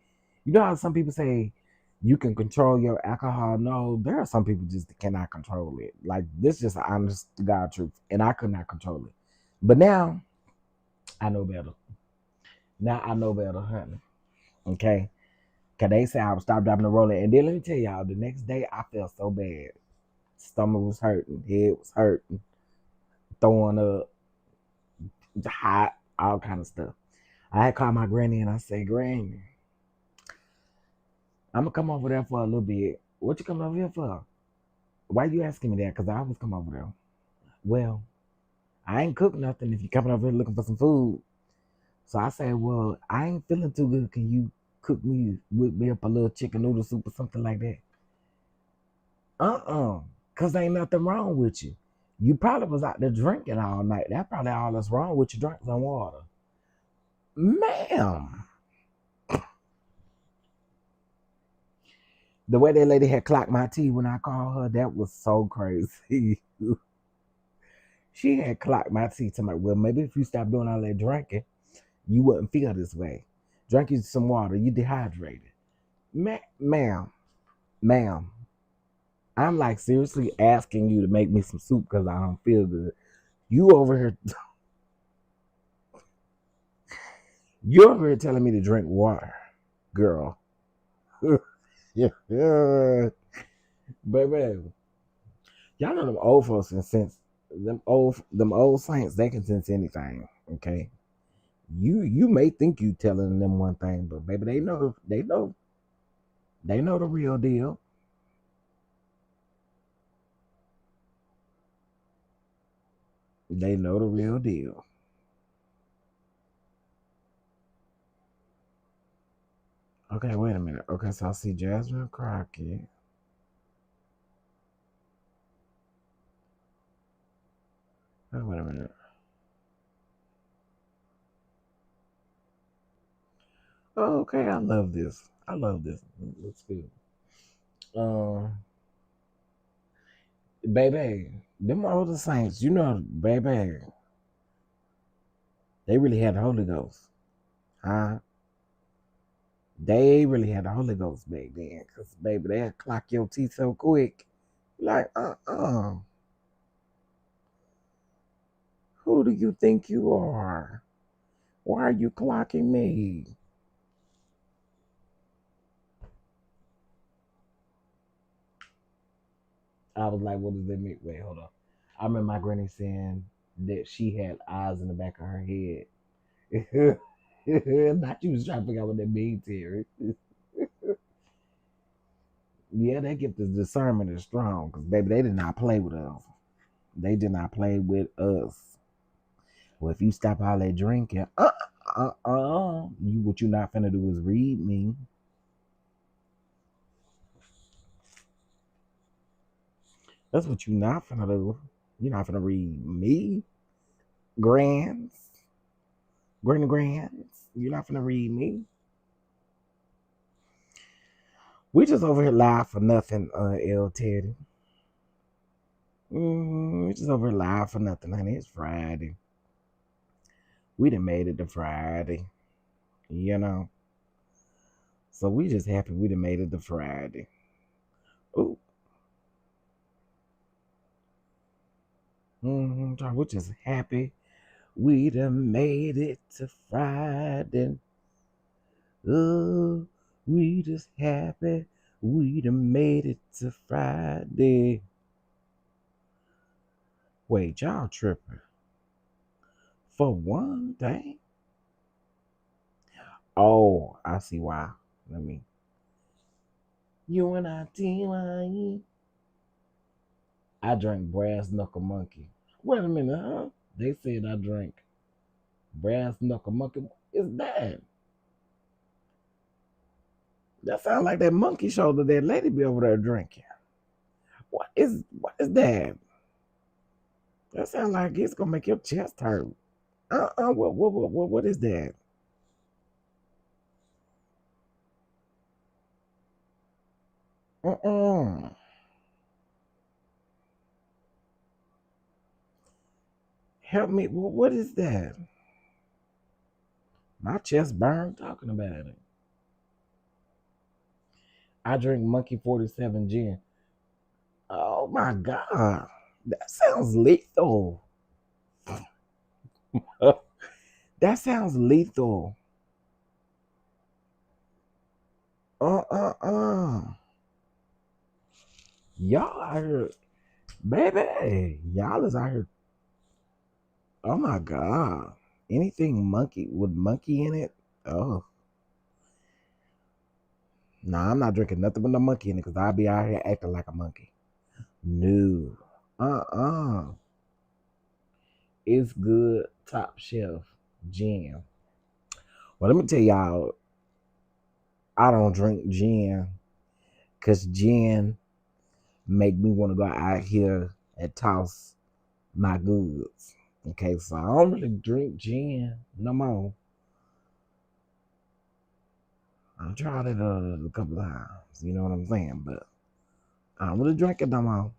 how some people say you can control your alcohol. No, there are some people just cannot control it. Like this, is just an honest to God truth, and I could not control it. But now I know better. Now I know better, honey. Okay. Cause they say I would stop dropping the roller. And then let me tell y'all, the next day I felt so bad. Stomach was hurting, head was hurting, throwing up, hot, all kind of stuff. I had called my granny and I said, Granny, I'm gonna come over there for a little bit. What you coming over here for? Why you asking me that? Cause I always come over there. Well, I ain't cook nothing if you coming over here looking for some food. So I said, well, I ain't feeling too good. Can you whip me up a little chicken noodle soup or something like that. Cause ain't nothing wrong with you. You probably was out there drinking all night. That's probably all that's wrong with you. Drink some water. Ma'am. The way that lady had clocked my tea when I called her, that was so crazy. She had clocked my tea to my, well, maybe if you stop doing all that drinking, you wouldn't feel this way. Drink you some water, you dehydrated. Ma'am, ma'am, I'm like seriously asking you to make me some soup because I don't feel good. You over here, you're over here telling me to drink water, girl. Yeah, baby. Y'all know them old folks can sense them old saints. They can sense anything. Okay, you may think you telling them one thing, but baby, they know the real deal. They know the real deal. Okay, wait a minute. Okay, so I see Jasmine Crockett. Oh, wait a minute. Oh, okay, I love this. I love this. Looks good. Um, baby, them older saints, you know, baby, they really had the Holy Ghost, huh? They really had the Holy Ghost back then, cause baby, they'd clock your teeth so quick. Like, who do you think you are? Why are you clocking me? I was like, what does that mean? Wait, hold on. I remember my granny saying that she had eyes in the back of her head. Not you was trying to figure out what that means, Terry. Yeah, they get the discernment is strong because baby, they did not play with us. They did not play with us. Well, if you stop all that drinking, you what you not finna do is read me. That's what you not finna do. You're not finna read me, grands, grands. You're not finna read me. We just over here live for nothing, L Teddy. We just over here live for nothing, honey. It's Friday. We done made it to Friday, you know. So we just happy we done made it to Friday. Ooh. We're just happy we done made it to Friday. Oh, we just happy we done made it to Friday. Wait, y'all tripping. For one thing? Oh, I see why. Let me. You and I drank Brass Knuckle Monkey. Wait a minute, huh? They said I drank Brass Knuckle Monkey. What is that? That sounds like that monkey shoulder that lady be over there drinking. What is that? That sounds like it's gonna make your chest hurt. What is that? Uh-uh. Help me. What is that? My chest burned talking about it. I drink Monkey 47 gin. Oh my god. That sounds lethal. That sounds lethal. Uh. Y'all out here, baby. Y'all is out here. Oh my god. Anything monkey with monkey in it? Oh. Nah, I'm not drinking nothing with no monkey in it because I'll be out here acting like a monkey. No. Uh. It's good top shelf gin. Well, let me tell y'all. I don't drink gin because gin make me want to go out here and toss my goods. Okay, so I don't really drink gin no more. I tried it a couple of times, you know what I'm saying? But I don't really drink it no more.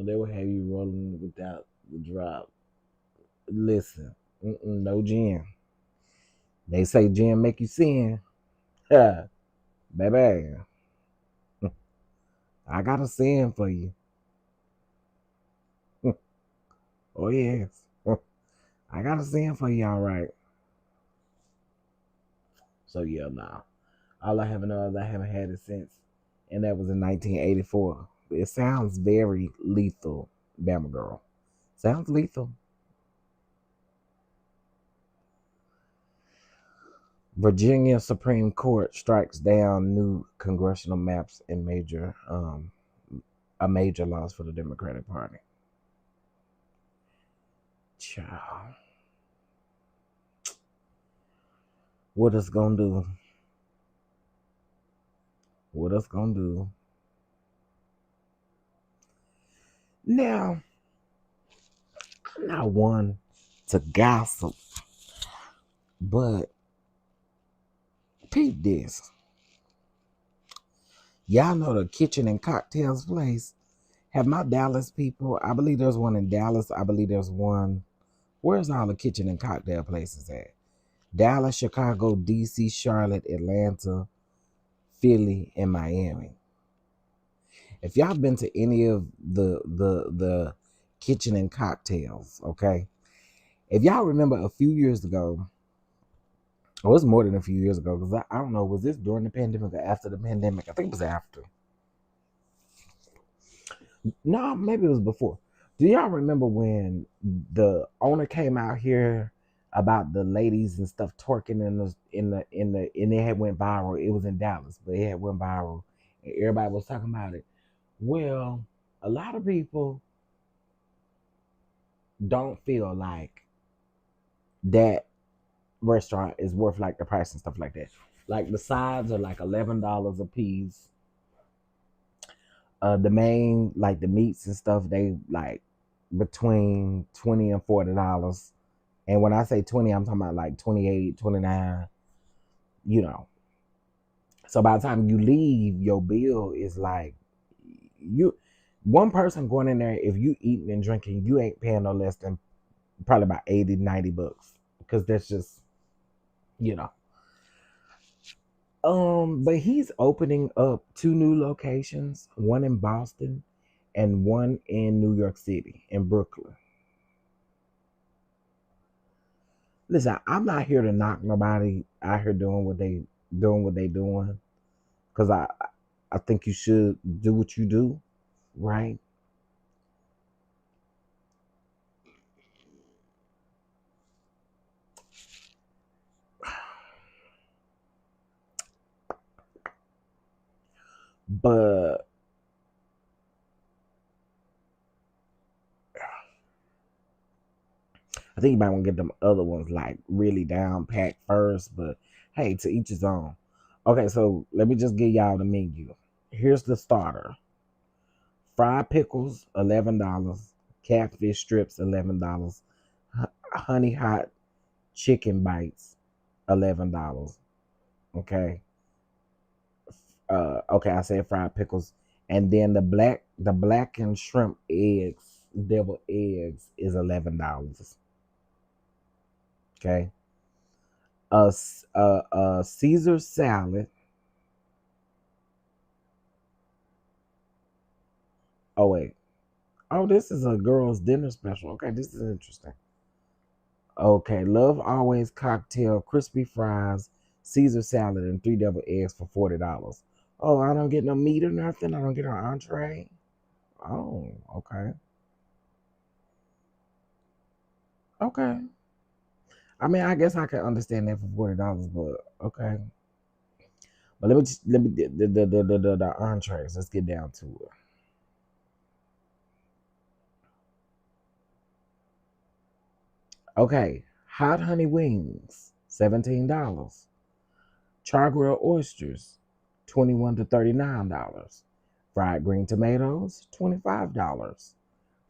They will have you rolling without the drop. Listen, no gin. They say gin make you sin. Yeah, baby, I got a sin for you. Oh yes, I got a sin for you. All right. So yeah, nah. All I have know is I haven't had it since, and that was in 1984. It sounds very lethal, Bama girl. Sounds lethal. Virginia Supreme Court strikes down new congressional maps in a major loss for the Democratic Party. Child, what it's gonna do? What it's gonna do? Now, I'm not one to gossip, but peep this. Y'all know the kitchen and cocktails place. Have my Dallas people? I believe there's one in Dallas. I believe there's one. Where's all the kitchen and cocktail places at? Dallas, Chicago, DC, Charlotte, Atlanta, Philly, and Miami. If y'all been to any of the kitchen and cocktails, okay? If y'all remember a few years ago, or it's more than a few years ago, because I don't know, was this during the pandemic or after the pandemic? I think it was after. No, maybe it was before. Do y'all remember when the owner came out here about the ladies and stuff twerking in the and it had went viral? It was in Dallas, but it had went viral, and everybody was talking about it. Well, a lot of people don't feel like that restaurant is worth like the price and stuff like that. Like the sides are like $11 a piece. The main like the meats and stuff they like between $20 and $40. And when I say 20, I'm talking about like 28, 29. You know. So by the time you leave, your bill is like you one person going in there, if you eating and drinking, you ain't paying no less than probably about 80, $90. Because that's just, you know. But he's opening up two new locations, one in Boston and one in New York City, in Brooklyn. Listen, I'm not here to knock nobody out here doing, because I think you should do what you do, right? But I think you might want to get them other ones like really down packed first. But hey, to each his own. Okay, so let me just give y'all the menu. Here's the starter: fried pickles, $11; catfish strips, $11; honey hot chicken bites, $11. Okay. Okay, I said fried pickles, and then the blackened shrimp eggs, deviled eggs, is $11. Okay. A Caesar salad. Oh wait. Oh, this is a girl's dinner special. Okay, this is interesting. Okay, love always cocktail, crispy fries, Caesar salad, and three deviled eggs for $40. Oh, I don't get no meat or nothing. I don't get an entree. Oh, okay, okay. I mean, I guess I can understand that for $40, but okay. But let me the entrees. Let's get down to it. Okay, hot honey wings, $17. Char-grilled oysters, $21 to $39. Fried green tomatoes, $25.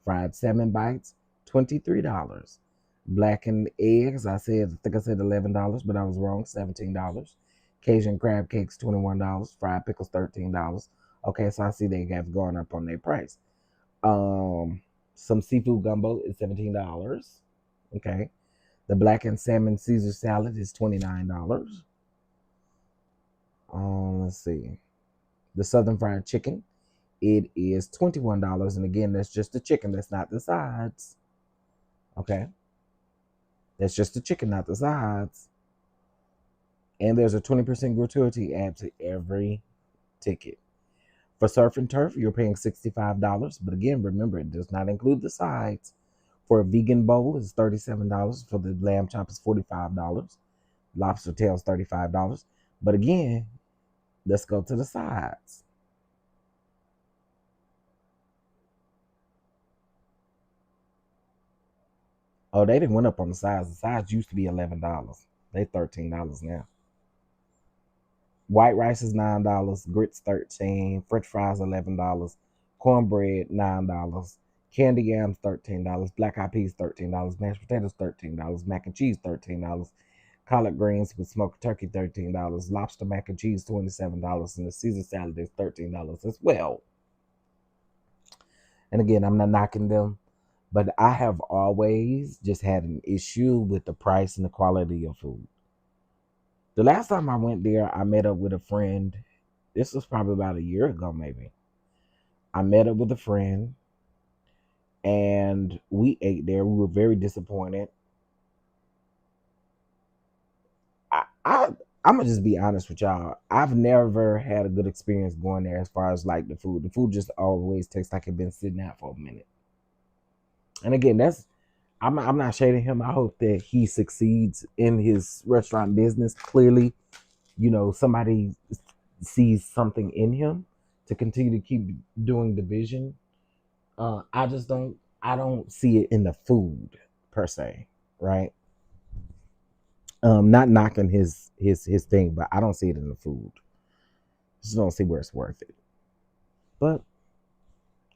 Fried salmon bites, $23. Blackened eggs, I think I said $11, but I was wrong, $17. Cajun crab cakes, $21. Fried pickles, $13. Okay, so I see they have gone up on their price. Um, some seafood gumbo is $17. Okay. The blackened salmon Caesar salad is $29. Let's see. The southern fried chicken, it is $21. And again, that's just the chicken, that's not the sides. Okay. That's just the chicken, not the sides. And there's a 20% gratuity added to every ticket. For surf and turf, you're paying $65. But again, remember, it does not include the sides. For a vegan bowl, it's $37. For the lamb chop, it's $45. Lobster tail is $35. But again, let's go to the sides. Oh, they didn't went up on the sides. The sides used to be $11. They $13 now. White rice is $9. Grits $13. French fries $11. Cornbread $9. Candy yams $13. Black eyed peas $13. Mashed potatoes $13. Mac and cheese $13. Collard greens with smoked turkey $13. Lobster mac and cheese $27. And the Caesar salad is $13 as well. And again, I'm not knocking them, but I have always just had an issue with the price and the quality of food. The last time I went there, I met up with a friend. This was probably about a year ago, maybe. I met up with a friend and we ate there. We were very disappointed. I I'm gonna just be honest with y'all. I've never had a good experience going there as far as like the food. The food just always tastes like it been sitting out for a minute. And again, I'm not shading him. I hope that he succeeds in his restaurant business. Clearly, somebody sees something in him to continue to keep doing the vision. I just don't. I don't see it in the food per se, right? Not knocking his thing, but I don't see it in the food. Just don't see where it's worth it. But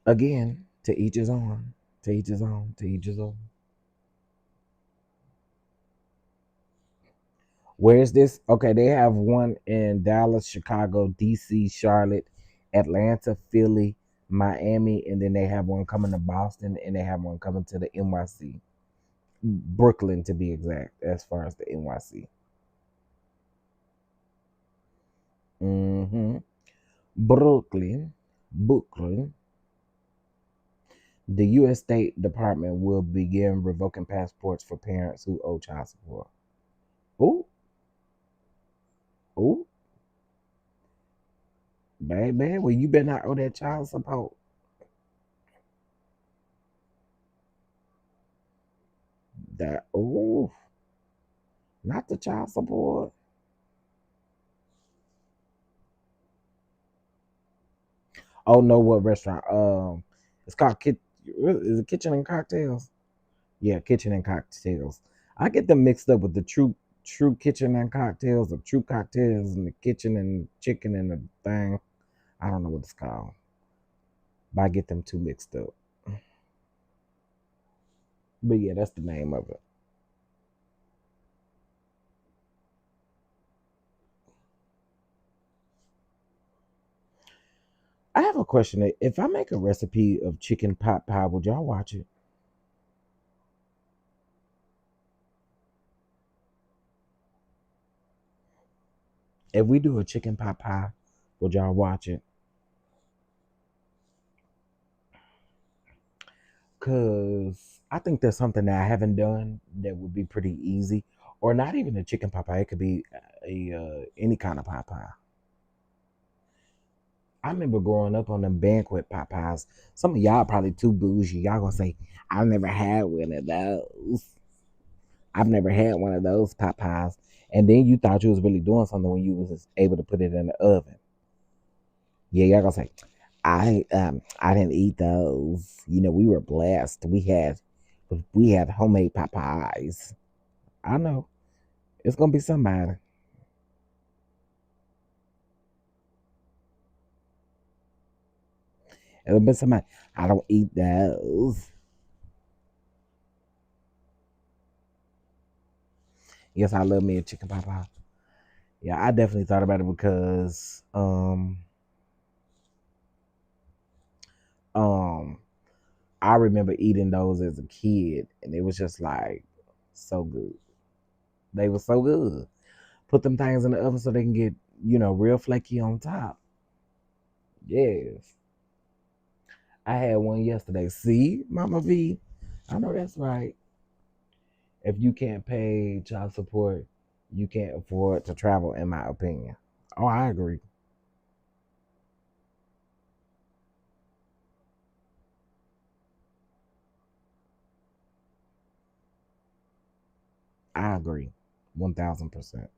again, to each his own. To each his own. To each his own. Where is this? Okay, they have one in Dallas, Chicago, DC, Charlotte, Atlanta, Philly, Miami, and then they have one coming to Boston, and they have one coming to the NYC, Brooklyn to be exact, as far as the NYC. hmm Brooklyn, Brooklyn. The U.S. State Department will begin revoking passports for parents who owe child support. Ooh, ooh, baby, well, you better not owe that child support. That, ooh, not the child support. Oh no, what restaurant? It's called Is it Kitchen and Cocktails? Yeah, Kitchen and Cocktails. I get them mixed up with the True Kitchen and Cocktails, or True Cocktails and the Kitchen and Chicken and the thing. I don't know what it's called, but I get them two mixed up. But yeah, that's the name of it. I have a question. If I make a recipe of chicken pot pie, would y'all watch it? If we do a chicken pot pie, would y'all watch it? Cause I think there's something that I haven't done that would be pretty easy, or not even a chicken pot pie. It could be a any kind of pot pie. I remember growing up on them banquet pot pies. Some of y'all probably too bougie. Y'all gonna say, "I've never had one of those. I've never had one of those pot pies." And then you thought you was really doing something when you was able to put it in the oven. Yeah, y'all gonna say, I didn't eat those. We were blessed. We had homemade pot pies. I know it's gonna be somebody. It'll be somebody. I don't eat those. Yes, I love me a chicken pot pie. Yeah, I definitely thought about it because um I remember eating those as a kid and it was just like so good. They were so good. Put them things in the oven so they can get, real flaky on top. Yes. I had one yesterday. See, Mama V? I know that's right. If you can't pay child support, you can't afford to travel, in my opinion. Oh, I agree. I agree. 1000%.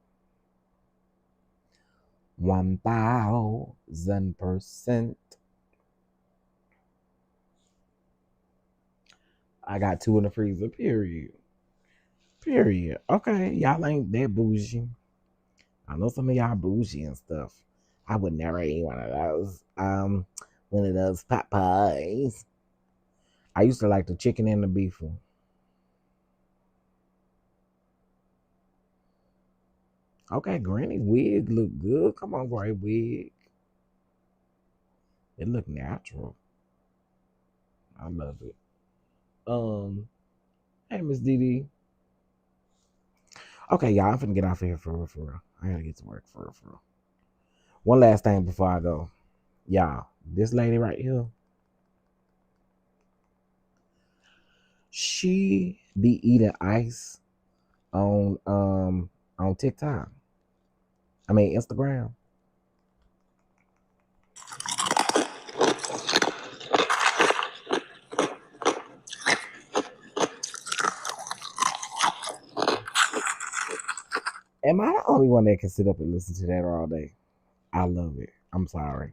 1000%. I got two in the freezer, period. Period. Okay, y'all ain't that bougie. I know some of y'all bougie and stuff. I would never eat one of those. One of those pot pies. I used to like the chicken and the beef one. Okay, Granny wig look good. Come on, Gray wig. It look natural. I love it. Um, hey Miss Didi. Okay, y'all, I'm finna get off of here for real, for real. I gotta get to work for real, for real. One last thing before I go. Y'all, this lady right here, she be eating ice on TikTok. I mean Instagram. Am I the only one that can sit up and listen to that all day? I love it. I'm sorry.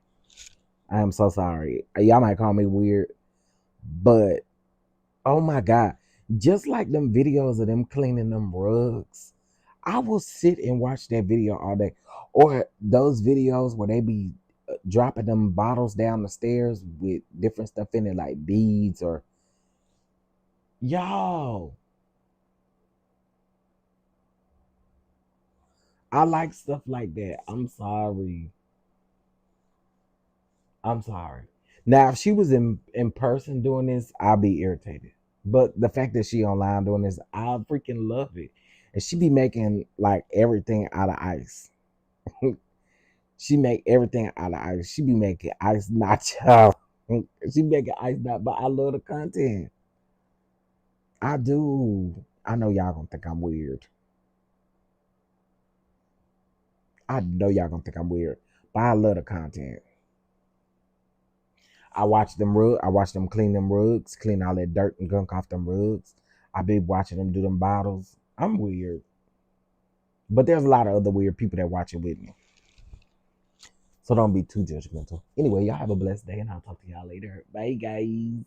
I am so sorry. Y'all might call me weird, but oh my god, just like them videos of them cleaning them rugs, I will sit and watch that video all day. Or those videos where they be dropping them bottles down the stairs with different stuff in it, like beads or y'all. I like stuff like that. I'm sorry. I'm sorry. Now, if she was in person doing this, I'd be irritated. But the fact that she online doing this, I freaking love it. And she be making like everything out of ice. She make everything out of ice. She be making ice nacho. She making ice nacho, but I love the content. I do. I know y'all gonna think I'm weird. I know y'all gonna think I'm weird, but I love the content. I watch them clean them rugs, clean all that dirt and gunk off them rugs. I be watching them do them bottles. I'm weird. But there's a lot of other weird people that watch it with me. So don't be too judgmental. Anyway, y'all have a blessed day and I'll talk to y'all later. Bye guys.